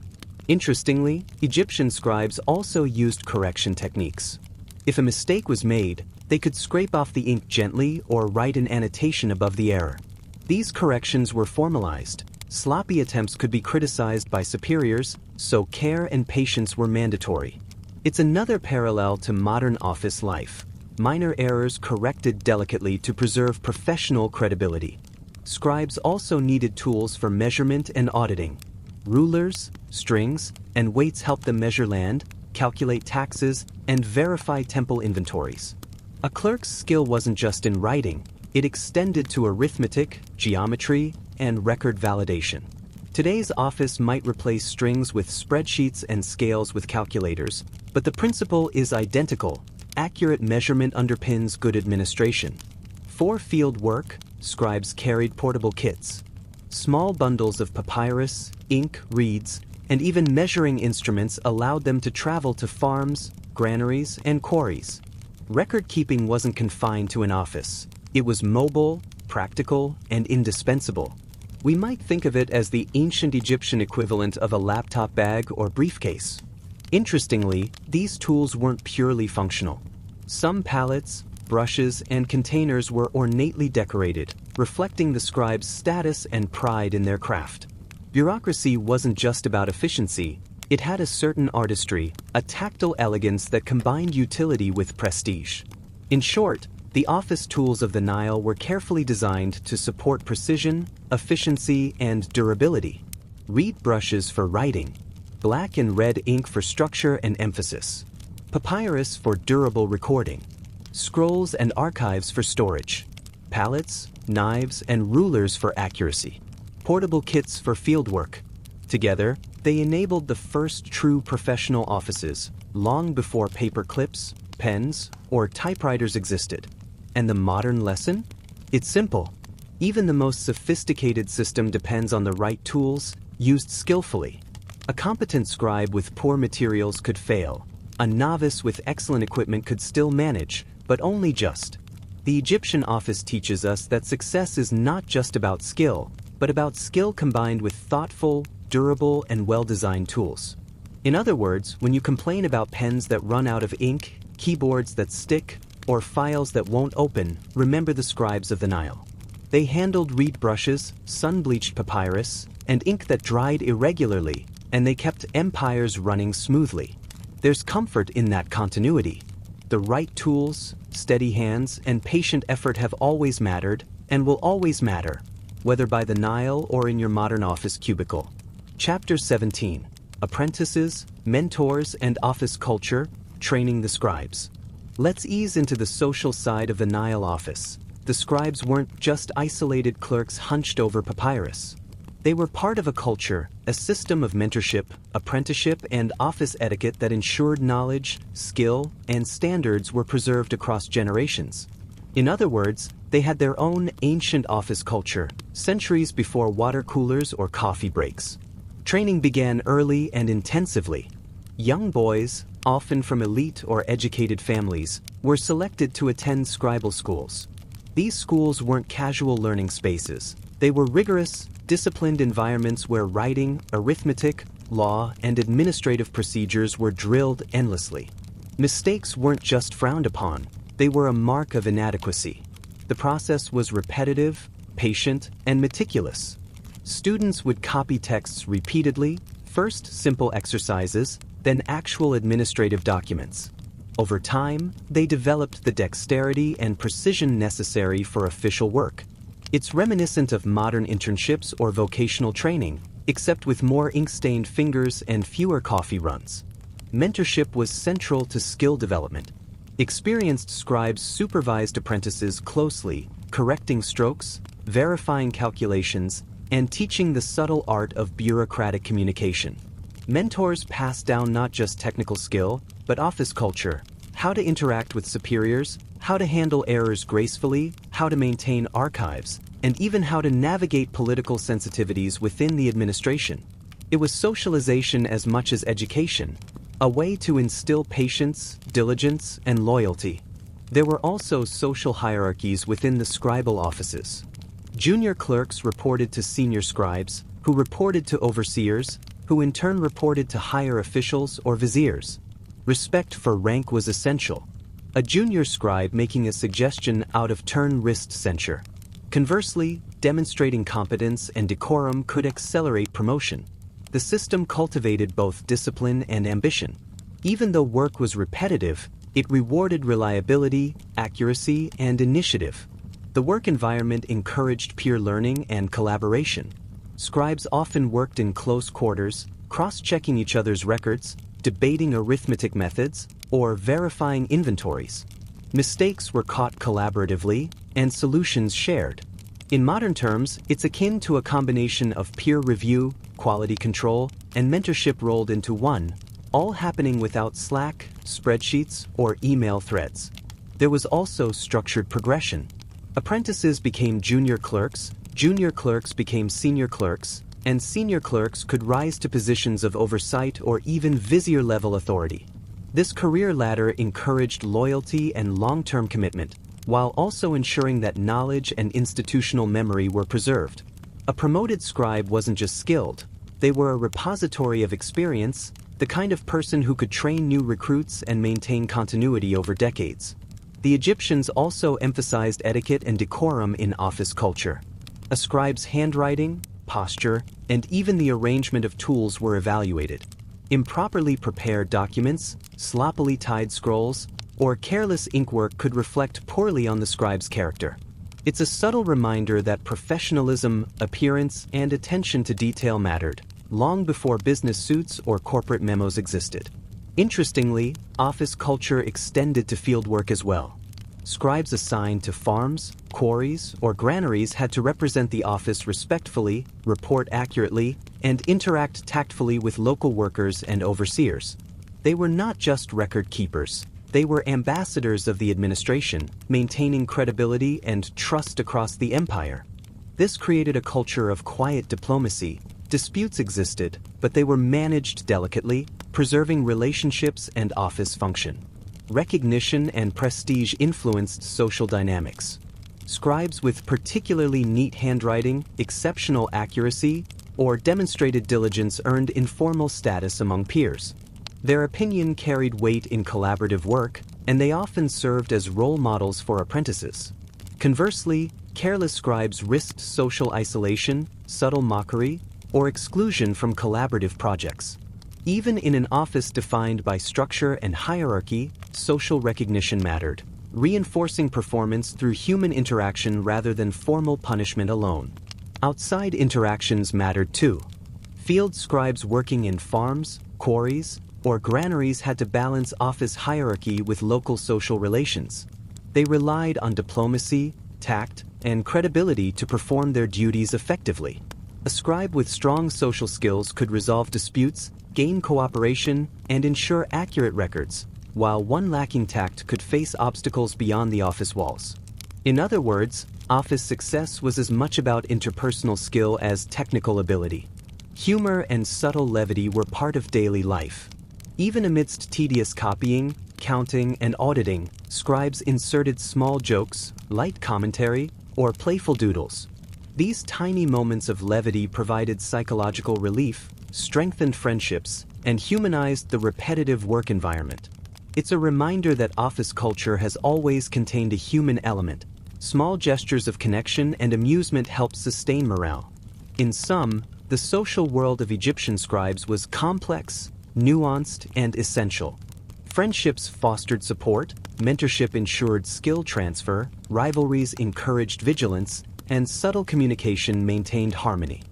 S1: Interestingly, Egyptian scribes also used correction techniques. If a mistake was made, they could scrape off the ink gently or write an annotation above the error. These corrections were formalized. Sloppy attempts could be criticized by superiors, so care and patience were mandatory. It's another parallel to modern office life. Minor errors corrected delicately to preserve professional credibility. Scribes also needed tools for measurement and auditing. Rulers, strings, and weights helped them measure land, calculate taxes, and verify temple inventories. A clerk's skill wasn't just in writing, it extended to arithmetic, geometry, and record validation. Today's office might replace strings with spreadsheets and scales with calculators, but the principle is identical. Accurate measurement underpins good administration. For field work, scribes carried portable kits. Small bundles of papyrus, ink, reeds, and even measuring instruments allowed them to travel to farms, granaries, and quarries. Record-keeping wasn't confined to an office. It was mobile, practical, and indispensable. We might think of it as the ancient Egyptian equivalent of a laptop bag or briefcase. Interestingly, these tools weren't purely functional. Some palettes, brushes, and containers were ornately decorated, reflecting the scribe's status and pride in their craft. Bureaucracy wasn't just about efficiency, it had a certain artistry, a tactile elegance that combined utility with prestige. In short, the office tools of the Nile were carefully designed to support precision, efficiency, and durability. Reed brushes for writing, black and red ink for structure and emphasis, papyrus for durable recording, scrolls and archives for storage, palettes, knives, and rulers for accuracy, portable kits for fieldwork. Together, they enabled the first true professional offices, long before paper clips, pens, or typewriters existed. And the modern lesson? It's simple. Even the most sophisticated system depends on the right tools, used skillfully. A competent scribe with poor materials could fail. A novice with excellent equipment could still manage, but only just. The Egyptian office teaches us that success is not just about skill, but about skill combined with thoughtful, durable, and well-designed tools. In other words, when you complain about pens that run out of ink, keyboards that stick, or files that won't open, remember the scribes of the Nile. They handled reed brushes, sun-bleached papyrus, and ink that dried irregularly, and they kept empires running smoothly. There's comfort in that continuity. The right tools, steady hands, and patient effort have always mattered, and will always matter, whether by the Nile or in your modern office cubicle. Chapter 17. Apprentices, Mentors, and Office Culture, Training the Scribes. Let's ease into the social side of the Nile office. The scribes weren't just isolated clerks hunched over papyrus. They were part of a culture, a system of mentorship, apprenticeship, and office etiquette that ensured knowledge, skill, and standards were preserved across generations. In other words, they had their own ancient office culture, centuries before water coolers or coffee breaks. Training began early and intensively. Young boys, often from elite or educated families, were selected to attend scribal schools. These schools weren't casual learning spaces. They were rigorous, disciplined environments where writing, arithmetic, law, and administrative procedures were drilled endlessly. Mistakes weren't just frowned upon, they were a mark of inadequacy. The process was repetitive, patient, and meticulous. Students would copy texts repeatedly, first simple exercises, then actual administrative documents. Over time, they developed the dexterity and precision necessary for official work. It's reminiscent of modern internships or vocational training, except with more ink-stained fingers and fewer coffee runs. Mentorship was central to skill development. Experienced scribes supervised apprentices closely, correcting strokes, verifying calculations, and teaching the subtle art of bureaucratic communication. Mentors passed down not just technical skill, but office culture, how to interact with superiors, how to handle errors gracefully, how to maintain archives, and even how to navigate political sensitivities within the administration. It was socialization as much as education, a way to instill patience, diligence, and loyalty. There were also social hierarchies within the scribal offices. Junior clerks reported to senior scribes, who reported to overseers, who in turn reported to higher officials or viziers. Respect for rank was essential. A junior scribe making a suggestion out of turn risked censure. Conversely, demonstrating competence and decorum could accelerate promotion. The system cultivated both discipline and ambition. Even though work was repetitive, it rewarded reliability, accuracy, and initiative. The work environment encouraged peer learning and collaboration. Scribes often worked in close quarters, cross-checking each other's records, debating arithmetic methods, or verifying inventories. Mistakes were caught collaboratively, and solutions shared. In modern terms, it's akin to a combination of peer review, quality control, and mentorship rolled into one, all happening without Slack, spreadsheets, or email threads. There was also structured progression. Apprentices became junior clerks became senior clerks, and senior clerks could rise to positions of oversight or even vizier-level authority. This career ladder encouraged loyalty and long-term commitment, while also ensuring that knowledge and institutional memory were preserved. A promoted scribe wasn't just skilled, they were a repository of experience, the kind of person who could train new recruits and maintain continuity over decades. The Egyptians also emphasized etiquette and decorum in office culture. A scribe's handwriting, posture, and even the arrangement of tools were evaluated. Improperly prepared documents, sloppily tied scrolls, or careless inkwork could reflect poorly on the scribe's character. It's a subtle reminder that professionalism, appearance, and attention to detail mattered, long before business suits or corporate memos existed. Interestingly, office culture extended to fieldwork as well. Scribes assigned to farms, quarries, or granaries had to represent the office respectfully, report accurately, and interact tactfully with local workers and overseers. They were not just record keepers. They were ambassadors of the administration, maintaining credibility and trust across the empire. This created a culture of quiet diplomacy. Disputes existed, but they were managed delicately, preserving relationships and office function. Recognition and prestige influenced social dynamics. Scribes with particularly neat handwriting, exceptional accuracy, or demonstrated diligence earned informal status among peers. Their opinion carried weight in collaborative work, and they often served as role models for apprentices. Conversely, careless scribes risked social isolation, subtle mockery, or exclusion from collaborative projects. Even in an office defined by structure and hierarchy, social recognition mattered, reinforcing performance through human interaction rather than formal punishment alone. Outside interactions mattered too. Field scribes working in farms, quarries, or granaries had to balance office hierarchy with local social relations. They relied on diplomacy, tact, and credibility to perform their duties effectively. A scribe with strong social skills could resolve disputes, gain cooperation, and ensure accurate records, while one lacking tact could face obstacles beyond the office walls. In other words, office success was as much about interpersonal skill as technical ability. Humor and subtle levity were part of daily life. Even amidst tedious copying, counting, and auditing, scribes inserted small jokes, light commentary, or playful doodles. These tiny moments of levity provided psychological relief, strengthened friendships, and humanized the repetitive work environment. It's a reminder that office culture has always contained a human element. Small gestures of connection and amusement helped sustain morale. In sum, the social world of Egyptian scribes was complex, nuanced, and essential. Friendships fostered support, mentorship ensured skill transfer, rivalries encouraged vigilance, and subtle communication maintained harmony.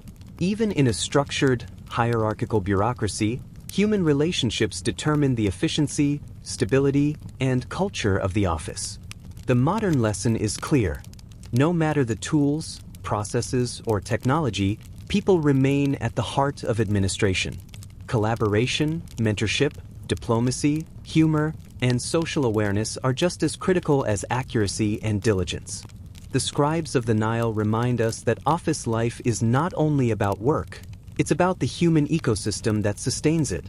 S1: Even in a structured, hierarchical bureaucracy, human relationships determined the efficiency, stability, and culture of the office. The modern lesson is clear. No matter the tools, processes, or technology, people remain at the heart of administration. Collaboration, mentorship, diplomacy, humor, and social awareness are just as critical as accuracy and diligence. The scribes of the Nile remind us that office life is not only about work, it's about the human ecosystem that sustains it.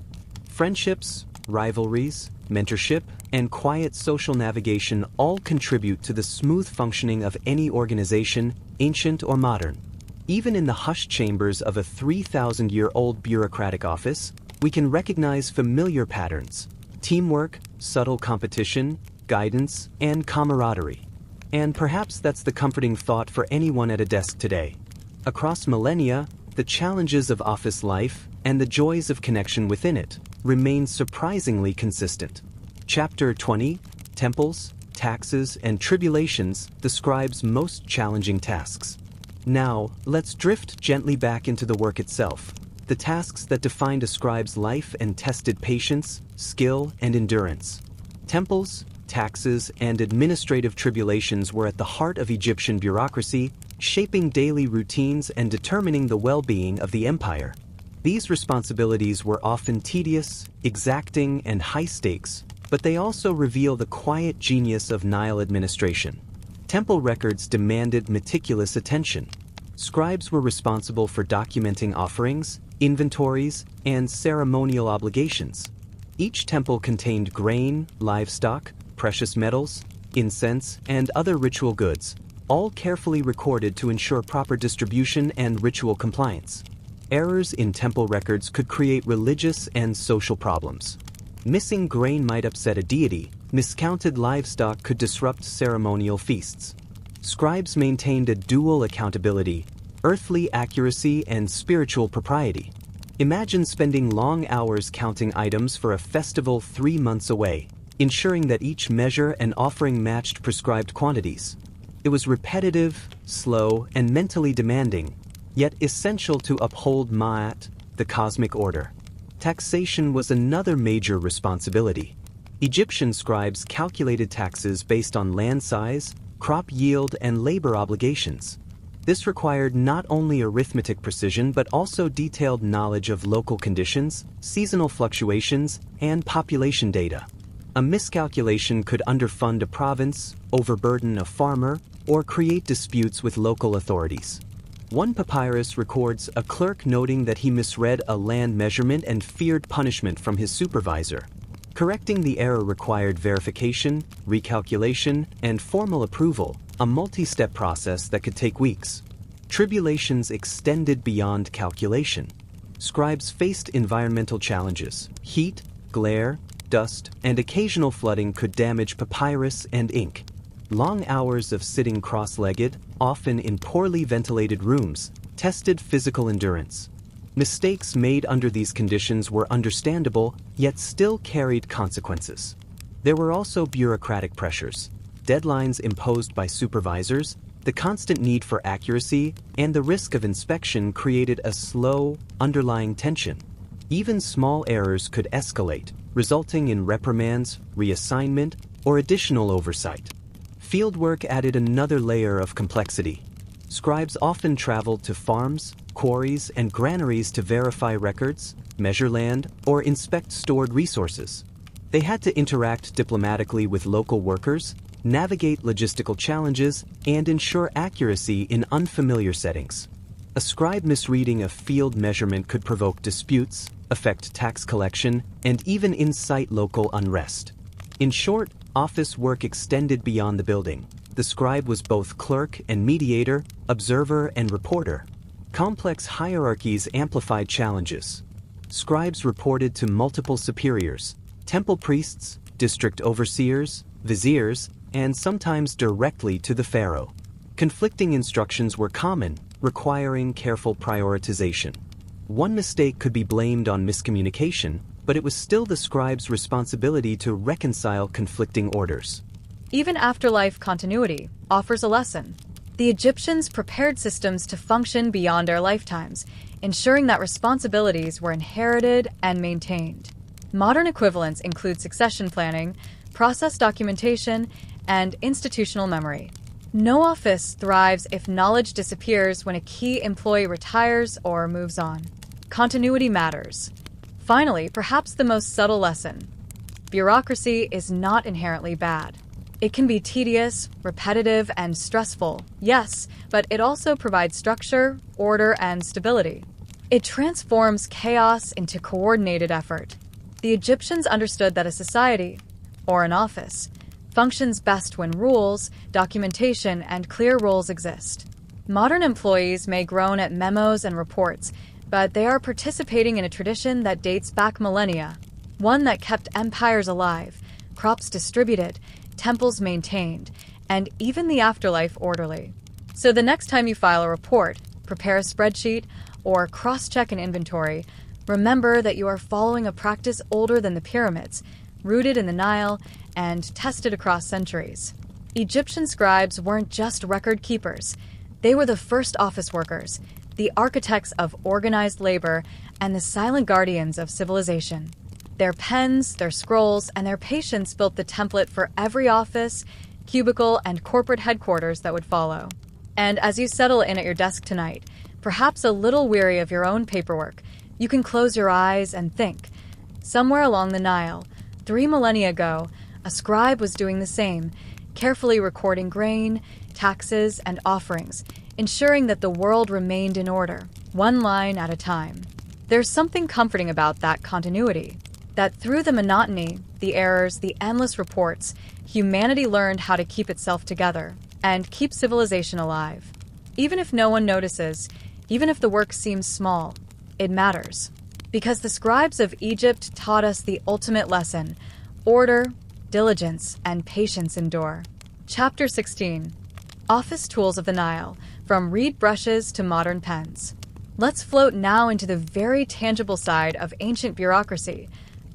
S1: Friendships, rivalries, mentorship, and quiet social navigation all contribute to the smooth functioning of any organization, ancient or modern. Even in the hushed chambers of a 3,000-year-old bureaucratic office, we can recognize familiar patterns: teamwork, subtle competition, guidance, and camaraderie. And perhaps that's the comforting thought for anyone at a desk today. Across millennia, the challenges of office life and the joys of connection within it remain surprisingly consistent. Chapter 20, Temples, Taxes, and Tribulations, the scribe's most challenging tasks. Now, let's drift gently back into the work itself, the tasks that defined a scribe's life and tested patience, skill, and endurance. Temples, taxes, and administrative tribulations were at the heart of Egyptian bureaucracy, shaping daily routines and determining the well-being of the empire. These responsibilities were often tedious, exacting, and high-stakes, but they also reveal the quiet genius of Nile administration. Temple records demanded meticulous attention. Scribes were responsible for documenting offerings, inventories, and ceremonial obligations. Each temple contained grain, livestock, precious metals, incense, and other ritual goods, all carefully recorded to ensure proper distribution and ritual compliance. Errors in temple records could create religious and social problems. Missing grain might upset a deity, miscounted livestock could disrupt ceremonial feasts. Scribes maintained a dual accountability: earthly accuracy and spiritual propriety. Imagine spending long hours counting items for a festival 3 months away, ensuring that each measure and offering matched prescribed quantities. It was repetitive, slow, and mentally demanding, yet essential to uphold Ma'at, the cosmic order. Taxation was another major responsibility. Egyptian scribes calculated taxes based on land size, crop yield, and labor obligations. This required not only arithmetic precision but also detailed knowledge of local conditions, seasonal fluctuations, and population data. A miscalculation could underfund a province, overburden a farmer, or create disputes with local authorities. One papyrus records a clerk noting that he misread a land measurement and feared punishment from his supervisor. Correcting the error required verification, recalculation, and formal approval, a multi-step process that could take weeks. Tribulations extended beyond calculation. Scribes faced environmental challenges. Heat, glare, dust, and occasional flooding could damage papyrus and ink. Long hours of sitting cross-legged, often in poorly ventilated rooms, tested physical endurance. Mistakes made under these conditions were understandable, yet still carried consequences. There were also bureaucratic pressures, deadlines imposed by supervisors, the constant need for accuracy, and the risk of inspection created a slow, underlying tension. Even small errors could escalate, resulting in reprimands, reassignment, or additional oversight. Fieldwork added another layer of complexity. Scribes often traveled to farms, quarries, and granaries to verify records, measure land, or inspect stored resources. They had to interact diplomatically with local workers, navigate logistical challenges, and ensure accuracy in unfamiliar settings. A scribe misreading a field measurement could provoke disputes, affect tax collection, and even incite local unrest. In short, office work extended beyond the building. The scribe was both clerk and mediator, observer and reporter. Complex hierarchies amplified challenges. Scribes reported to multiple superiors, temple priests, district overseers, viziers, and sometimes directly to the pharaoh. Conflicting instructions were common, requiring careful prioritization. One mistake could be blamed on miscommunication, but it was still the scribe's responsibility to reconcile conflicting orders.
S2: Even afterlife continuity offers a lesson. The Egyptians prepared systems to function beyond our lifetimes, ensuring that responsibilities were inherited and maintained. Modern equivalents include succession planning, process documentation, and institutional memory. No office thrives if knowledge disappears when a key employee retires or moves on. Continuity matters. Finally, perhaps the most subtle lesson. Bureaucracy is not inherently bad. It can be tedious, repetitive, and stressful, yes, but it also provides structure, order, and stability. It transforms chaos into coordinated effort. The Egyptians understood that a society, or an office, functions best when rules, documentation, and clear roles exist. Modern employees may groan at memos and reports, but they are participating in a tradition that dates back millennia, one that kept empires alive, crops distributed, temples maintained, and even the afterlife orderly. So the next time you file a report, prepare a spreadsheet, or cross-check an inventory, remember that you are following a practice older than the pyramids, rooted in the Nile, and tested across centuries. Egyptian scribes weren't just record keepers. They were the first office workers, the architects of organized labor, and the silent guardians of civilization. Their pens, their scrolls, and their patience built the template for every office, cubicle, and corporate headquarters that would follow. And as you settle in at your desk tonight, perhaps a little weary of your own paperwork, you can close your eyes and think. Somewhere along the Nile, 3 millennia ago, a scribe was doing the same, carefully recording grain, taxes, and offerings, ensuring that the world remained in order, one line at a time. There's something comforting about that continuity, that through the monotony, the errors, the endless reports, humanity learned how to keep itself together and keep civilization alive. Even if no one notices, even if the work seems small, it matters. Because the scribes of Egypt taught us the ultimate lesson: order, diligence, and patience endure. Chapter 16. Office Tools of the Nile, from reed brushes to modern pens. Let's float now into the very tangible side of ancient bureaucracy,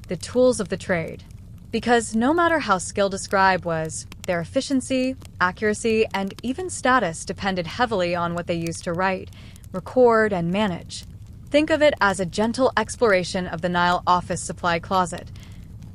S2: the tools of the trade. Because no matter how skilled a scribe was, their efficiency, accuracy, and even status depended heavily on what they used to write, record, and manage. Think of it as a gentle exploration of the Nile office supply closet,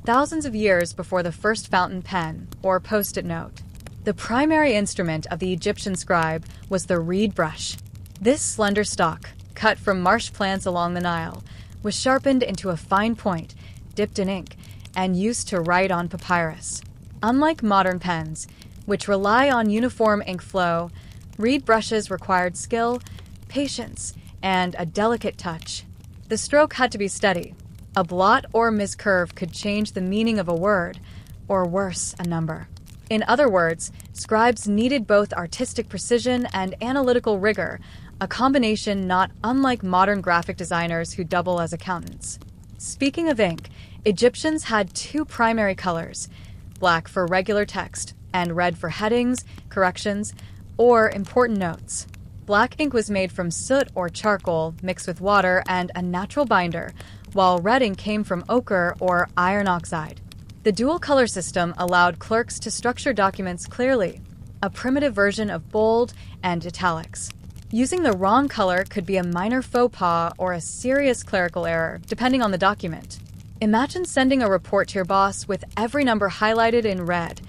S2: thousands of years before the first fountain pen or post-it note. The primary instrument of the Egyptian scribe was the reed brush. This slender stalk, cut from marsh plants along the Nile, was sharpened into a fine point, dipped in ink, and used to write on papyrus. Unlike modern pens, which rely on uniform ink flow, reed brushes required skill, patience, and a delicate touch. The stroke had to be steady. A blot or miscurve could change the meaning of a word, or worse, a number. In other words, scribes needed both artistic precision and analytical rigor, a combination not unlike modern graphic designers who double as accountants. Speaking of ink, Egyptians had two primary colors, black for regular text and red for headings, corrections, or important notes. Black ink was made from soot or charcoal mixed with water and a natural binder, while red ink came from ochre or iron oxide. The dual color system allowed clerks to structure documents clearly, a primitive version of bold and italics. Using the wrong color could be a minor faux pas or a serious clerical error, depending on the document. Imagine sending a report to your boss with every number highlighted in red.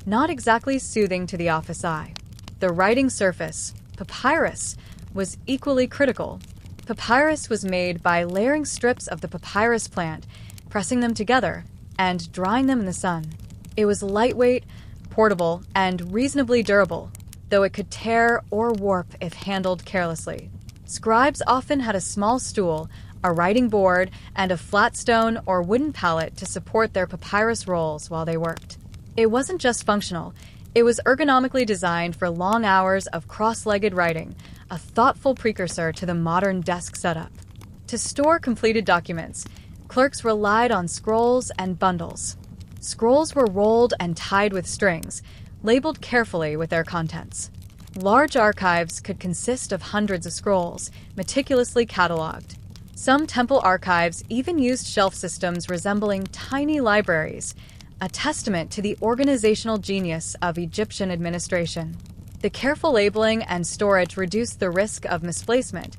S2: Not exactly soothing to the office eye. The writing surface, papyrus, was equally critical. Papyrus was made by layering strips of the papyrus plant, pressing them together, and drying them in the sun. It was lightweight, portable, and reasonably durable, though it could tear or warp if handled carelessly. Scribes often had a small stool, a writing board, and a flat stone or wooden pallet to support their papyrus rolls while they worked. It wasn't just functional, it was ergonomically designed for long hours of cross-legged writing, a thoughtful precursor to the modern desk setup. To store completed documents, clerks relied on scrolls and bundles. Scrolls were rolled and tied with strings, labeled carefully with their contents. Large archives could consist of hundreds of scrolls, meticulously cataloged. Some temple archives even used shelf systems resembling tiny libraries, a testament to the organizational genius of Egyptian administration. The careful labeling and storage reduced the risk of misplacement,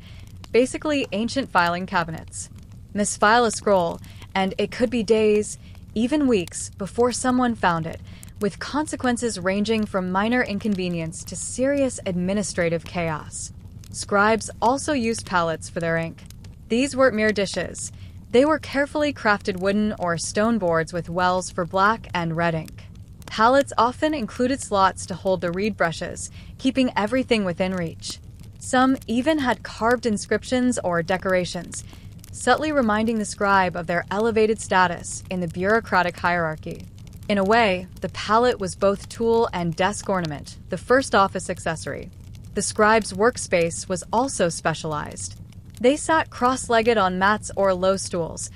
S2: basically ancient filing cabinets. Misfile a scroll, and it could be days, even weeks, before someone found it, with consequences ranging from minor inconvenience to serious administrative chaos. Scribes also used palettes for their ink. These weren't mere dishes. They were carefully crafted wooden or stone boards with wells for black and red ink. Palettes often included slots to hold the reed brushes, keeping everything within reach. Some even had carved inscriptions or decorations, subtly reminding the scribe of their elevated status in the bureaucratic hierarchy. In a way, the palette was both tool and desk ornament, the first office accessory. The scribe's workspace was also specialized. They sat cross-legged on mats or low stools,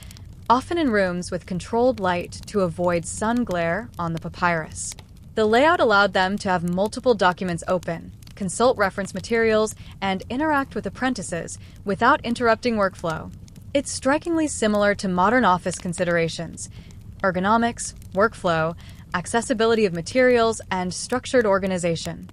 S2: often in rooms with controlled light to avoid sun glare on the papyrus. The layout allowed them to have multiple documents open, consult reference materials, and interact with apprentices without interrupting workflow. It's strikingly similar to modern office considerations: ergonomics, workflow, accessibility of materials, and structured organization.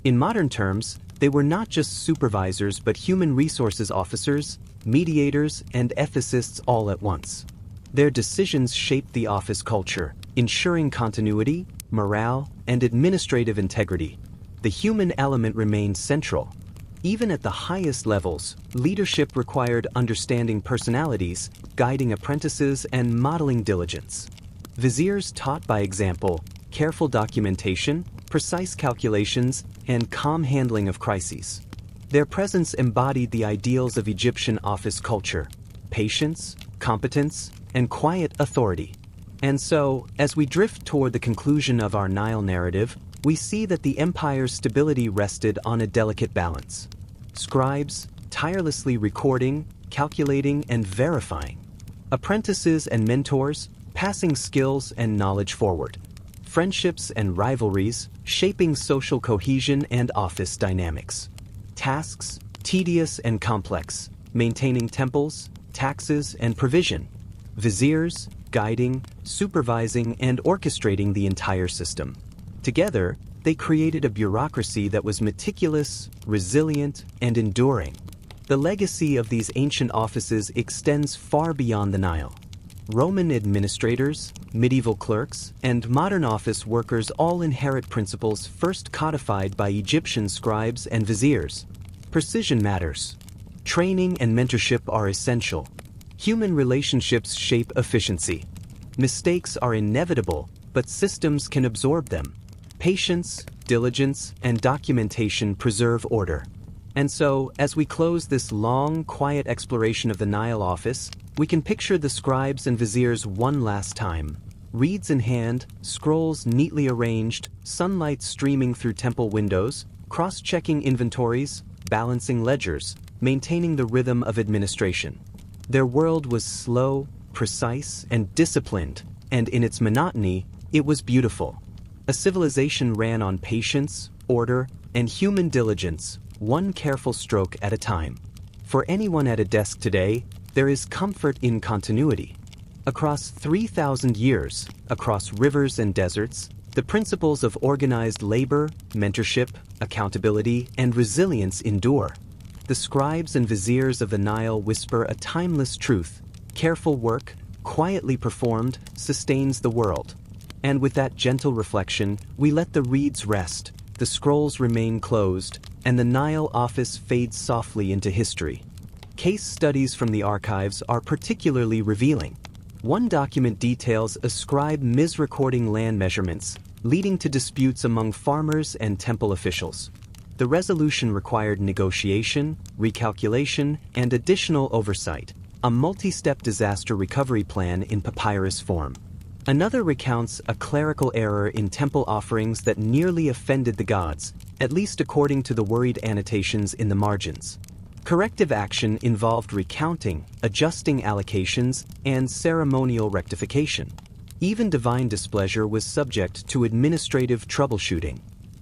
S1: In modern terms, they were not just supervisors but human resources officers, mediators, and ethicists all at once. Their decisions shaped the office culture, ensuring continuity, morale, and administrative integrity. The human element remained central. Even at the highest levels, leadership required understanding personalities, guiding apprentices, and modeling diligence. Viziers taught by example, careful documentation, precise calculations, and calm handling of crises. Their presence embodied the ideals of Egyptian office culture: patience, competence, and quiet authority. And so, as we drift toward the conclusion of our Nile narrative, we see that the empire's stability rested on a delicate balance. Scribes, tirelessly recording, calculating, and verifying. Apprentices and mentors, passing skills and knowledge forward. Friendships and rivalries, shaping social cohesion and office dynamics. Tasks, tedious and complex, maintaining temples, taxes, and provision. Viziers, guiding, supervising, and orchestrating the entire system. Together, they created a bureaucracy that was meticulous, resilient, and enduring. The legacy of these ancient offices extends far beyond the Nile. Roman administrators, medieval clerks, and modern office workers all inherit principles first codified by Egyptian scribes and viziers. Precision matters. Training and mentorship are essential. Human relationships shape efficiency. Mistakes are inevitable, but systems can absorb them. Patience, diligence, and documentation preserve order. And so, as we close this long, quiet exploration of the Nile office, we can picture the scribes and viziers one last time. reeds in hand, scrolls neatly arranged, sunlight streaming through temple windows, cross-checking inventories, balancing ledgers, maintaining the rhythm of administration. Their world was slow, precise, and disciplined, and in its monotony, it was beautiful. A civilization ran on patience, order, and human diligence, one careful stroke at a time. For anyone at a desk today, there is comfort in continuity. Across 3,000 years, across rivers and deserts, the principles of organized labor, mentorship, accountability, and resilience endure. The scribes and viziers of the Nile whisper a timeless truth: careful work, quietly performed, sustains the world. And with that gentle reflection, we let the reeds rest, the scrolls remain closed, and the Nile office fades softly into history. Case studies from the archives are particularly revealing. One document details a scribe misrecording land measurements, leading to disputes among farmers and temple officials. The resolution required negotiation, recalculation, and additional oversight, a multi-step disaster recovery plan in papyrus form. Another recounts a clerical error in temple offerings that nearly offended the gods, at least according to the worried annotations in the margins. Corrective action involved recounting, adjusting allocations, and ceremonial rectification. Even divine displeasure was subject to administrative troubleshooting.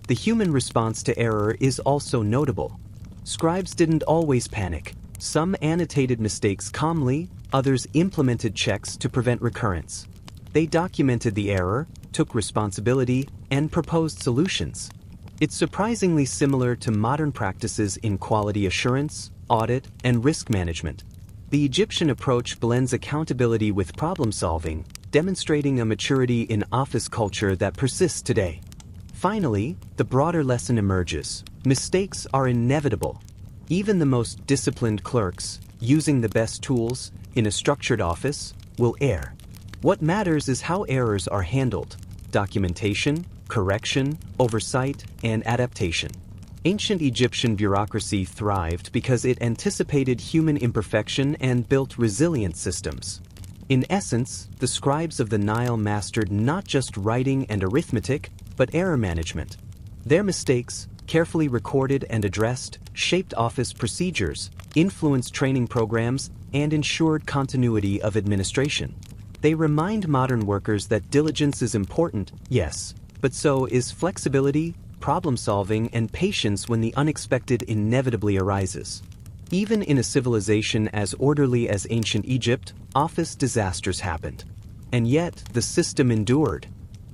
S1: The human response to error is also notable. Scribes didn't always panic. Some annotated mistakes calmly, others implemented checks to prevent recurrence. They documented the error, took responsibility, and proposed solutions. It's surprisingly similar to modern practices in quality assurance, audit, and risk management. The Egyptian approach blends accountability with problem-solving, demonstrating a maturity in office culture that persists today. Finally, the broader lesson emerges. Mistakes are inevitable. Even the most disciplined clerks, using the best tools in a structured office, will err. What matters is how errors are handled: documentation, correction, oversight, and adaptation. Ancient Egyptian bureaucracy thrived because it anticipated human imperfection and built resilient systems. In essence, the scribes of the Nile mastered not just writing and arithmetic, but error management. Their mistakes, carefully recorded and addressed, shaped office procedures, influenced training programs, and ensured continuity of administration. They remind modern workers that diligence is important, yes, but so is flexibility, problem-solving, and patience when the unexpected inevitably arises. Even in a civilization as orderly as ancient Egypt, office disasters happened. And yet, the system endured.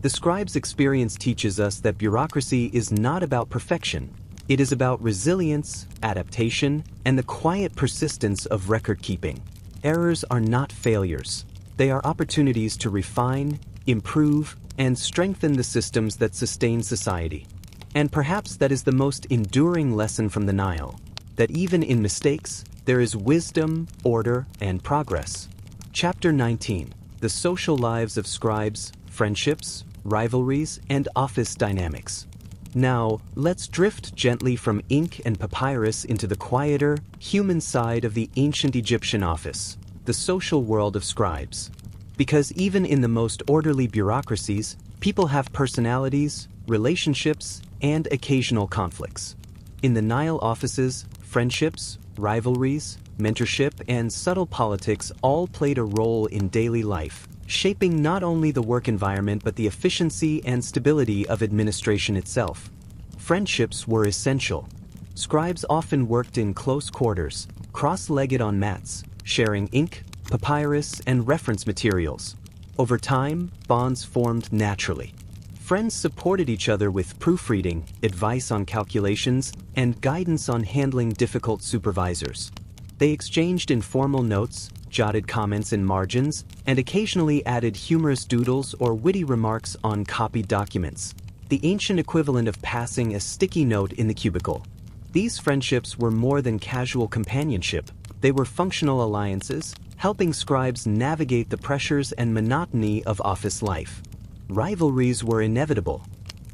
S1: The scribe's experience teaches us that bureaucracy is not about perfection. It is about resilience, adaptation, and the quiet persistence of record-keeping. Errors are not failures. They are opportunities to refine, improve, and strengthen the systems that sustain society. And perhaps that is the most enduring lesson from the Nile, that even in mistakes, there is wisdom, order, and progress. Chapter 19: The Social Lives of Scribes, Friendships, Rivalries, and Office Dynamics. Now, let's drift gently from ink and papyrus into the quieter, human side of the ancient Egyptian office, the social world of scribes. Because even in the most orderly bureaucracies, people have personalities, relationships, and occasional conflicts. In the Nile offices, friendships, rivalries, mentorship, and subtle politics all played a role in daily life, shaping not only the work environment but the efficiency and stability of administration itself. Friendships were essential. Scribes often worked in close quarters, cross-legged on mats, sharing ink, papyrus, and reference materials. Over time, bonds formed naturally. Friends supported each other with proofreading, advice on calculations, and guidance on handling difficult supervisors. They exchanged informal notes, jotted comments in margins, and occasionally added humorous doodles or witty remarks on copied documents, the ancient equivalent of passing a sticky note in the cubicle. These friendships were more than casual companionship. They were functional alliances, helping scribes navigate the pressures and monotony of office life. Rivalries were inevitable.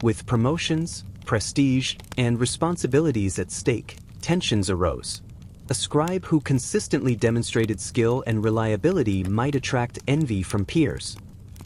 S1: With promotions, prestige, and responsibilities at stake, tensions arose. A scribe who consistently demonstrated skill and reliability might attract envy from peers.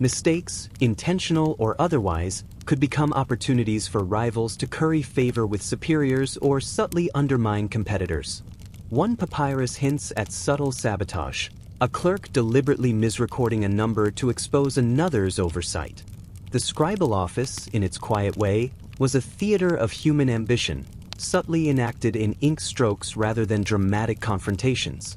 S1: Mistakes, intentional or otherwise, could become opportunities for rivals to curry favor with superiors or subtly undermine competitors. One papyrus hints at subtle sabotage, a clerk deliberately misrecording a number to expose another's oversight. The scribal office, in its quiet way, was a theater of human ambition, subtly enacted in ink strokes rather than dramatic confrontations.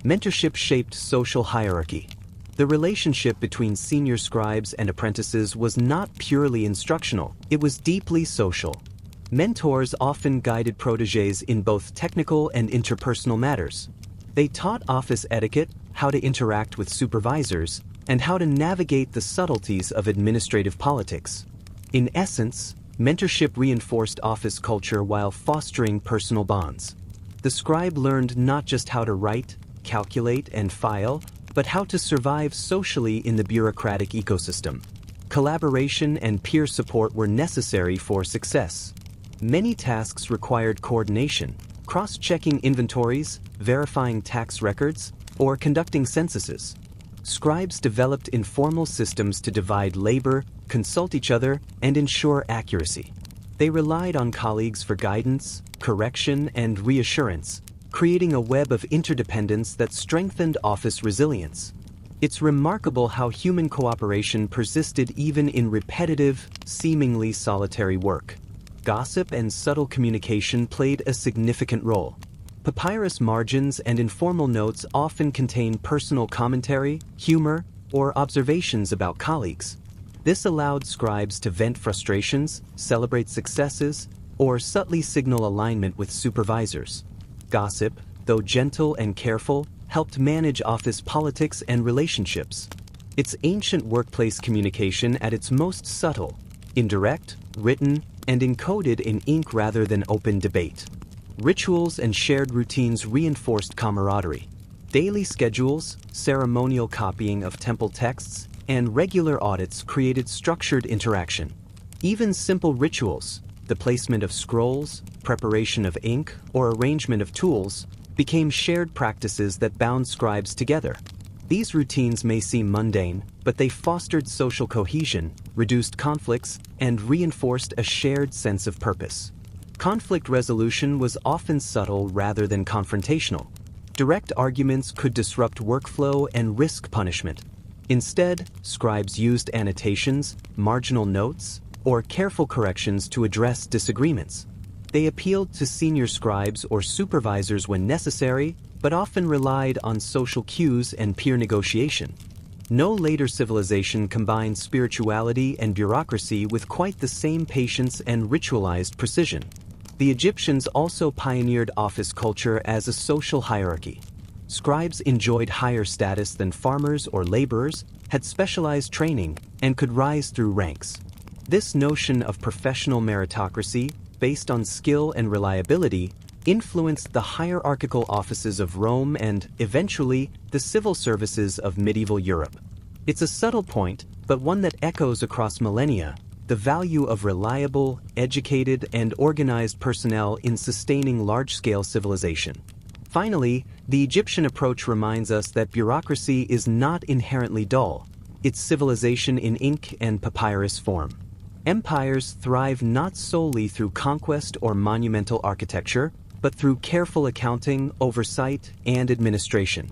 S1: Mentorship shaped social hierarchy. The relationship between senior scribes and apprentices was not purely instructional, it was deeply social. Mentors often guided protégés in both technical and interpersonal matters. They taught office etiquette, how to interact with supervisors, and how to navigate the subtleties of administrative politics. In essence, mentorship reinforced office culture while fostering personal bonds. The scribe learned not just how to write, calculate, and file, but how to survive socially in the bureaucratic ecosystem. Collaboration and peer support were necessary for success. Many tasks required coordination, cross-checking inventories, verifying tax records, or conducting censuses. Scribes developed informal systems to divide labor, consult each other, and ensure accuracy. They relied on colleagues for guidance, correction, and reassurance, creating a web of interdependence that strengthened office resilience. It's remarkable how human cooperation persisted even in repetitive, seemingly solitary work. Gossip and subtle communication played a significant role. Papyrus margins and informal notes often contain personal commentary, humor, or observations about colleagues. This allowed scribes to vent frustrations, celebrate successes, or subtly signal alignment with supervisors. Gossip, though gentle and careful, helped manage office politics and relationships. It's ancient workplace communication at its most subtle, indirect, written, and encoded in ink rather than open debate. Rituals and shared routines reinforced camaraderie. Daily schedules, ceremonial copying of temple texts, and regular audits created structured interaction. Even simple rituals, the placement of scrolls, preparation of ink, or arrangement of tools, became shared practices that bound scribes together. These routines may seem mundane, but they fostered social cohesion, reduced conflicts, and reinforced a shared sense of purpose. Conflict resolution was often subtle rather than confrontational. Direct arguments could disrupt workflow and risk punishment. Instead, scribes used annotations, marginal notes, or careful corrections to address disagreements. They appealed to senior scribes or supervisors when necessary, but often relied on social cues and peer negotiation. No later civilization combined spirituality and bureaucracy with quite the same patience and ritualized precision. The Egyptians also pioneered office culture as a social hierarchy. Scribes enjoyed higher status than farmers or laborers, had specialized training, and could rise through ranks. This notion of professional meritocracy, based on skill and reliability, influenced the hierarchical offices of Rome and, eventually, the civil services of medieval Europe. It's a subtle point, but one that echoes across millennia: the value of reliable, educated, and organized personnel in sustaining large-scale civilization. Finally, the Egyptian approach reminds us that bureaucracy is not inherently dull. It's civilization in ink and papyrus form. Empires thrive not solely through conquest or monumental architecture, but through careful accounting, oversight, and administration.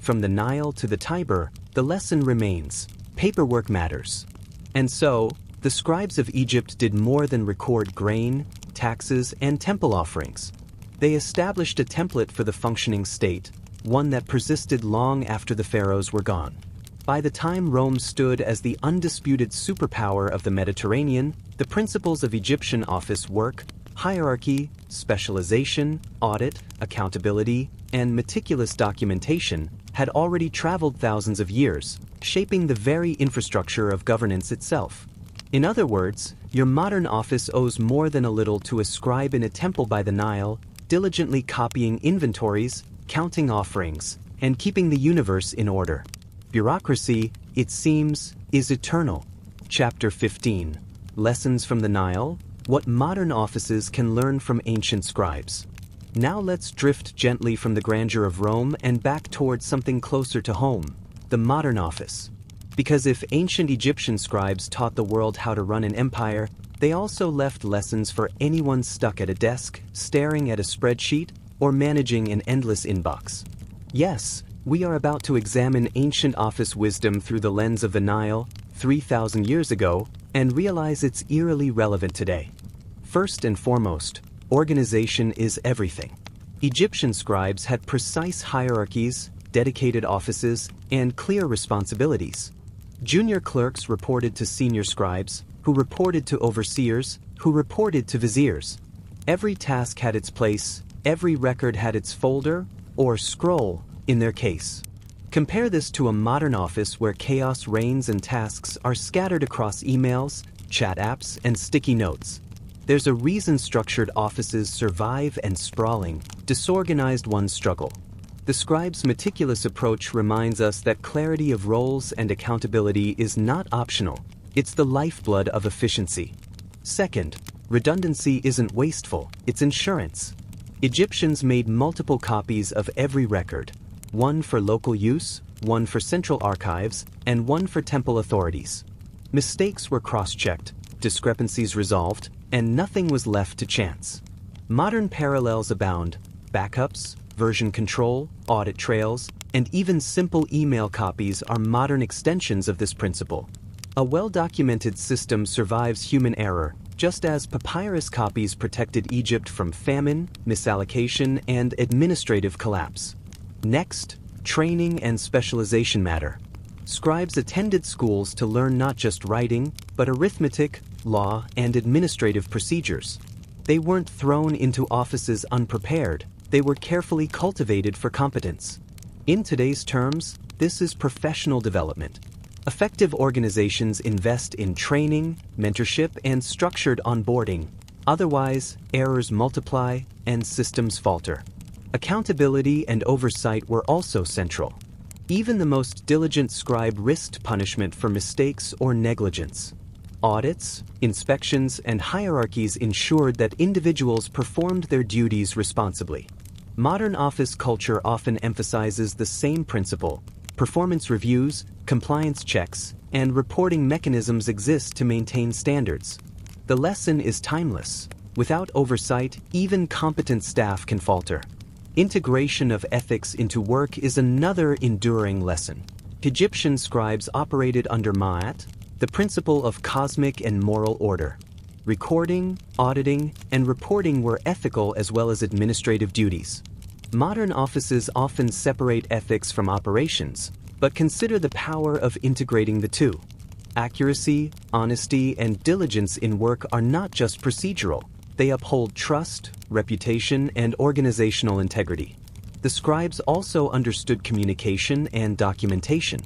S1: From the Nile to the Tiber, the lesson remains: paperwork matters. And so, the scribes of Egypt did more than record grain, taxes, and temple offerings. They established a template for the functioning state, one that persisted long after the pharaohs were gone. By the time Rome stood as the undisputed superpower of the Mediterranean, the principles of Egyptian office work, hierarchy, specialization, audit, accountability, and meticulous documentation had already traveled thousands of years, shaping the very infrastructure of governance itself. In other words, your modern office owes more than a little to a scribe in a temple by the Nile, diligently copying inventories, counting offerings, and keeping the universe in order. Bureaucracy, it seems, is eternal. Chapter 15. Lessons from the Nile: What modern offices can learn from ancient scribes. Now let's drift gently from the grandeur of Rome and back towards something closer to home: the modern office. Because if ancient Egyptian scribes taught the world how to run an empire, they also left lessons for anyone stuck at a desk, staring at a spreadsheet, or managing an endless inbox. Yes, we are about to examine ancient office wisdom through the lens of the Nile, 3,000 years ago, and realize it's eerily relevant today. First and foremost, organization is everything. Egyptian scribes had precise hierarchies, dedicated offices, and clear responsibilities. Junior clerks reported to senior scribes, who reported to overseers, who reported to viziers. Every task had its place, every record had its folder, or scroll, in their case. Compare this to a modern office where chaos reigns and tasks are scattered across emails, chat apps, and sticky notes. There's a reason structured offices survive and sprawling, disorganized ones struggle. The scribe's meticulous approach reminds us that clarity of roles and accountability is not optional. It's the lifeblood of efficiency. Second, redundancy isn't wasteful, it's insurance. Egyptians made multiple copies of every record, one for local use, one for central archives, and one for temple authorities. Mistakes were cross-checked, discrepancies resolved, and nothing was left to chance. Modern parallels abound: backups, version control, audit trails, and even simple email copies are modern extensions of this principle. A well-documented system survives human error, just as papyrus copies protected Egypt from famine, misallocation, and administrative collapse. Next, training and specialization matter. Scribes attended schools to learn not just writing, but arithmetic, law, and administrative procedures. They weren't thrown into offices unprepared. They were carefully cultivated for competence. In today's terms, this is professional development. Effective organizations invest in training, mentorship, and structured onboarding. Otherwise, errors multiply and systems falter. Accountability and oversight were also central. Even the most diligent scribe risked punishment for mistakes or negligence. Audits, inspections, and hierarchies ensured that individuals performed their duties responsibly. Modern office culture often emphasizes the same principle. Performance reviews, compliance checks, and reporting mechanisms exist to maintain standards. The lesson is timeless. Without oversight, even competent staff can falter. Integration of ethics into work is another enduring lesson. Egyptian scribes operated under Ma'at, the principle of cosmic and moral order. Recording, auditing, and reporting were ethical as well as administrative duties. Modern offices often separate ethics from operations, but consider the power of integrating the two. Accuracy, honesty, and diligence in work are not just procedural. They uphold trust, reputation, and organizational integrity. The scribes also understood communication and documentation.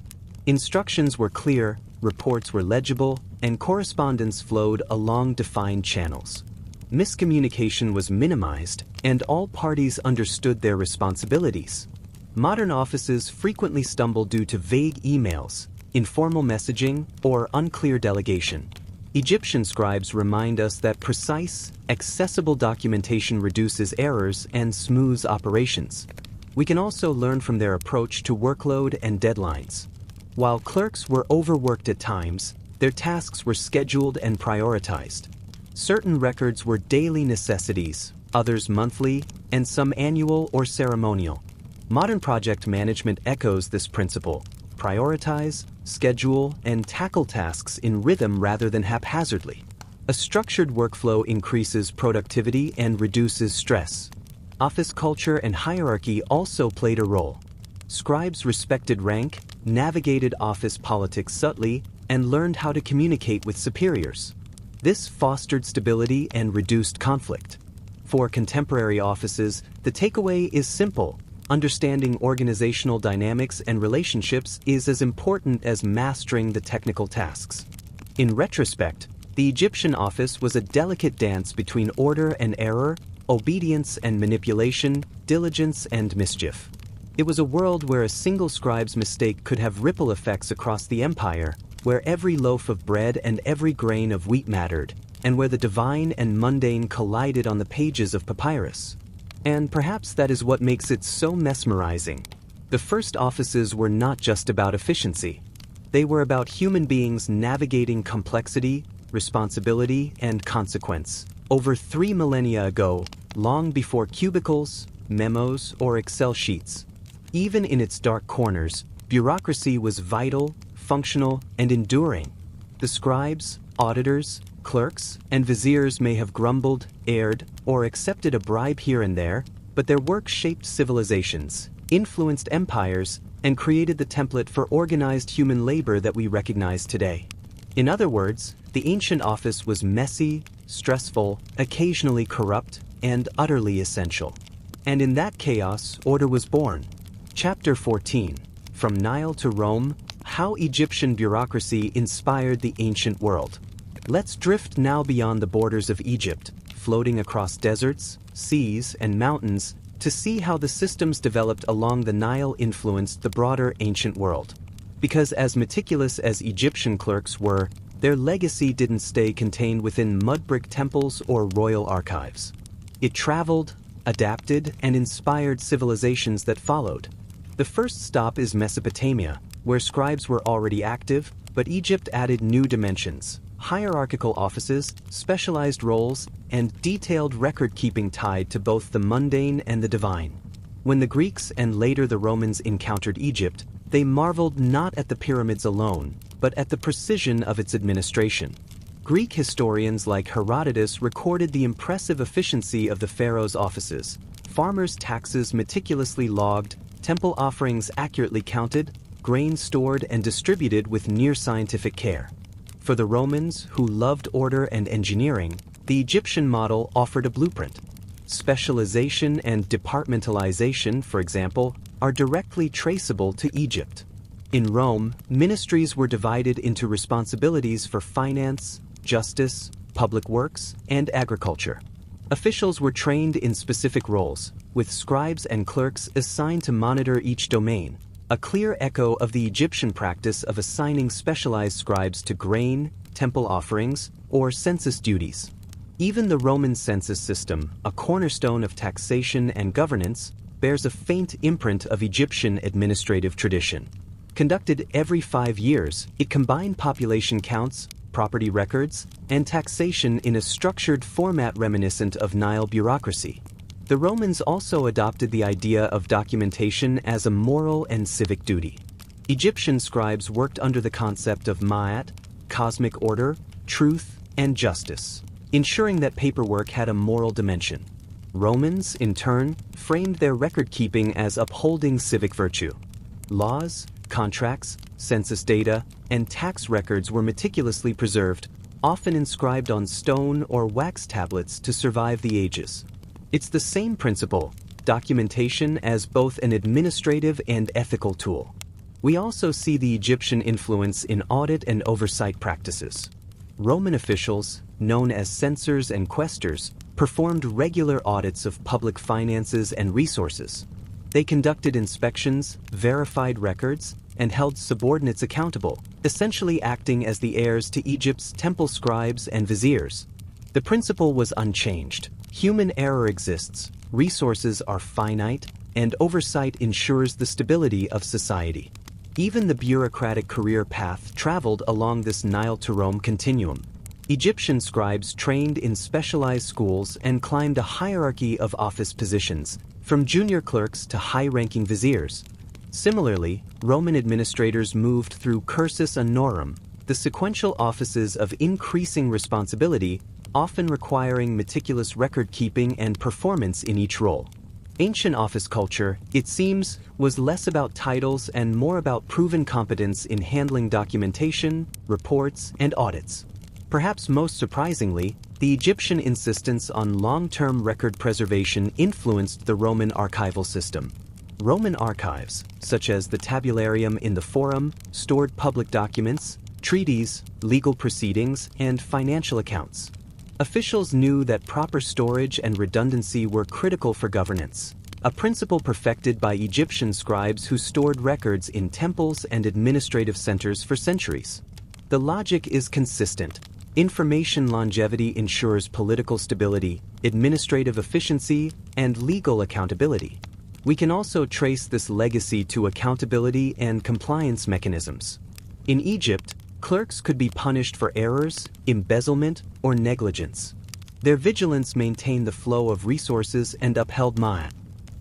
S1: Instructions were clear, reports were legible, and correspondence flowed along defined channels. Miscommunication was minimized, and all parties understood their responsibilities. Modern offices frequently stumble due to vague emails, informal messaging, or unclear delegation. Egyptian scribes remind us that precise, accessible documentation reduces errors and smooths operations. We can also learn from their approach to workload and deadlines. While clerks were overworked at times, their tasks were scheduled and prioritized. Certain records were daily necessities, others monthly, and some annual or ceremonial. Modern project management echoes this principle. Prioritize, schedule, and tackle tasks in rhythm rather than haphazardly. A structured workflow increases productivity and reduces stress. Office culture and hierarchy also played a role. Scribes respected rank, navigated office politics subtly, and learned how to communicate with superiors. This fostered stability and reduced conflict. For contemporary offices, the takeaway is simple. Understanding organizational dynamics and relationships is as important as mastering the technical tasks. In retrospect, the Egyptian office was a delicate dance between order and error, obedience and manipulation, diligence and mischief. It was a world where a single scribe's mistake could have ripple effects across the empire, where every loaf of bread and every grain of wheat mattered, and where the divine and mundane collided on the pages of papyrus. And perhaps that is what makes it so mesmerizing. The first offices were not just about efficiency. They were about human beings navigating complexity, responsibility, and consequence. Over 3 millennia ago, long before cubicles, memos, or Excel sheets. Even in its dark corners, bureaucracy was vital, functional, and enduring. The scribes, auditors, clerks, and viziers may have grumbled, erred, or accepted a bribe here and there, but their work shaped civilizations, influenced empires, and created the template for organized human labor that we recognize today. In other words, the ancient office was messy, stressful, occasionally corrupt, and utterly essential. And in that chaos, order was born. Chapter 14. From Nile to Rome, How Egyptian Bureaucracy Inspired the Ancient World. Let's drift now beyond the borders of Egypt, floating across deserts, seas, and mountains to see how the systems developed along the Nile influenced the broader ancient world. Because as meticulous as Egyptian clerks were, their legacy didn't stay contained within mud-brick temples or royal archives. It traveled, adapted, and inspired civilizations that followed. The first stop is Mesopotamia, where scribes were already active, but Egypt added new dimensions: hierarchical offices, specialized roles, and detailed record-keeping tied to both the mundane and the divine. When the Greeks and later the Romans encountered Egypt, they marveled not at the pyramids alone, but at the precision of its administration. Greek historians like Herodotus recorded the impressive efficiency of the pharaohs' offices: farmers' taxes meticulously logged, temple offerings accurately counted, grain stored and distributed with near-scientific care. For the Romans, who loved order and engineering, the Egyptian model offered a blueprint. Specialization and departmentalization, for example, are directly traceable to Egypt. In Rome, ministries were divided into responsibilities for finance, justice, public works, and agriculture. Officials were trained in specific roles, with scribes and clerks assigned to monitor each domain, a clear echo of the Egyptian practice of assigning specialized scribes to grain, temple offerings, or census duties. Even the Roman census system, a cornerstone of taxation and governance, bears a faint imprint of Egyptian administrative tradition. Conducted every 5 years, it combined population counts, property records, and taxation in a structured format reminiscent of Nile bureaucracy. The Romans also adopted the idea of documentation as a moral and civic duty. Egyptian scribes worked under the concept of ma'at, cosmic order, truth, and justice, ensuring that paperwork had a moral dimension. Romans, in turn, framed their record-keeping as upholding civic virtue. Laws, contracts, census data, and tax records were meticulously preserved, often inscribed on stone or wax tablets to survive the ages. It's the same principle, documentation as both an administrative and ethical tool. We also see the Egyptian influence in audit and oversight practices. Roman officials, known as censors and quaestors, performed regular audits of public finances and resources. They conducted inspections, verified records, and held subordinates accountable, essentially acting as the heirs to Egypt's temple scribes and viziers. The principle was unchanged. Human error exists, resources are finite, and oversight ensures the stability of society. Even the bureaucratic career path traveled along this Nile to Rome continuum. Egyptian scribes trained in specialized schools and climbed a hierarchy of office positions, from junior clerks to high-ranking viziers. Similarly, Roman administrators moved through cursus honorum, the sequential offices of increasing responsibility, often requiring meticulous record-keeping and performance in each role. Ancient office culture, it seems, was less about titles and more about proven competence in handling documentation, reports, and audits. Perhaps most surprisingly, the Egyptian insistence on long-term record preservation influenced the Roman archival system. Roman archives, such as the tabularium in the Forum, stored public documents, treaties, legal proceedings, and financial accounts. Officials knew that proper storage and redundancy were critical for governance, a principle perfected by Egyptian scribes who stored records in temples and administrative centers for centuries. The logic is consistent. Information longevity ensures political stability, administrative efficiency, and legal accountability. We can also trace this legacy to accountability and compliance mechanisms. In Egypt, clerks could be punished for errors, embezzlement, or negligence. Their vigilance maintained the flow of resources and upheld law.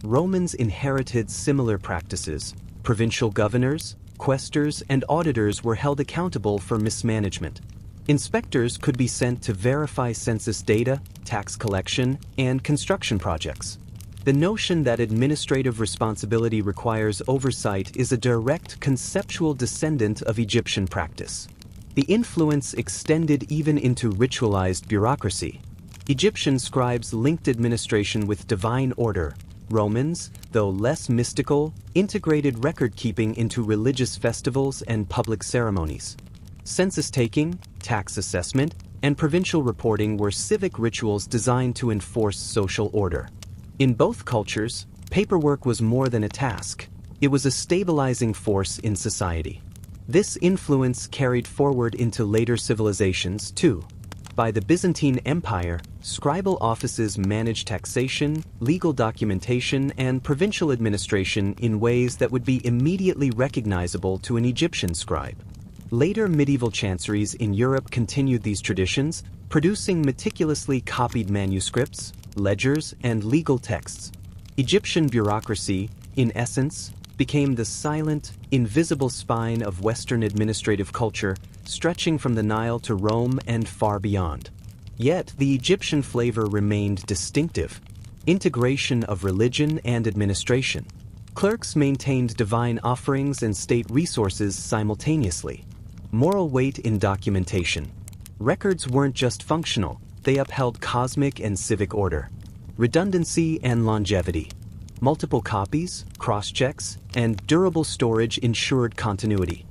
S1: Romans inherited similar practices. Provincial governors, quaestors, and auditors were held accountable for mismanagement. Inspectors could be sent to verify census data, tax collection, and construction projects. The notion that administrative responsibility requires oversight is a direct conceptual descendant of Egyptian practice. The influence extended even into ritualized bureaucracy. Egyptian scribes linked administration with divine order. Romans, though less mystical, integrated record-keeping into religious festivals and public ceremonies. Census-taking, tax assessment, and provincial reporting were civic rituals designed to enforce social order. In both cultures, paperwork was more than a task. It was a stabilizing force in society. This influence carried forward into later civilizations, too. By the Byzantine Empire, scribal offices managed taxation, legal documentation, and provincial administration in ways that would be immediately recognizable to an Egyptian scribe. Later medieval chanceries in Europe continued these traditions, producing meticulously copied manuscripts, ledgers, and legal texts. Egyptian bureaucracy, in essence, became the silent, invisible spine of Western administrative culture, stretching from the Nile to Rome and far beyond. Yet the Egyptian flavor remained distinctive. Integration of religion and administration. Clerks maintained divine offerings and state resources simultaneously. Moral weight in documentation. Records weren't just functional, they upheld cosmic and civic order. Redundancy and longevity. Multiple copies, cross-checks, and durable storage ensured continuity.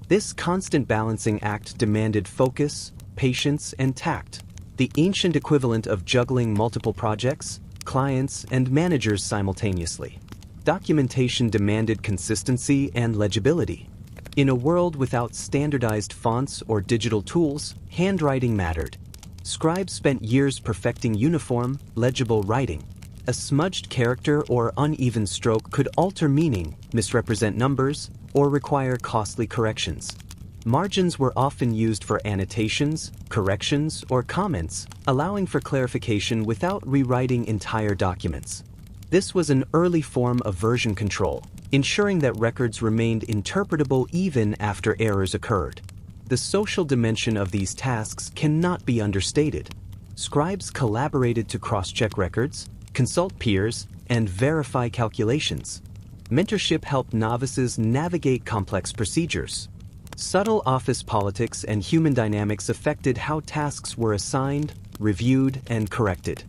S1: This constant balancing act demanded focus, patience, and tact, the ancient equivalent of juggling multiple projects, clients, and managers simultaneously. Documentation demanded consistency and legibility. In a world without standardized fonts or digital tools, handwriting mattered. Scribes spent years perfecting uniform, legible writing. A smudged character or uneven stroke could alter meaning, misrepresent numbers, or require costly corrections. Margins were often used for annotations, corrections, or comments, allowing for clarification without rewriting entire documents. This was an early form of version control, ensuring that records remained interpretable even after errors occurred. The social dimension of these tasks cannot be understated. Scribes collaborated to cross-check records, consult peers, and verify calculations. Mentorship helped novices navigate complex procedures. Subtle office politics and human dynamics affected how tasks were assigned, reviewed, and corrected.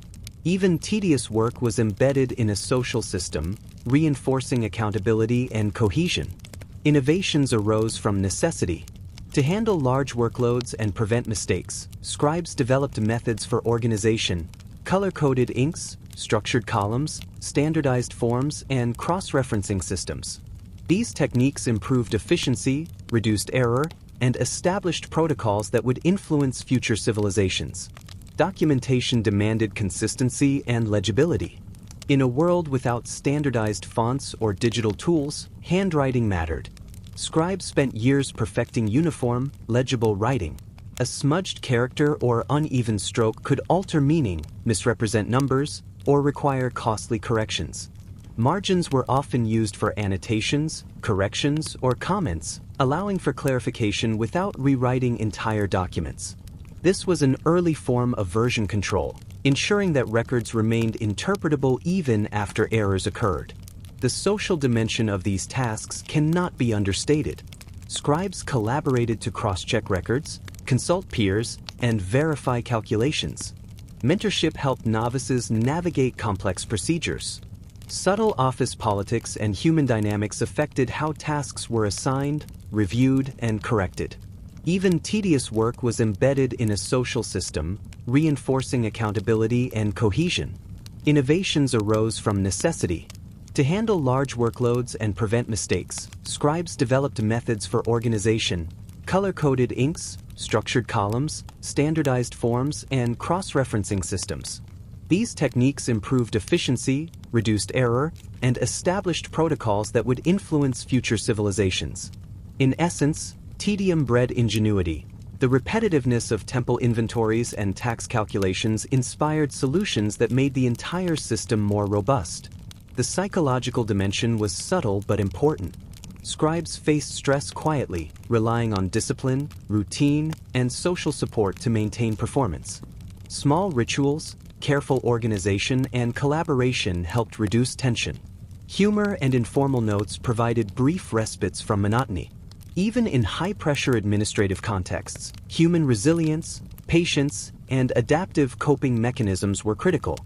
S1: Even tedious work was embedded in a social system, reinforcing accountability and cohesion. Innovations arose from necessity. To handle large workloads and prevent mistakes, scribes developed methods for organization, color-coded inks, structured columns, standardized forms, and cross-referencing systems. These techniques improved efficiency, reduced error, and established protocols that would influence future civilizations. Documentation demanded consistency and legibility. In a world without standardized fonts or digital tools, handwriting mattered. Scribes spent years perfecting uniform, legible writing. A smudged character or uneven stroke could alter meaning, misrepresent numbers, or require costly corrections. Margins were often used for annotations, corrections, or comments, allowing for clarification without rewriting entire documents. This was an early form of version control, ensuring that records remained interpretable even after errors occurred. The social dimension of these tasks cannot be understated. Scribes collaborated to cross-check records, consult peers, and verify calculations. Mentorship helped novices navigate complex procedures. Subtle office politics and human dynamics affected how tasks were assigned, reviewed, and corrected. Even tedious work was embedded in a social system, reinforcing accountability and cohesion. Innovations arose from necessity. To handle large workloads and prevent mistakes, scribes developed methods for organization, color-coded inks, structured columns, standardized forms, and cross-referencing systems. These techniques improved efficiency, reduced error, and established protocols that would influence future civilizations. In essence, Tedium bred ingenuity. The repetitiveness of temple inventories and tax calculations inspired solutions that made the entire system more robust. The psychological dimension was subtle but important. Scribes faced stress quietly, relying on discipline, routine, and social support to maintain performance. Small rituals, careful organization, and collaboration helped reduce tension. Humor and informal notes provided brief respites from monotony. Even in high-pressure administrative contexts, human resilience, patience, and adaptive coping mechanisms were critical.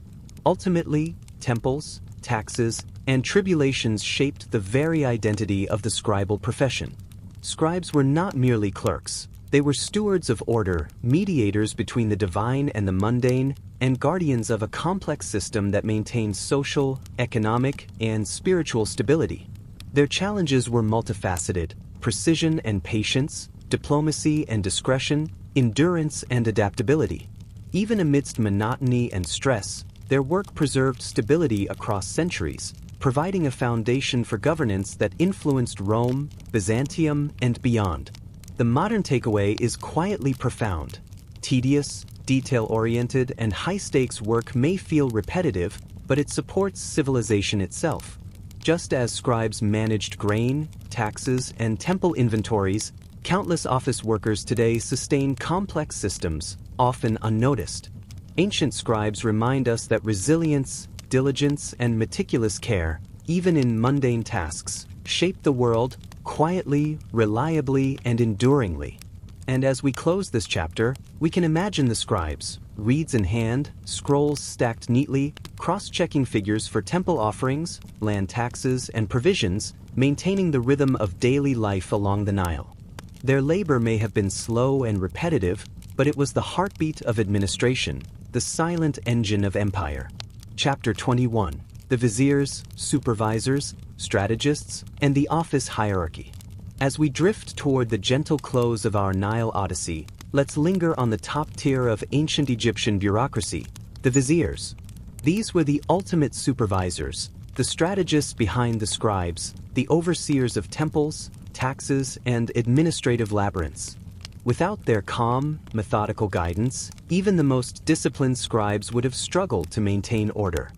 S1: Ultimately, temples, taxes, and tribulations shaped the very identity of the scribal profession. Scribes were not merely clerks. They were stewards of order, mediators between the divine and the mundane, and guardians of a complex system that maintained social, economic, and spiritual stability. Their challenges were multifaceted: precision and patience, diplomacy and discretion, endurance and adaptability. Even amidst monotony and stress, their work preserved stability across centuries, providing a foundation for governance that influenced Rome, Byzantium, and beyond. The modern takeaway is quietly profound. Tedious, detail-oriented, and high-stakes work may feel repetitive, but it supports civilization itself. Just as scribes managed grain, taxes, and temple inventories, countless office workers today sustain complex systems, often unnoticed. Ancient scribes remind us that resilience, diligence, and meticulous care, even in mundane tasks, shape the world quietly, reliably, and enduringly. And as we close this chapter, we can imagine the scribes, reeds in hand, scrolls stacked neatly, cross-checking figures for temple offerings, land taxes, and provisions, maintaining the rhythm of daily life along the Nile. Their labor may have been slow and repetitive, but it was the heartbeat of administration, the silent engine of empire. Chapter 21. The viziers, supervisors, strategists, and the office hierarchy. As we drift toward the gentle close of our Nile Odyssey, let's linger on the top tier of ancient Egyptian bureaucracy, the viziers. These were the ultimate supervisors, the strategists behind the scribes, the overseers of temples, taxes, and administrative labyrinths. Without their calm, methodical guidance, even the most disciplined scribes would have struggled to maintain order.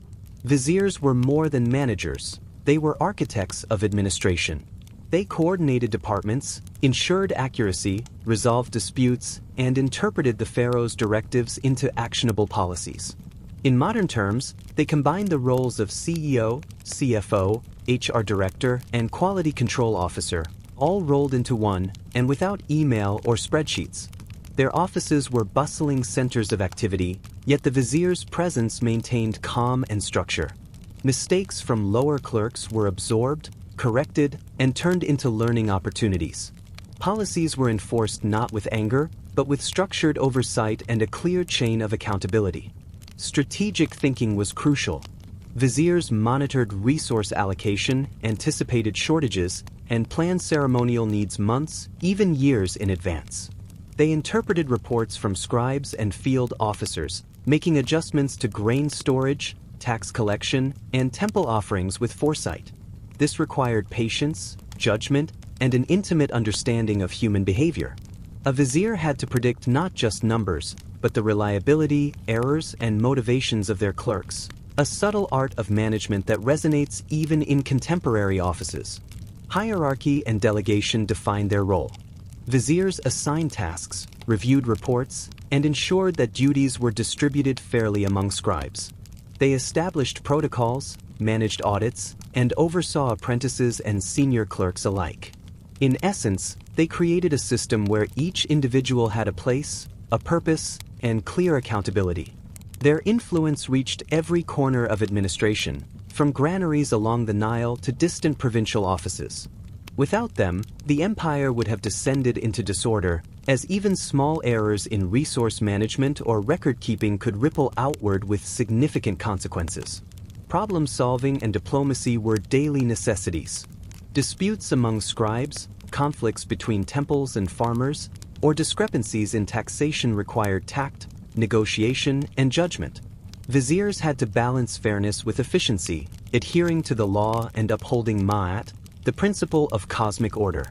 S1: Viziers were more than managers. They were architects of administration. They coordinated departments, ensured accuracy, resolved disputes, and interpreted the pharaoh's directives into actionable policies. In modern terms, they combined the roles of CEO, CFO, HR director, and quality control officer, all rolled into one, and without email or spreadsheets. Their offices were bustling centers of activity, yet the vizier's presence maintained calm and structure. Mistakes from lower clerks were absorbed, corrected, and turned into learning opportunities. Policies were enforced not with anger, but with structured oversight and a clear chain of accountability. Strategic thinking was crucial. Viziers monitored resource allocation, anticipated shortages, and planned ceremonial needs months, even years in advance. They interpreted reports from scribes and field officers, making adjustments to grain storage, tax collection, and temple offerings with foresight. This required patience, judgment, and an intimate understanding of human behavior. A vizier had to predict not just numbers, but the reliability, errors, and motivations of their clerks, a subtle art of management that resonates even in contemporary offices. Hierarchy and delegation defined their role. Viziers assigned tasks, reviewed reports, and ensured that duties were distributed fairly among scribes. They established protocols, managed audits, and oversaw apprentices and senior clerks alike. In essence, they created a system where each individual had a place, a purpose, and clear accountability. Their influence reached every corner of administration, from granaries along the Nile to distant provincial offices. Without them, the empire would have descended into disorder, as even small errors in resource management or record-keeping could ripple outward with significant consequences. Problem-solving and diplomacy were daily necessities. Disputes among scribes, conflicts between temples and farmers, or discrepancies in taxation required tact, negotiation, and judgment. Viziers had to balance fairness with efficiency, adhering to the law and upholding ma'at, the principle of cosmic order.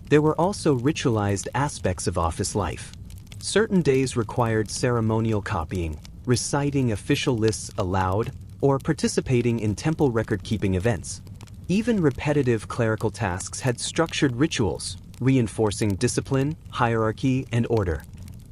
S1: There were also ritualized aspects of office life. Certain days required ceremonial copying, reciting official lists aloud, or participating in temple record-keeping events. Even repetitive clerical tasks had structured rituals, reinforcing discipline, hierarchy, and order.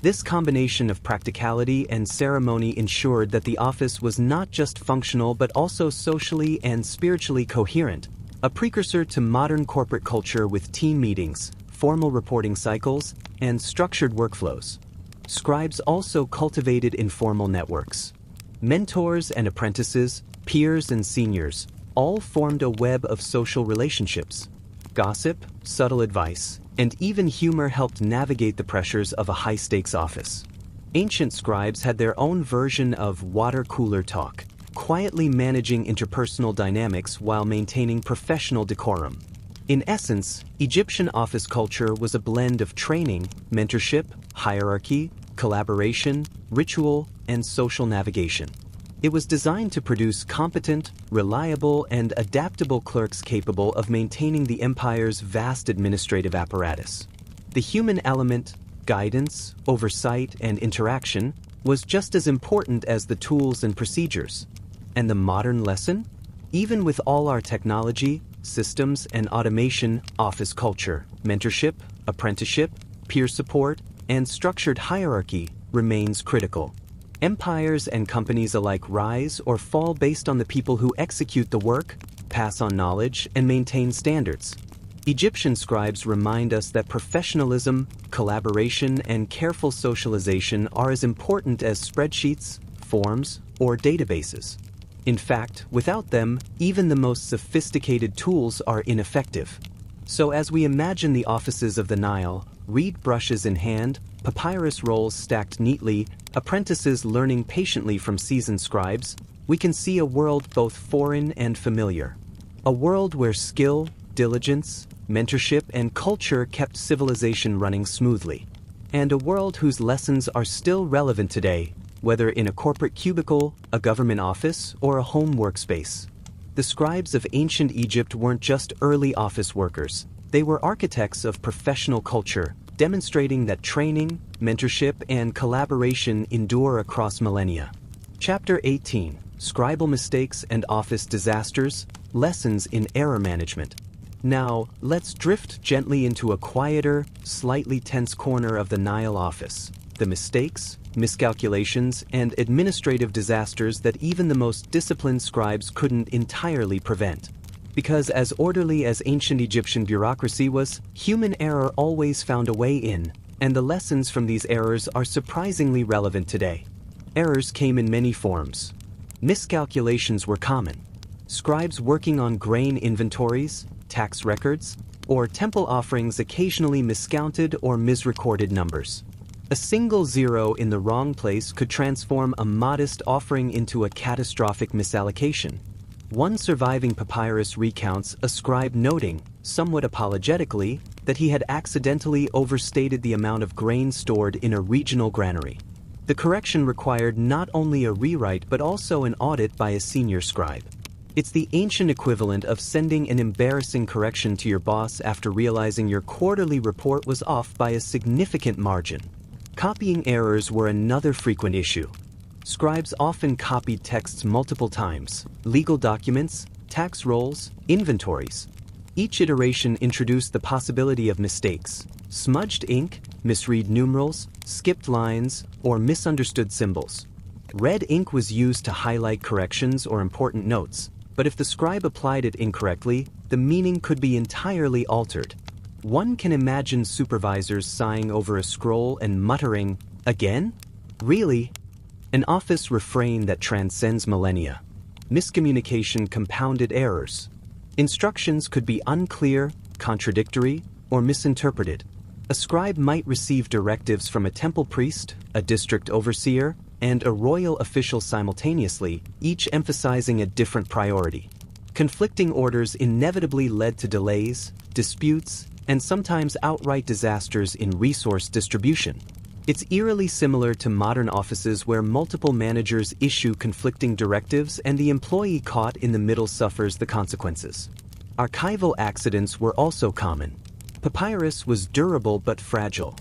S1: This combination of practicality and ceremony ensured that the office was not just functional but also socially and spiritually coherent, a precursor to modern corporate culture with team meetings, formal reporting cycles, and structured workflows. Scribes also cultivated informal networks. Mentors and apprentices, peers and seniors, all formed a web of social relationships. Gossip, subtle advice, and even humor helped navigate the pressures of a high-stakes office. Ancient scribes had their own version of water cooler talk, quietly managing interpersonal dynamics while maintaining professional decorum. In essence, Egyptian office culture was a blend of training, mentorship, hierarchy, collaboration, ritual, and social navigation. It was designed to produce competent, reliable, and adaptable clerks capable of maintaining the empire's vast administrative apparatus. The human element, guidance, oversight, and interaction was just as important as the tools and procedures. And the modern lesson? Even with all our technology, systems, and automation, office culture, mentorship, apprenticeship, peer support, and structured hierarchy remains critical. Empires and companies alike rise or fall based on the people who execute the work, pass on knowledge, and maintain standards. Egyptian scribes remind us that professionalism, collaboration, and careful socialization are as important as spreadsheets, forms, or databases. In fact, without them, even the most sophisticated tools are ineffective. So as we imagine the offices of the Nile, reed brushes in hand, papyrus rolls stacked neatly, apprentices learning patiently from seasoned scribes, we can see a world both foreign and familiar. A world where skill, diligence, mentorship, and culture kept civilization running smoothly. And a world whose lessons are still relevant today, whether in a corporate cubicle, a government office, or a home workspace. The scribes of ancient Egypt weren't just early office workers. They were architects of professional culture, demonstrating that training, mentorship, and collaboration endure across millennia. Chapter 18: Scribal Mistakes and Office Disasters, Lessons in Error Management. Now, let's drift gently into a quieter, slightly tense corner of the Nile office. The mistakes, miscalculations, and administrative disasters that even the most disciplined scribes couldn't entirely prevent. Because as orderly as ancient Egyptian bureaucracy was, human error always found a way in, and the lessons from these errors are surprisingly relevant today. Errors came in many forms. Miscalculations were common. Scribes working on grain inventories, tax records, or temple offerings occasionally miscounted or misrecorded numbers. A single zero in the wrong place could transform a modest offering into a catastrophic misallocation. One surviving papyrus recounts a scribe noting, somewhat apologetically, that he had accidentally overstated the amount of grain stored in a regional granary. The correction required not only a rewrite but also an audit by a senior scribe. It's the ancient equivalent of sending an embarrassing correction to your boss after realizing your quarterly report was off by a significant margin. Copying errors were another frequent issue. Scribes often copied texts multiple times, legal documents, tax rolls, inventories. Each iteration introduced the possibility of mistakes: smudged ink, misread numerals, skipped lines, or misunderstood symbols. Red ink was used to highlight corrections or important notes, but if the scribe applied it incorrectly, the meaning could be entirely altered. One can imagine supervisors sighing over a scroll and muttering, "Again? Really?" An office refrain that transcends millennia. Miscommunication compounded errors. Instructions could be unclear, contradictory, or misinterpreted. A scribe might receive directives from a temple priest, a district overseer, and a royal official simultaneously, each emphasizing a different priority. Conflicting orders inevitably led to delays, disputes, and sometimes outright disasters in resource distribution. It's eerily similar to modern offices where multiple managers issue conflicting directives and the employee caught in the middle suffers the consequences. Archival accidents were also common. Papyrus was durable but fragile.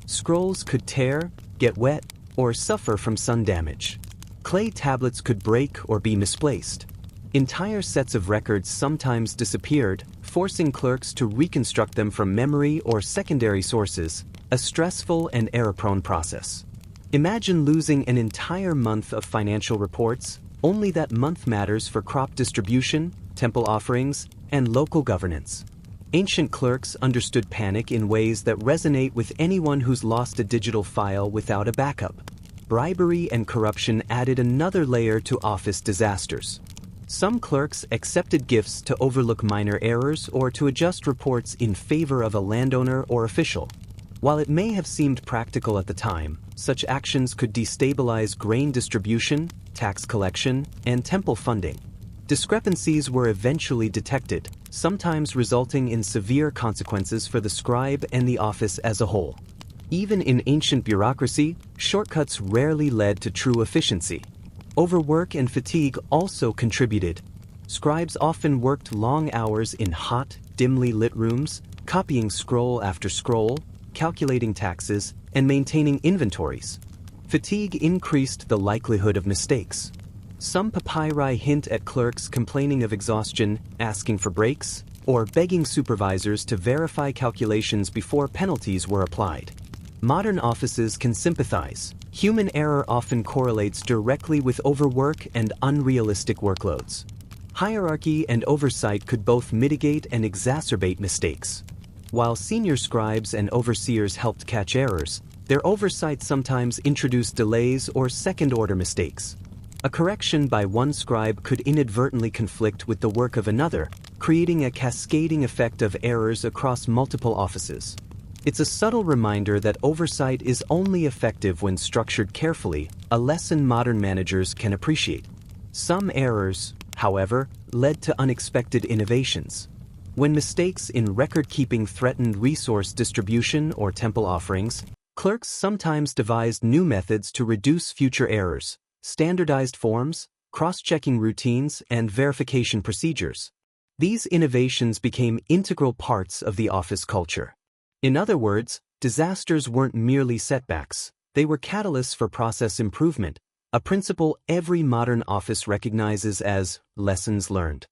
S1: Scrolls could tear, get wet, or suffer from sun damage. Clay tablets could break or be misplaced. Entire sets of records sometimes disappeared, forcing clerks to reconstruct them from memory or secondary sources, a stressful and error-prone process. Imagine losing an entire month of financial reports, only that month matters for crop distribution, temple offerings, and local governance. Ancient clerks understood panic in ways that resonate with anyone who's lost a digital file without a backup. Bribery and corruption added another layer to office disasters. Some clerks accepted gifts to overlook minor errors or to adjust reports in favor of a landowner or official. While it may have seemed practical at the time, such actions could destabilize grain distribution, tax collection, and temple funding. Discrepancies were eventually detected, sometimes resulting in severe consequences for the scribe and the office as a whole. Even in ancient bureaucracy, shortcuts rarely led to true efficiency. Overwork and fatigue also contributed. Scribes often worked long hours in hot, dimly lit rooms, copying scroll after scroll, calculating taxes, and maintaining inventories. Fatigue increased the likelihood of mistakes. Some papyri hint at clerks complaining of exhaustion, asking for breaks, or begging supervisors to verify calculations before penalties were applied. Modern offices can sympathize. Human error often correlates directly with overwork and unrealistic workloads. Hierarchy and oversight could both mitigate and exacerbate mistakes. While senior scribes and overseers helped catch errors, their oversight sometimes introduced delays or second-order mistakes. A correction by one scribe could inadvertently conflict with the work of another, creating a cascading effect of errors across multiple offices. It's a subtle reminder that oversight is only effective when structured carefully, a lesson modern managers can appreciate. Some errors, however, led to unexpected innovations. When mistakes in record-keeping threatened resource distribution or temple offerings, clerks sometimes devised new methods to reduce future errors, standardized forms, cross-checking routines, and verification procedures. These innovations became integral parts of the office culture. In other words, disasters weren't merely setbacks, they were catalysts for process improvement, a principle every modern office recognizes as lessons learned.